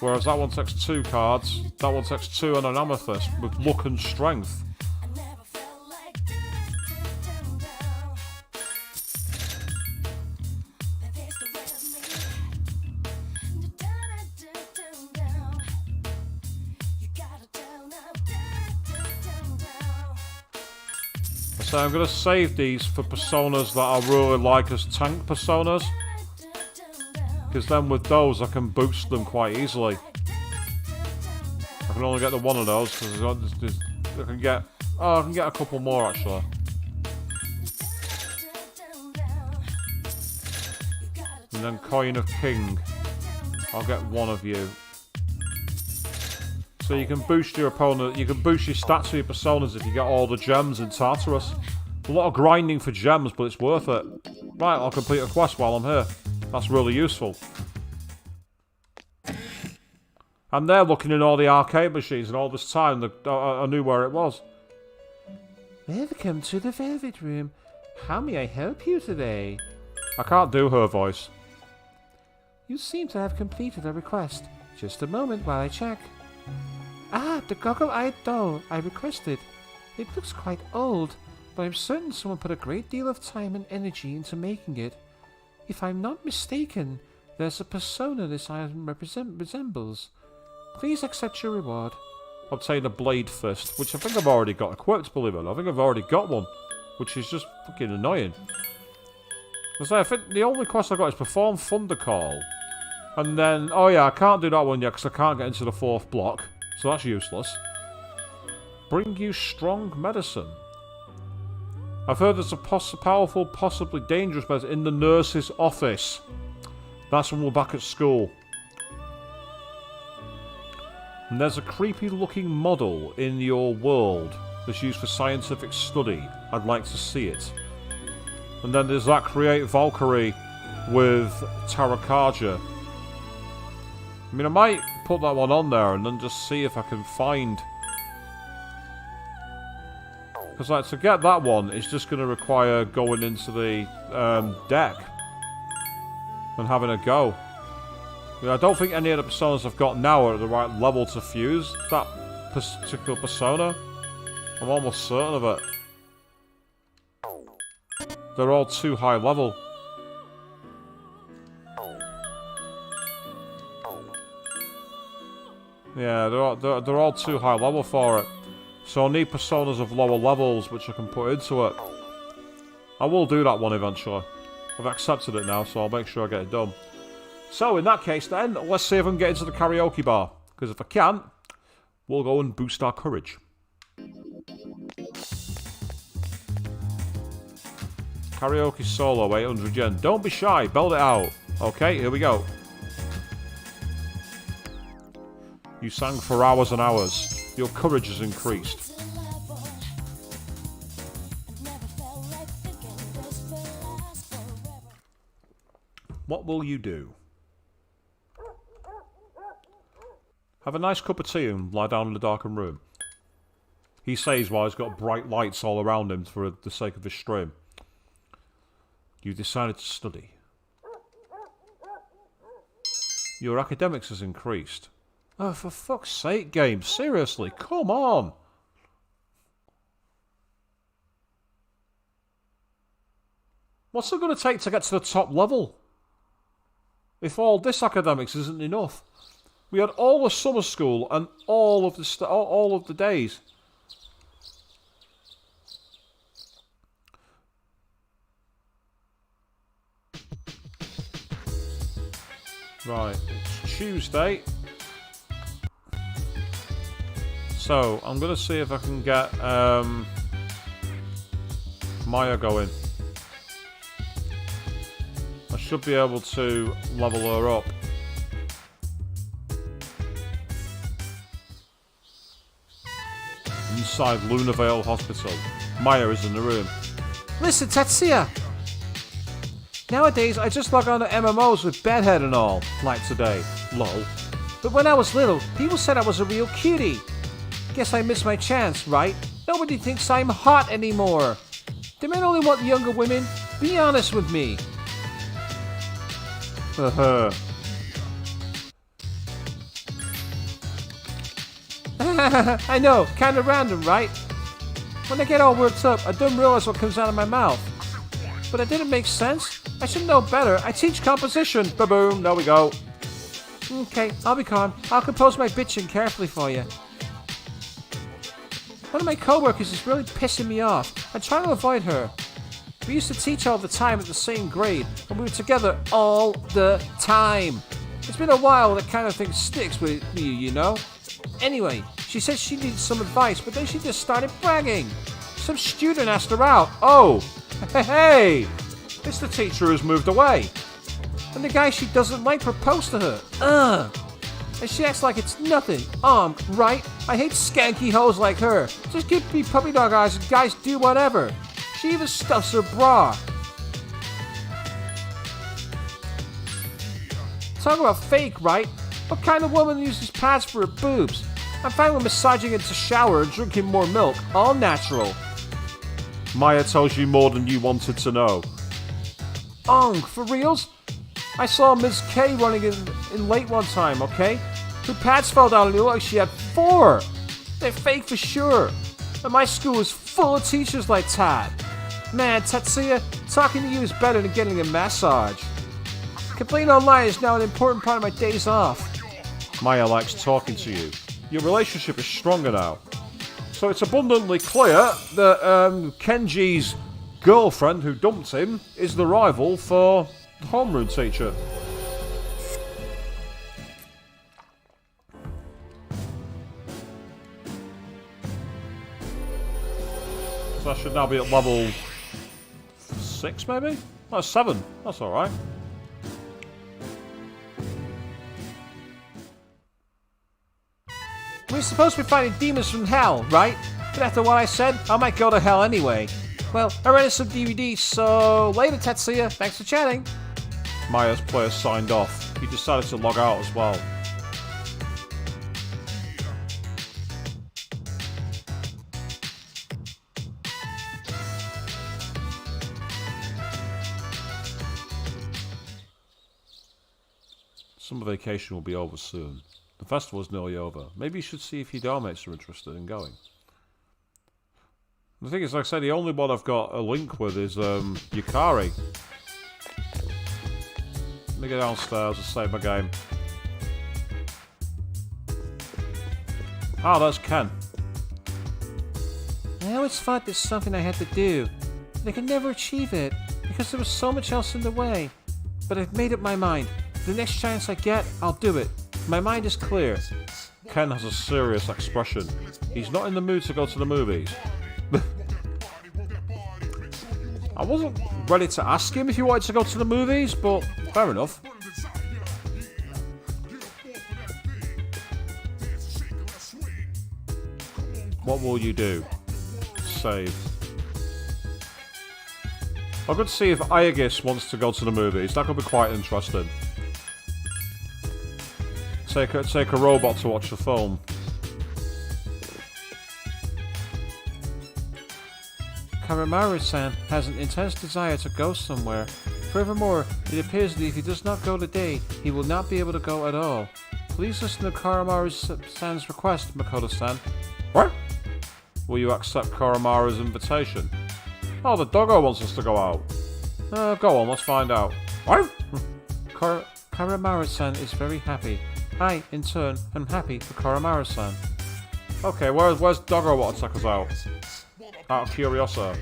Whereas that one takes 2 cards. That one takes 2 and an amethyst with luck and strength. So I'm going to save these for personas that I really like as tank personas. Because then with those I can boost them quite easily. I can only get the one of those because I can get a couple more actually. And then Coin of King. I'll get one of you. So you can boost your opponent, you can boost your stats for your personas if you get all the gems in Tartarus. A lot of grinding for gems, but it's worth it. Right, I'll complete a quest while I'm here. That's really useful. And they're looking in all the arcade machines, and all this time I knew where it was. Welcome to the Velvet Room. How may I help you today? I can't do her voice. You seem to have completed a request. Just a moment while I check. Ah, the goggle-eyed doll I requested. It looks quite old, but I'm certain someone put a great deal of time and energy into making it. If I'm not mistaken, there's a persona this item resembles. Please accept your reward. Obtain a Blade Fist, which I think I've already got equipped, believe it or not. I think I've already got one, which is just fucking annoying. I think the only quest I got is Perform Thunder Call. And then, oh yeah, I can't do that one yet because I can't get into the 4th block. So that's useless. Bring you strong medicine. I've heard there's a powerful, possibly dangerous medicine in the nurse's office. That's when we're back at school. And there's a creepy looking model in your world that's used for scientific study. I'd like to see it. And then there's that Create Valkyrie with Tarakaja. I mean, I might put that one on there and then just see if I can find... Because, like, to get that one, it's just going to require going into the deck and having a go. I mean, I don't think any of the personas I've got now are at the right level to fuse that particular persona. I'm almost certain of it. They're all too high level. Yeah, they're all too high level for it. So I need personas of lower levels which I can put into it. I will do that one eventually. I've accepted it now, so I'll make sure I get it done. So, in that case then, let's see if I can get into the karaoke bar. Because if I can't, we'll go and boost our courage. Karaoke solo, 800 yen. Don't be shy, belt it out. Okay, here we go. You sang for hours and hours. Your courage has increased. What will you do? Have a nice cup of tea and lie down in the darkened room. He says while he's got bright lights all around him for the sake of his stream. You decided to study. Your academics has increased. Oh, for fuck's sake, game. Seriously, come on. What's it going to take to get to the top level? If all this academics isn't enough. We had all the summer school and all of the days. Right, it's Tuesday. So, I'm going to see if I can get Maya going. I should be able to level her up. Inside Lunavale Hospital. Maya is in the room. Listen, Tatsuya! Nowadays, I just log on to MMOs with Bedhead and all, like today. Lol. But when I was little, people said I was a real cutie. Guess I missed my chance, right? Nobody thinks I'm hot anymore. Do men only want younger women? Be honest with me. I know, kinda random, right? When I get all worked up, I don't realize what comes out of my mouth. But it didn't make sense. I should know better. I teach composition. Ba-boom, there we go. Okay, I'll be calm. I'll compose my bitching carefully for you. One of my co-workers is really pissing me off. I'm trying to avoid her. We used to teach all the time at the same grade, and we were together all the time. It's been a while, that kind of thing sticks with me, you know? Anyway, she said she needed some advice, but then she just started bragging. Some student asked her out. Oh, hey! Mr. Teacher has moved away. And the guy she doesn't like proposed to her. And she acts like it's nothing. Right? I hate skanky hoes like her. Just give me puppy dog eyes and guys do whatever. She even stuffs her bra. Talk about fake, right? What kind of woman uses pads for her boobs? I'm fine with massaging into shower and drinking more milk. All natural. Maya tells you more than you wanted to know. For reals? I saw Ms. K running in late one time, okay? Her pads fell down and it looked like she had 4. They're fake for sure. And my school is full of teachers like Tad. Man, Tatsuya, talking to you is better than getting a massage. Complaining online is now an important part of my days off. Maya likes talking to you. Your relationship is stronger now. So it's abundantly clear that Kenji's girlfriend who dumped him is the rival for the homeroom teacher. So I should now be at level 6 maybe? No, 7. That's alright. We're supposed to be fighting demons from hell, right? But after what I said, I might go to hell anyway. Well, I rented some DVDs, so later, Tetsuya. Thanks for chatting. Maya's player signed off. He decided to log out as well. Summer vacation will be over soon. The festival is nearly over. Maybe you should see if your dormmates are interested in going. The thing is, like I said, the only one I've got a link with is Yukari. Let me get downstairs and save my game. Ah, that's Ken. I always thought there's something I had to do, but I could never achieve it because there was so much else in the way. But I've made up my mind. The next chance I get, I'll do it. My mind is clear. Ken has a serious expression. He's not in the mood to go to the movies. I wasn't ready to ask him if he wanted to go to the movies, but fair enough. What will you do? Save. I'm going to see if Iagis wants to go to the movies. That could be quite interesting. Take a robot to watch the film. Karamaru-san has an intense desire to go somewhere. Furthermore, it appears that if he does not go today, he will not be able to go at all. Please listen to Karamaru-san's request, Makoto-san. What? Will you accept Karamaru's invitation? Oh, the doggo wants us to go out. Go on, let's find out. What? Karamaru-san is very happy. I, in turn, am happy for Karamaru-san. Okay, where's doggo want to take us out? Out of curiosity.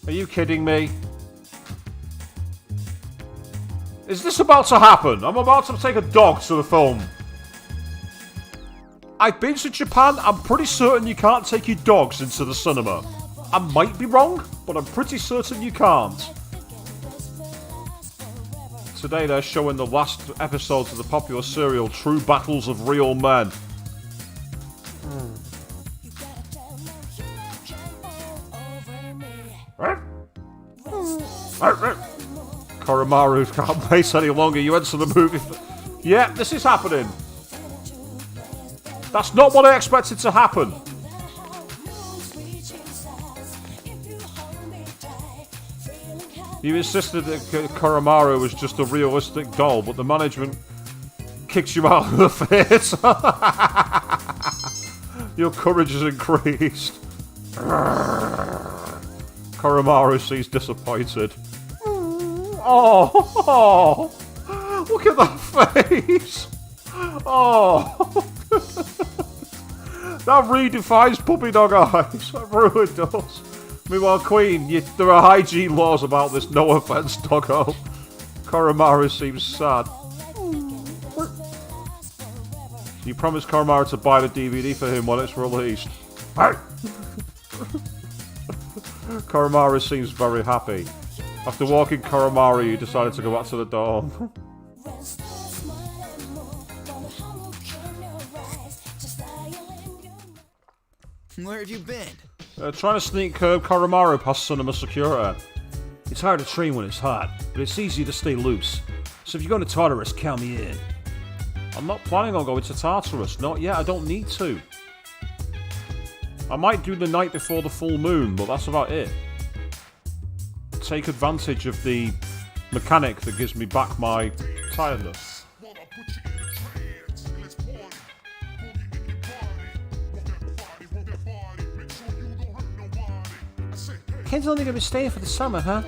Are you kidding me? Is this about to happen? I'm about to take a dog to the film. I've been to Japan. I'm pretty certain you can't take your dogs into the cinema. I might be wrong, but I'm pretty certain you can't. Today they're showing the last episodes of the popular serial True Battles of Real Men. Koromaru can't wait any longer. You went to the movie. Yeah, this is happening. That's not what I expected to happen. You insisted that Koromaru was just a realistic doll, but the management kicked you out of the theatre. Your courage has increased. Koromaru seems disappointed. Oh, look at that face. Oh, that redefines puppy dog eyes. That really does. Meanwhile, Queen, there are hygiene laws about this. No offense, doggo. Koromaru seems sad. You promised Koromaru to buy the DVD for him when it's released. Koromaru seems very happy. After walking Koromaru, you decided to go back to the dorm. Where have you been? Trying to sneak Koromaru past cinema security. It's hard to train when it's hot, but it's easy to stay loose. So if you're going to Tartarus, count me in. I'm not planning on going to Tartarus. Not yet, I don't need to. I might do the night before the full moon, but that's about it. Take advantage of the mechanic that gives me back my tiredness. Ken's only going to be staying for the summer, huh?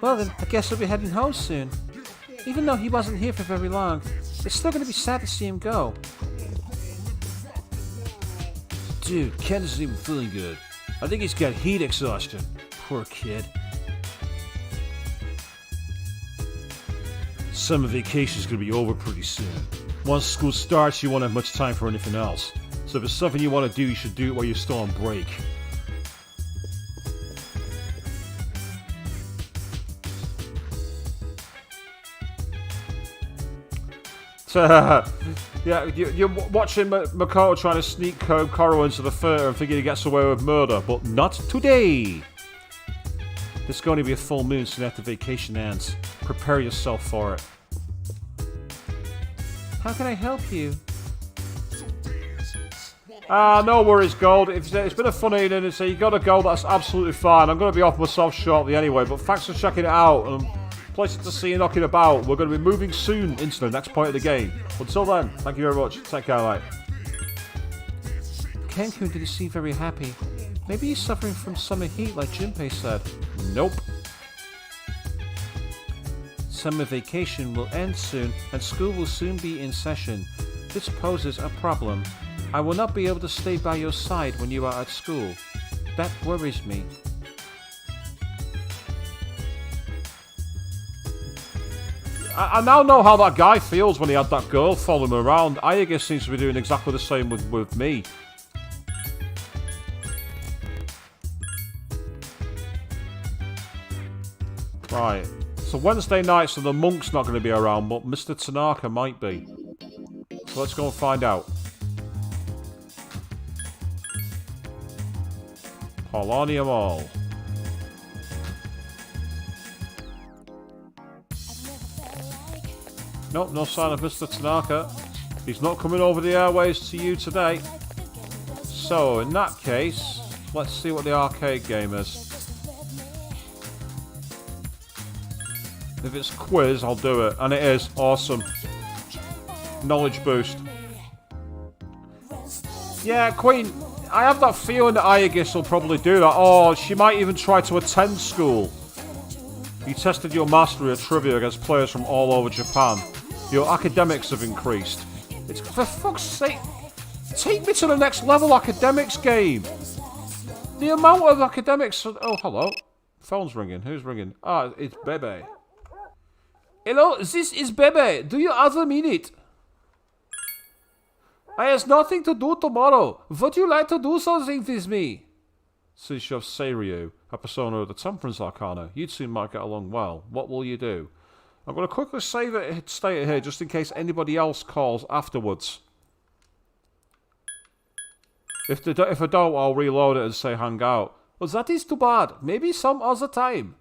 Well then, I guess he'll be heading home soon. Even though he wasn't here for very long, it's still going to be sad to see him go. Dude, Ken isn't even feeling good. I think he's got heat exhaustion. Poor kid. Summer vacation's gonna be over pretty soon. Once school starts, you won't have much time for anything else. So if it's something you want to do, you should do it while you're still on break. Yeah, you're watching Makoto trying to sneak Koro into the theatre and thinking he gets away with murder, but not today! There's going to be a full moon soon after vacation ends. Prepare yourself for it. How can I help you? No worries, Gold. It's been a fun evening, so you got to go, that's absolutely fine. I'm going to be off myself shortly anyway, but thanks for checking it out, and pleasure to see you knocking about. We're going to be moving soon into the next point of the game. Until then, thank you very much. Take care, mate. Ken-kun didn't seem very happy. Maybe he's suffering from summer heat like Junpei said. Nope. Summer vacation will end soon and school will soon be in session. This poses a problem. I will not be able to stay by your side when you are at school. That worries me. I now know how that guy feels when he had that girl follow him around. Ayagi seems to be doing exactly the same with me. Right. So Wednesday night, so the monk's not going to be around, but Mr. Tanaka might be. So let's go and find out. Polonium Mall. Nope, no sign of Mr. Tanaka. He's not coming over the airways to you today. So, in that case, let's see what the arcade game is. If it's quiz, I'll do it. And it is. Awesome. Knowledge boost. Yeah, Queen, I have that feeling that Ayagis will probably do that. Oh, she might even try to attend school. You tested your mastery of trivia against players from all over Japan. Your academics have increased. It's, for fuck's sake, take me to the next level academics game. The amount of academics... Oh, hello. Phone's ringing. Who's ringing? Ah, it's Bebe. Hello, this is Bebe. Do you have a minute? I have nothing to do tomorrow. Would you like to do something with me? Since you have Seiryu, a persona of the Temperance Arcana, you two might get along well. What will you do? I'm going to quickly save it, state it here, just in case anybody else calls afterwards. If I don't, I'll reload it and say hang out. Well, that is too bad. Maybe some other time.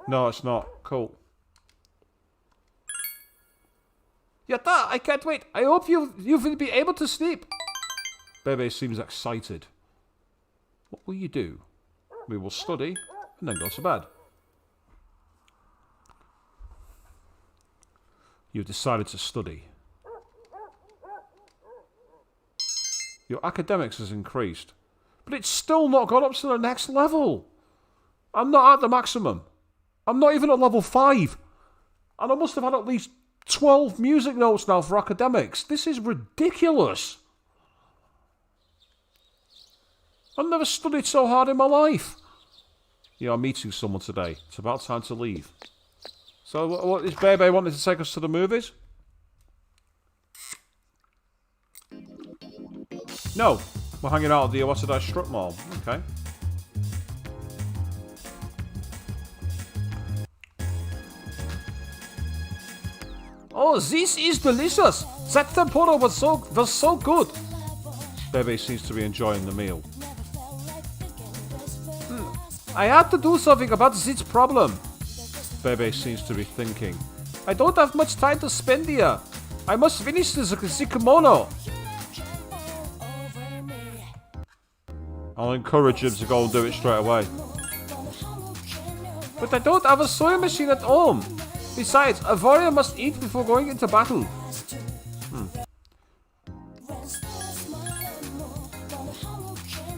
No, it's not. Cool. Yatta, I can't wait. I hope you will be able to sleep. Bebe seems excited. What will you do? We will study and then go to bed. You've decided to study. Your academics has increased. But it's still not gone up to the next level. I'm not at the maximum. I'm not even at level 5. And I must have had at least 12 music notes now for academics. This is ridiculous. I've never studied so hard in my life. You are meeting someone today. It's about time to leave. So, what is Bebe wanting to take us to the movies? No. We're hanging out at the Iwatadai Strip Mall. Okay. Oh, this is delicious! That tempura was so good! Bebe seems to be enjoying the meal. I had to do something about this problem. Bebe seems to be thinking. I don't have much time to spend here. I must finish the kimono. I'll encourage him to go and do it straight away. But I don't have a sewing machine at home. Besides, a warrior must eat before going into battle.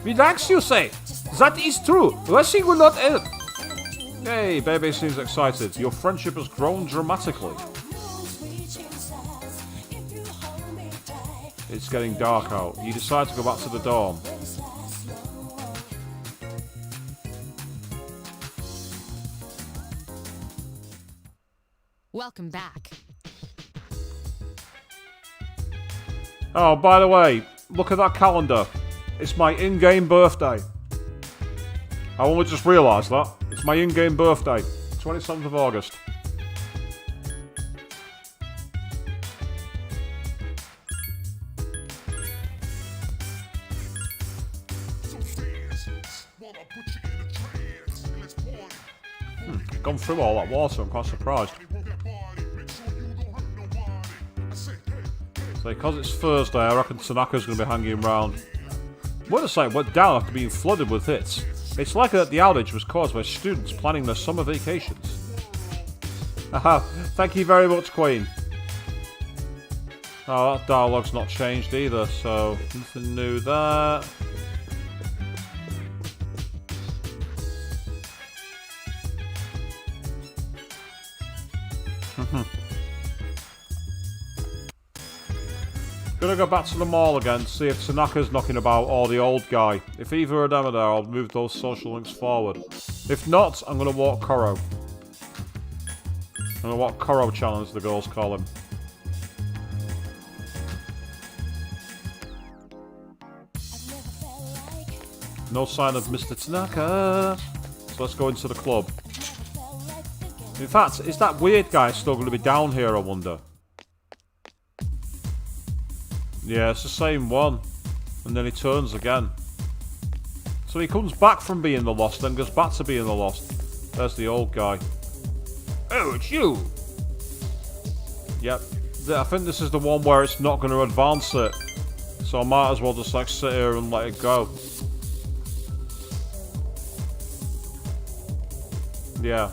Relax, you say. That is true. Rushing will not help. Hey, Bebe seems excited. Your friendship has grown dramatically. It's getting dark out. You decide to go back to the dorm. Welcome back. Oh, by the way, look at that calendar. It's my in-game birthday. I only just realised that. It's my in-game birthday. 27th of August. Gone through all that water, I'm quite surprised. So because it's Thursday, I reckon Tanaka's going to be hanging around. Weather site went down after being flooded with hits. It's likely that the outage was caused by students planning their summer vacations. Haha, thank you very much, Queen. Oh, that dialogue's not changed either, so nothing new there. Gonna go back to the mall again, see if Tanaka's knocking about or the old guy. If either of them are there, I'll move those social links forward. If not, I'm gonna walk Koro. don't know what Koro challenge the girls call him. No sign of Mr. Tanaka. So let's go into the club. In fact, is that weird guy still going to be down here, I wonder? Yeah, it's the same one. And then he turns again. So he comes back from being the Lost, then goes back to being the Lost. There's the old guy. Oh, it's you! Yep. I think this is the one where it's not going to advance it. So I might as well just like sit here and let it go. Yeah.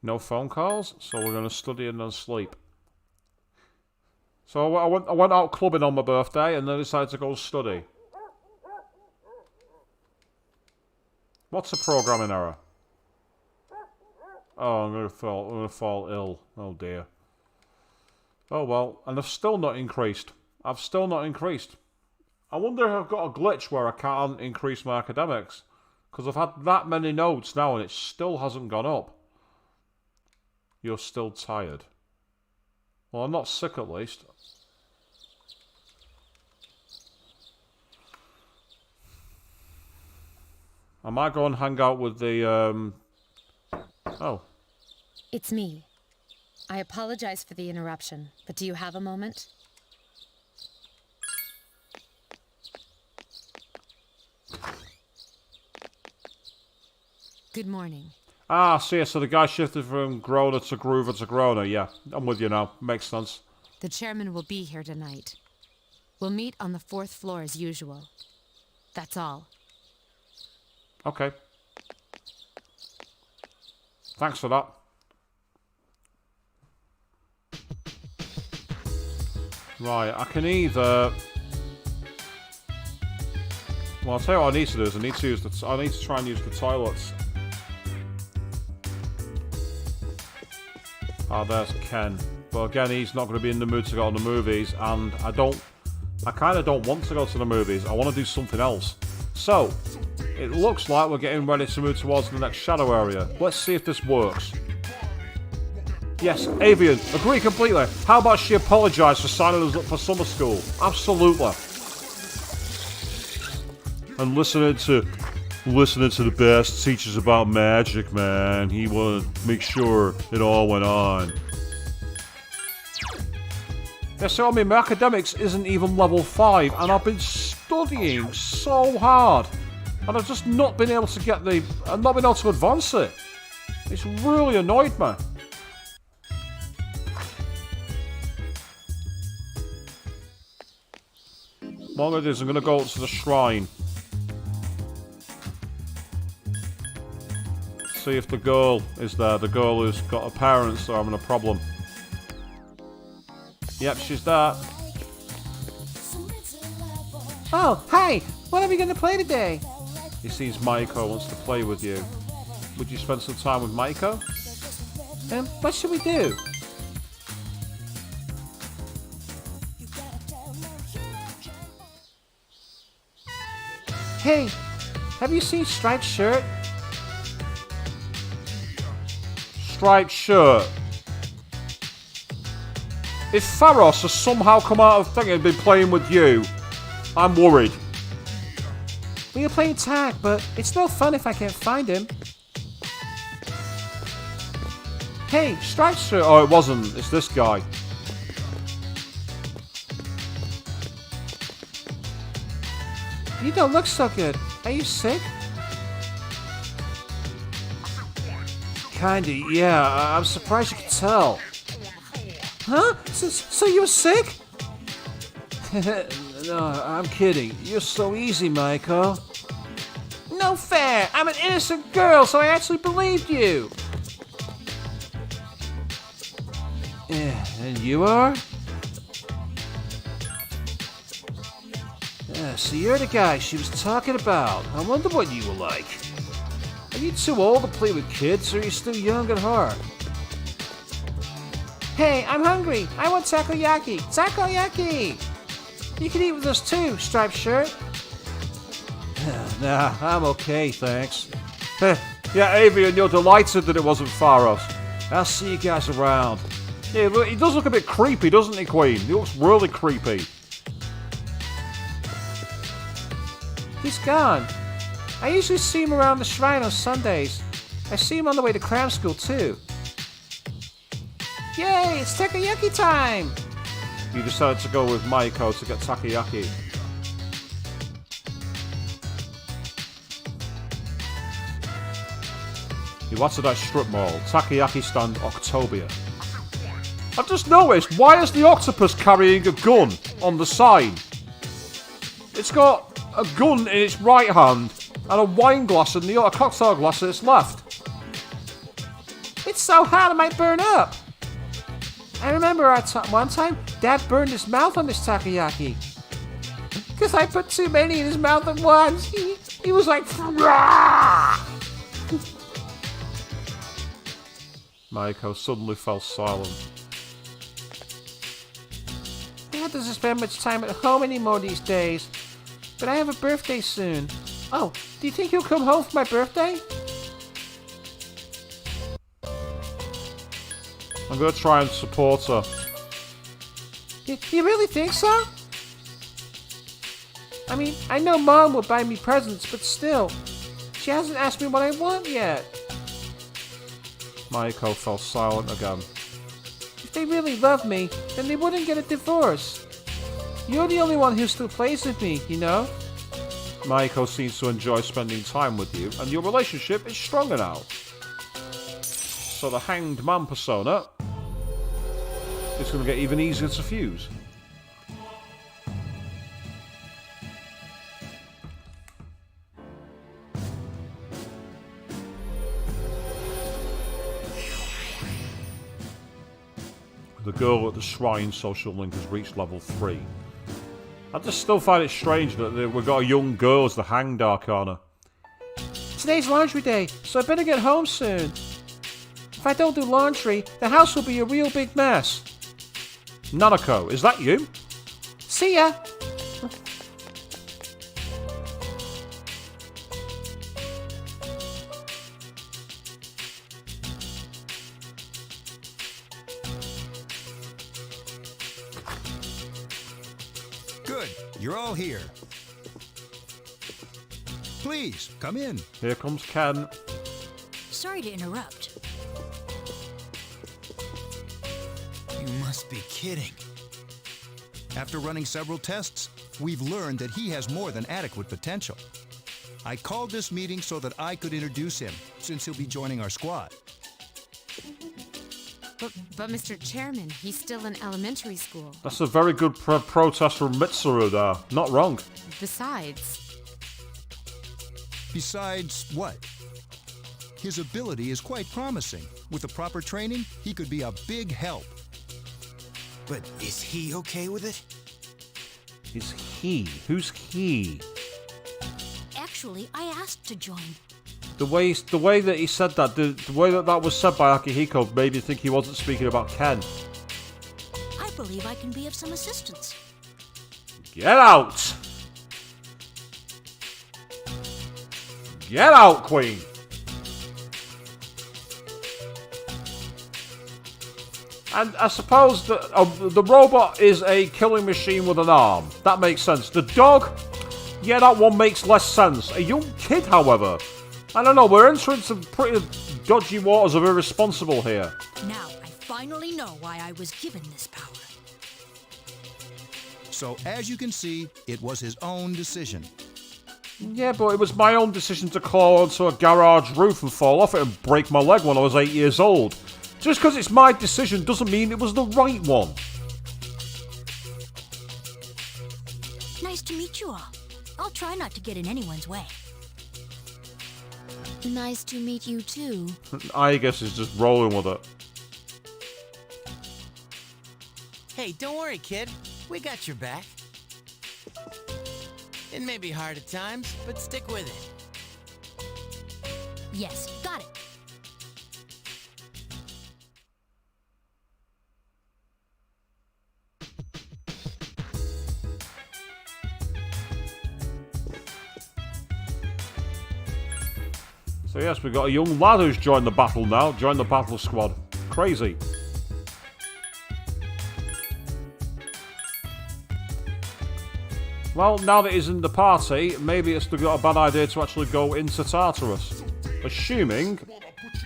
No phone calls, so we're going to study and then sleep. So I went out clubbing on my birthday and then decided to go study. What's a programming error? Oh, I'm gonna fall ill. Oh dear. Oh well, and I've still not increased. I wonder if I've got a glitch where I can't increase my academics. Because I've had that many notes now and it still hasn't gone up. You're still tired. Well, I'm not sick at least. I might go and hang out with the, Oh. It's me. I apologize for the interruption, but do you have a moment? Good morning. Ah, see, so the guy shifted from Groner to Groover to Groner. Yeah, I'm with you now. Makes sense. The chairman will be here tonight. We'll meet on the 4th floor as usual. That's all. Okay. Thanks for that. Right, I can either... Well, I'll tell you what I need to do is I need to try and use the toilets. Ah, there's Ken. But again, he's not going to be in the mood to go to the movies, and I kind of don't want to go to the movies. I want to do something else. So, it looks like we're getting ready to move towards the next shadow area. Let's see if this works. Yes, Avian, agree completely. How about she apologise for signing us up for summer school? Absolutely. And listening to the best teachers about magic, man. He wanted to make sure it all went on. Yeah, so I mean, my academics isn't even level 5, and I've been studying so hard, and I've just not been able to I've not been able to advance it. It's really annoyed me. What I'm going to do is I'm going to go up to the shrine. See if the girl is there. The girl who's got her parents that are having a problem. Yep, she's there. Oh, hi! What are we going to play today? He sees Maiko wants to play with you. Would you spend some time with Maiko? What should we do? Hey, have you seen Striped Shirt? Striped shirt. If Pharos has somehow come out of thing and been playing with you, I'm worried. We are playing tag, but it's no fun if I can't find him. Hey, Striped shirt. Oh, it wasn't. It's this guy. You don't look so good. Are you sick? Kinda, yeah. I'm surprised you could tell. Huh? So you were sick? No, I'm kidding. You're so easy, Maiko. No fair! I'm an innocent girl, so I actually believed you! Yeah, and you are? Yeah, so you're the guy she was talking about. I wonder what you were like. Are you too old to play with kids, or are you still young at heart? Hey, I'm hungry! I want takoyaki! Takoyaki! You can eat with us too, Striped Shirt. Nah, I'm okay, thanks. Yeah, Avian, you're delighted that it wasn't Pharos. I'll see you guys around. Yeah, look, he does look a bit creepy, doesn't he, Queen? He looks really creepy. He's gone. I usually see him around the shrine on Sundays. I see him on the way to cram school, too. Yay, it's takoyaki time! You decided to go with Maiko to get takoyaki. You wanted that strip mall. Takoyaki stand Octobia. I've just noticed, why is the octopus carrying a gun on the sign? It's got a gun in its right hand and a wine glass and a cocktail glass in its left. It's so hot it might burn up. I remember one time, Dad burned his mouth on this takoyaki. Because I put too many in his mouth at once. He was like, "Rah!" Maiko suddenly fell silent. Dad doesn't spend much time at home anymore these days. But I have a birthday soon. Oh, do you think he'll come home for my birthday? I'm gonna try and support her. You really think so? I mean, I know Mom will buy me presents, but still. She hasn't asked me what I want yet. Maiko fell silent again. If they really love me, then they wouldn't get a divorce. You're the only one who still plays with me, you know? Maiko seems to enjoy spending time with you, and your relationship is stronger now. So the hanged man persona is going to get even easier to fuse. The girl at the shrine social link has reached level 3. I just still find it strange that we've got a young girl as the hanged arcana. Today's laundry day, so I better get home soon. If I don't do laundry, the house will be a real big mess. Nanako, is that you? See ya! Good, you're all here. Please, come in. Here comes Ken. Sorry to interrupt. You must be kidding. After running several tests, we've learned that he has more than adequate potential. I called this meeting so that I could introduce him, since he'll be joining our squad. But Mr. Chairman, he's still in elementary school. That's a very good protest from Mitsuru there. Not wrong. Besides, Besides what? His ability is quite promising. With the proper training, he could be a big help. But is he okay with it? Is he? Who's he? Actually, I asked to join. The way that he said that, the way that was said by Akihiko made me think he wasn't speaking about Ken. I believe I can be of some assistance. Get out! Get out, Queen! And I suppose that the robot is a killing machine with an arm. That makes sense. The dog, yeah, that one makes less sense. A young kid, however, I don't know, we're entering some pretty dodgy waters of irresponsible here. Now, I finally know why I was given this power. So, as you can see, it was his own decision. Yeah, but it was my own decision to claw onto a garage roof and fall off it and break my leg when I was 8 years old. Just because it's my decision doesn't mean it was the right one. Nice to meet you all. I'll try not to get in anyone's way. Nice to meet you too. I guess it's just rolling with it. Hey, don't worry, kid. We got your back. It may be hard at times, but stick with it. Yes, got it. So yes, we've got a young lad who's joined the battle now. Joined the battle squad. Crazy. Well, now that he's in the party, maybe it's not a bad idea to actually go into Tartarus. Assuming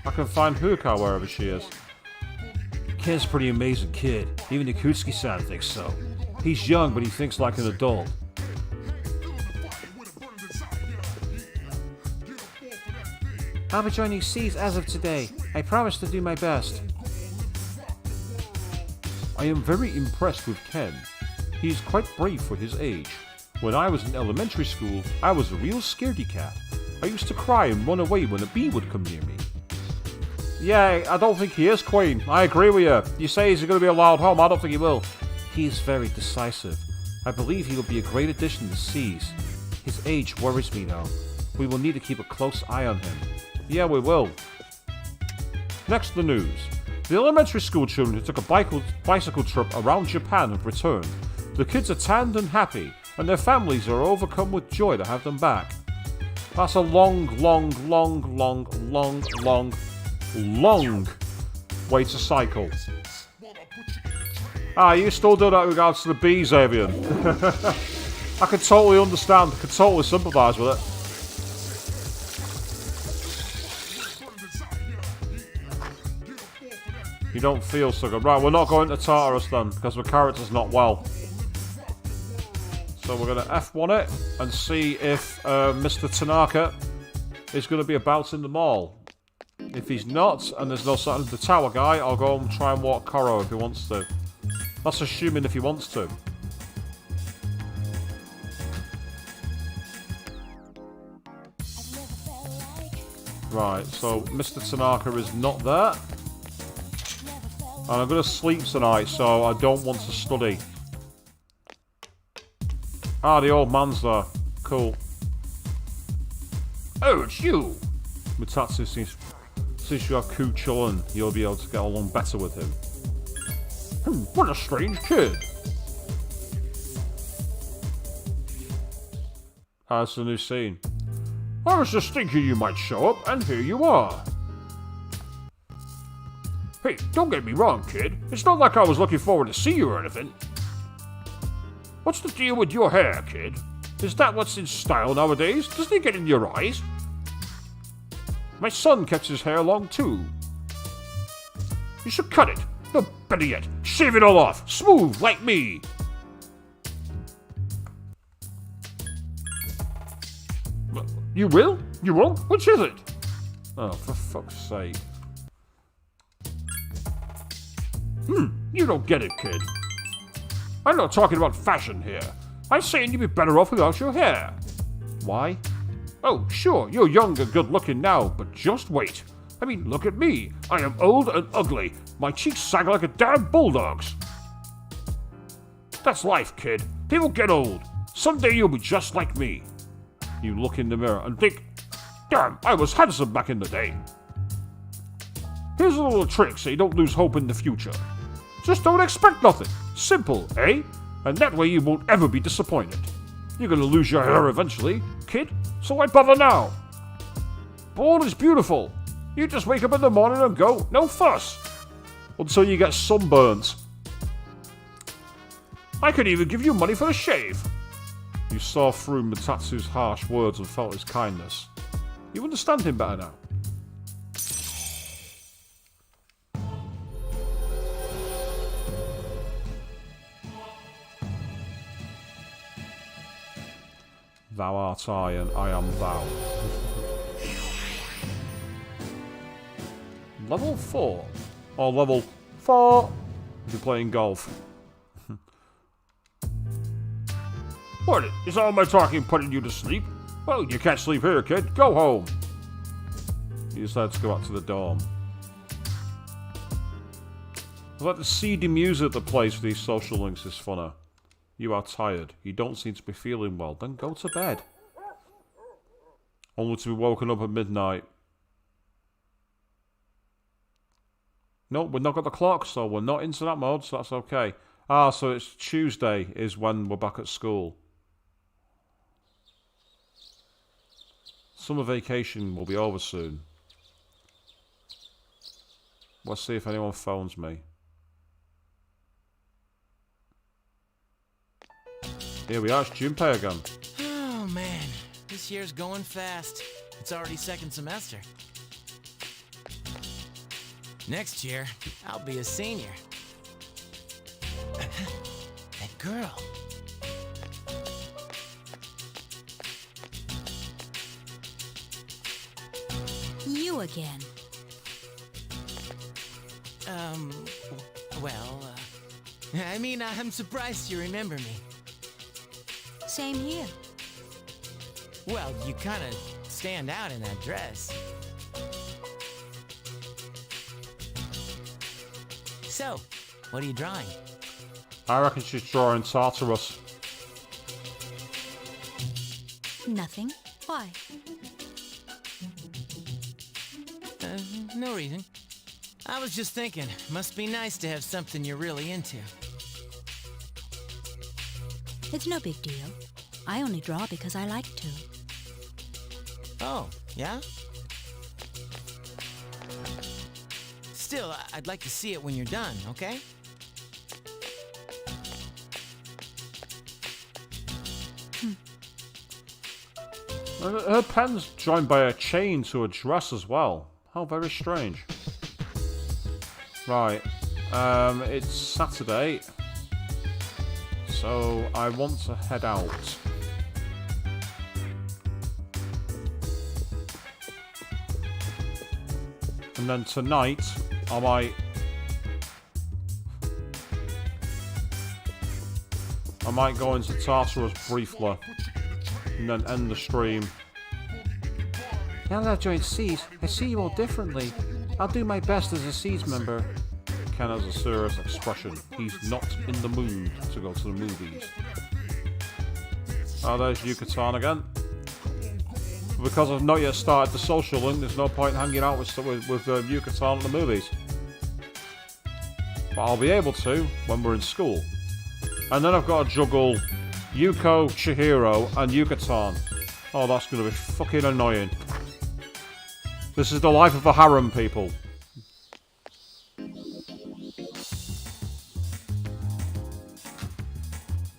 I can find Huka wherever she is. Ken's a pretty amazing kid. Even Ikutsuki-san thinks so. He's young, but he thinks like an adult. I'll be joining C's as of today. I promise to do my best. I am very impressed with Ken. He is quite brave for his age. When I was in elementary school, I was a real scaredy cat. I used to cry and run away when a bee would come near me. Yeah, I don't think he is, Queen. I agree with you. You say he's going to be a loud home. I don't think he will. He is very decisive. I believe he will be a great addition to C's. His age worries me though. We will need to keep a close eye on him. Yeah, we will. Next, the news. The elementary school children who took a bicycle trip around Japan have returned. The kids are tanned and happy, and their families are overcome with joy to have them back. That's a long way to cycle. Ah, you still do that with regards to the bees, Avian. I can totally understand, I can totally sympathise with it. You don't feel so good. Right, we're not going to Tartarus then, because my character's not well. So we're going to F1 it and see if Mr. Tanaka is going to be about in the mall. If he's not, and there's no sign of the tower guy, I'll go and try and walk Koro if he wants to. That's assuming if he wants to. Right, so Mr. Tanaka is not there. And I'm going to sleep tonight, so I don't want to study. Ah, the old man's there. Cool. Oh, it's you! Mutatsu seems you have cool chillin', you'll be able to get along better with him. What a strange kid! That's the new scene. I was just thinking you might show up, and here you are. Hey, don't get me wrong, kid. It's not like I was looking forward to see you or anything. What's the deal with your hair, kid? Is that what's in style nowadays? Doesn't it get in your eyes? My son kept his hair long too. You should cut it. No, better yet, shave it all off. Smooth, like me. You will? You won't? Which is it? Oh, for fuck's sake. You don't get it, kid. I'm not talking about fashion here. I'm saying you'd be better off without your hair. Why? Oh, sure, you're young and good looking now, but just wait. I mean, look at me. I am old and ugly. My cheeks sag like a damn bulldog's. That's life, kid. People get old. Someday you'll be just like me. You look in the mirror and think, damn, I was handsome back in the day. Here's a little trick so you don't lose hope in the future. Just don't expect nothing. Simple, eh? And that way you won't ever be disappointed. You're gonna lose your hair eventually, kid, so why bother now? Bald is beautiful. You just wake up in the morning and go, no fuss. Until you get sunburnt. I could even give you money for a shave. You saw through Mutatsu's harsh words and felt his kindness. You understand him better now. Thou art I, and I am thou. Level 4. Or level 4 if you're playing golf. What? Is all my talking putting you to sleep? Well, you can't sleep here, kid. Go home. You decided to go back to the dorm. I like the seedy music that plays for these social links is funner. You are tired. You don't seem to be feeling well. Then go to bed. Only to be woken up at midnight. No, we've not got the clock, so we're not into that mode, so that's okay. Ah, so it's Tuesday is when we're back at school. Summer vacation will be over soon. Let's see if anyone phones me. Here we are, it's Junpei again. Oh man, this year's going fast. It's already second semester. Next year, I'll be a senior. That girl. You again. I mean, I'm surprised you remember me. Same here. Well, you kind of stand out in that dress. So, what are you drawing? I reckon she's drawing Tartarus. Nothing. Why? No reason. I was just thinking, must be nice to have something you're really into. It's no big deal. I only draw because I like to. Oh, yeah? Still, I'd like to see it when you're done, okay? Her pen's joined by a chain to a dress as well. How very strange. Right, it's Saturday, so I want to head out. And then tonight, I might go into Tartarus briefly, and then end the stream. Now that I've joined Seeds, I see you all differently. I'll do my best as a Seeds member. Ken has a serious expression. He's not in the mood to go to the movies. Oh, there's Yucatan again. Because I've not yet started the social link, there's no point hanging out with Yucatan at the movies. But I'll be able to when we're in school. And then I've got to juggle Yuko, Chihiro, and Yucatan. Oh, that's going to be fucking annoying. This is the life of a harem, people.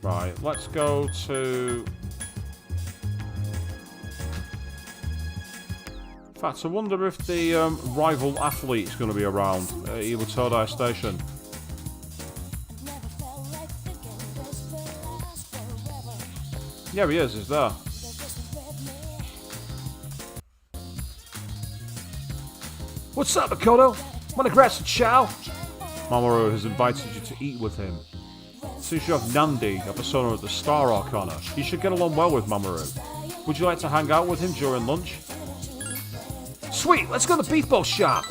Right, let's go to... In fact, I wonder if the rival athlete's going to be around at Iwatodai Station. Yeah, he is, he's there. What's up, Makoto? Wanna grab some chow? Mamoru has invited you to eat with him. Since you have Nandi, a persona of the Star Arcana, you should get along well with Mamoru. Would you like to hang out with him during lunch? Sweet, let's go to the beef bowl shop.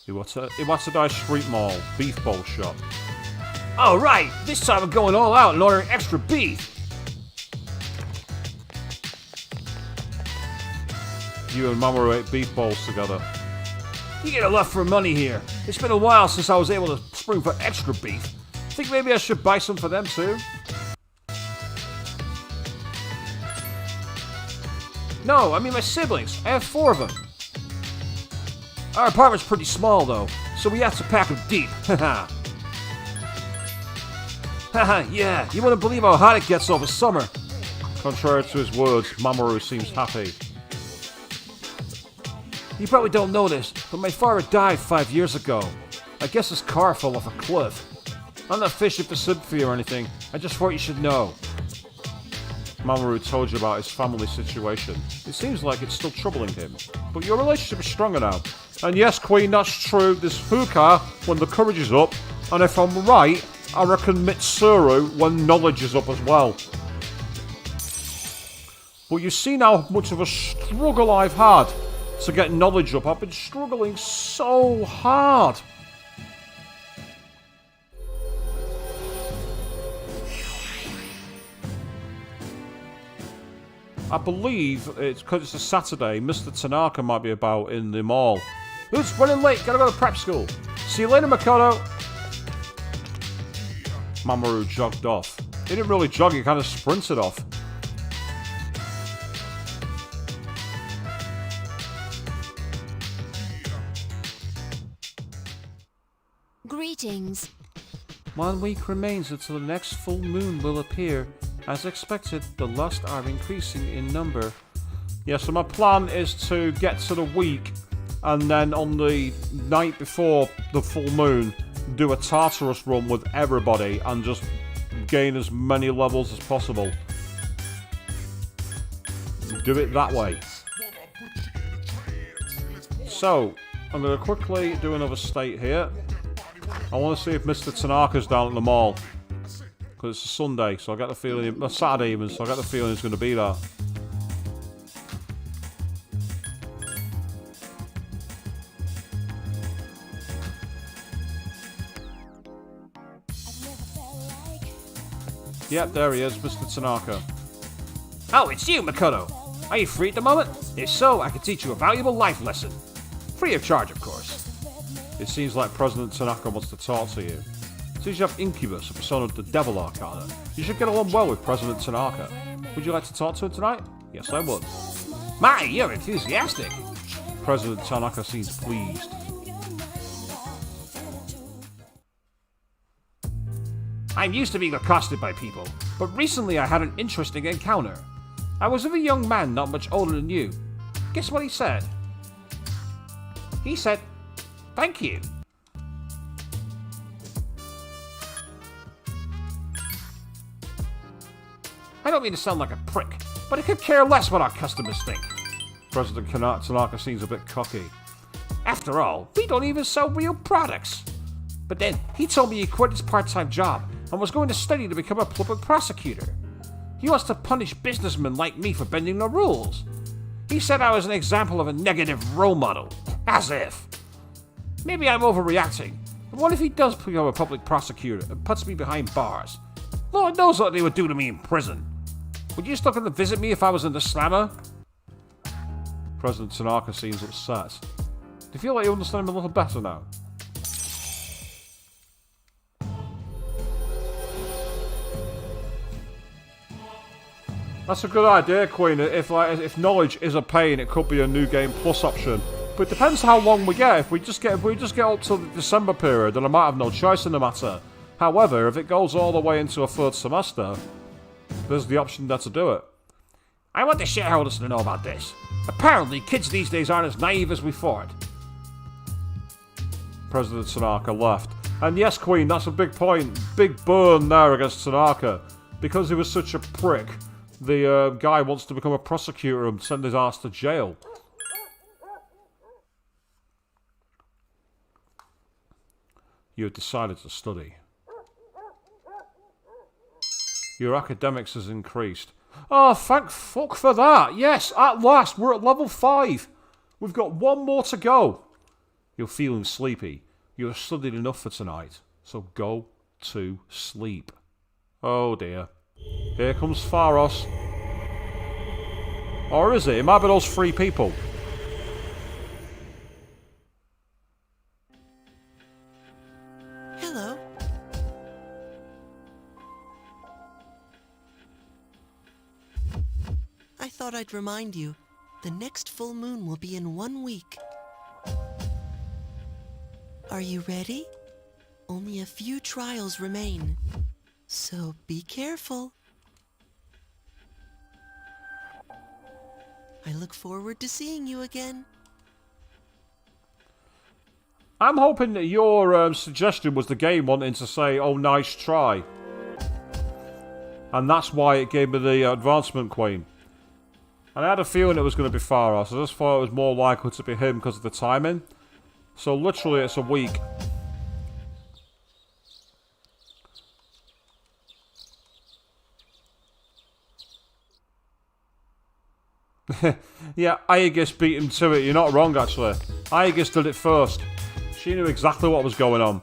Iwatodai Street Mall, beef bowl shop. Alright, this time I'm going all out and ordering extra beef. You and Mamoru ate beef bowls together. You get a lot for money here. It's been a while since I was able to spring for extra beef. Think maybe I should buy some for them too? No, I mean my siblings. I have 4 of them. Our apartment's pretty small though, so we have to pack them deep. Haha. Haha, yeah, you wouldn't believe how hot it gets over summer. Contrary to his words, Mamoru seems happy. You probably don't know this, but my father died 5 years ago. I guess his car fell off a cliff. I'm not fishing for sympathy or anything, I just thought you should know. Mamoru told you about his family situation. It seems like it's still troubling him, but your relationship is stronger now. And yes, Queen, that's true, this Fuka when the courage is up, and if I'm right, I reckon Mitsuru when knowledge is up as well. But you've seen how much of a struggle I've had to get knowledge up. I've been struggling so hard. I believe it's because it's a Saturday, Mr. Tanaka might be about in the mall. It's running late, gotta go to prep school. See you later, Makoto. Mamoru jogged off. He didn't really jog, he kind of sprinted off. Greetings. 1 week remains until the next full moon will appear. As expected, the lost are increasing in number. Yeah, so my plan is to get to the week and then on the night before the full moon, do a Tartarus run with everybody and just gain as many levels as possible. Do it that way. So, I'm going to quickly do another state here. I want to see if Mr. Tanaka's down at the mall. Because it's a Sunday, so I get the feeling... Saturday even, so I get the feeling he's going to be there. Yep, there he is, Mr. Tanaka. Oh, it's you, Makoto. Are you free at the moment? If so, I can teach you a valuable life lesson. Free of charge, of course. It seems like President Tanaka wants to talk to you. Since you have Incubus, a persona of the Devil Arcana, you should get along well with President Tanaka. Would you like to talk to him tonight? Yes, I would. My, you're enthusiastic. President Tanaka seems pleased. I'm used to being accosted by people, but recently I had an interesting encounter. I was with a young man not much older than you. Guess what he said? He said, "Thank you." I don't mean to sound like a prick, but I could care less what our customers think. President Tanaka seems a bit cocky. After all, we don't even sell real products. But then, he told me he quit his part-time job and was going to study to become a public prosecutor. He wants to punish businessmen like me for bending the rules. He said I was an example of a negative role model. As if. Maybe I'm overreacting, but what if he does become a public prosecutor and puts me behind bars? Lord knows what they would do to me in prison. Would you still come to visit me if I was in the slammer? President Tanaka seems upset. Do you feel like you understand him a little better now? That's a good idea, Queen. If knowledge is a pain, it could be a new game plus option. But it depends how long we get. If we just get up to the December period, then I might have no choice in the matter. However, if it goes all the way into a third semester, there's the option there to do it. I want the shareholders to know about this. Apparently, kids these days aren't as naive as we thought. President Tanaka left. And yes, Queen, that's a big point. Big burn there against Tanaka. Because he was such a prick, the guy wants to become a prosecutor and send his ass to jail. You have decided to study. Your academics has increased. Oh, thank fuck for that. Yes, at last, we're at level 5. We've got one more to go. You're feeling sleepy. You have studied enough for tonight, so go to sleep. Oh dear. Here comes Pharos. Or is it? It might be those 3 people. Hello. I thought I'd remind you, the next full moon will be in 1 week. Are you ready? Only a few trials remain, so be careful. I look forward to seeing you again. I'm hoping that your suggestion was the game wanting to say, oh, nice try. And that's why it gave me the advancement queen. And I had a feeling it was going to be Pharos. I just thought it was more likely to be him because of the timing. So literally it's a week. Yeah, Aegis beat him to it. You're not wrong, actually. Aegis did it first. She knew exactly what was going on.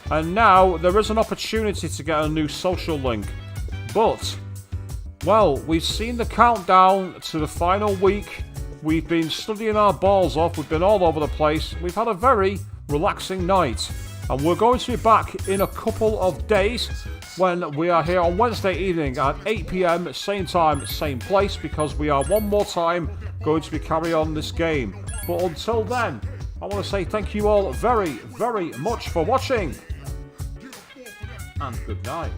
And now there is an opportunity to get a new social link. But, well, we've seen the countdown to the final week. We've been studying our balls off. We've been all over the place. We've had a very relaxing night. And we're going to be back in a couple of days when we are here on Wednesday evening at 8 PM, same time, same place, because we are one more time going to be carrying on this game. But until then, I want to say thank you all very, very much for watching. And good night.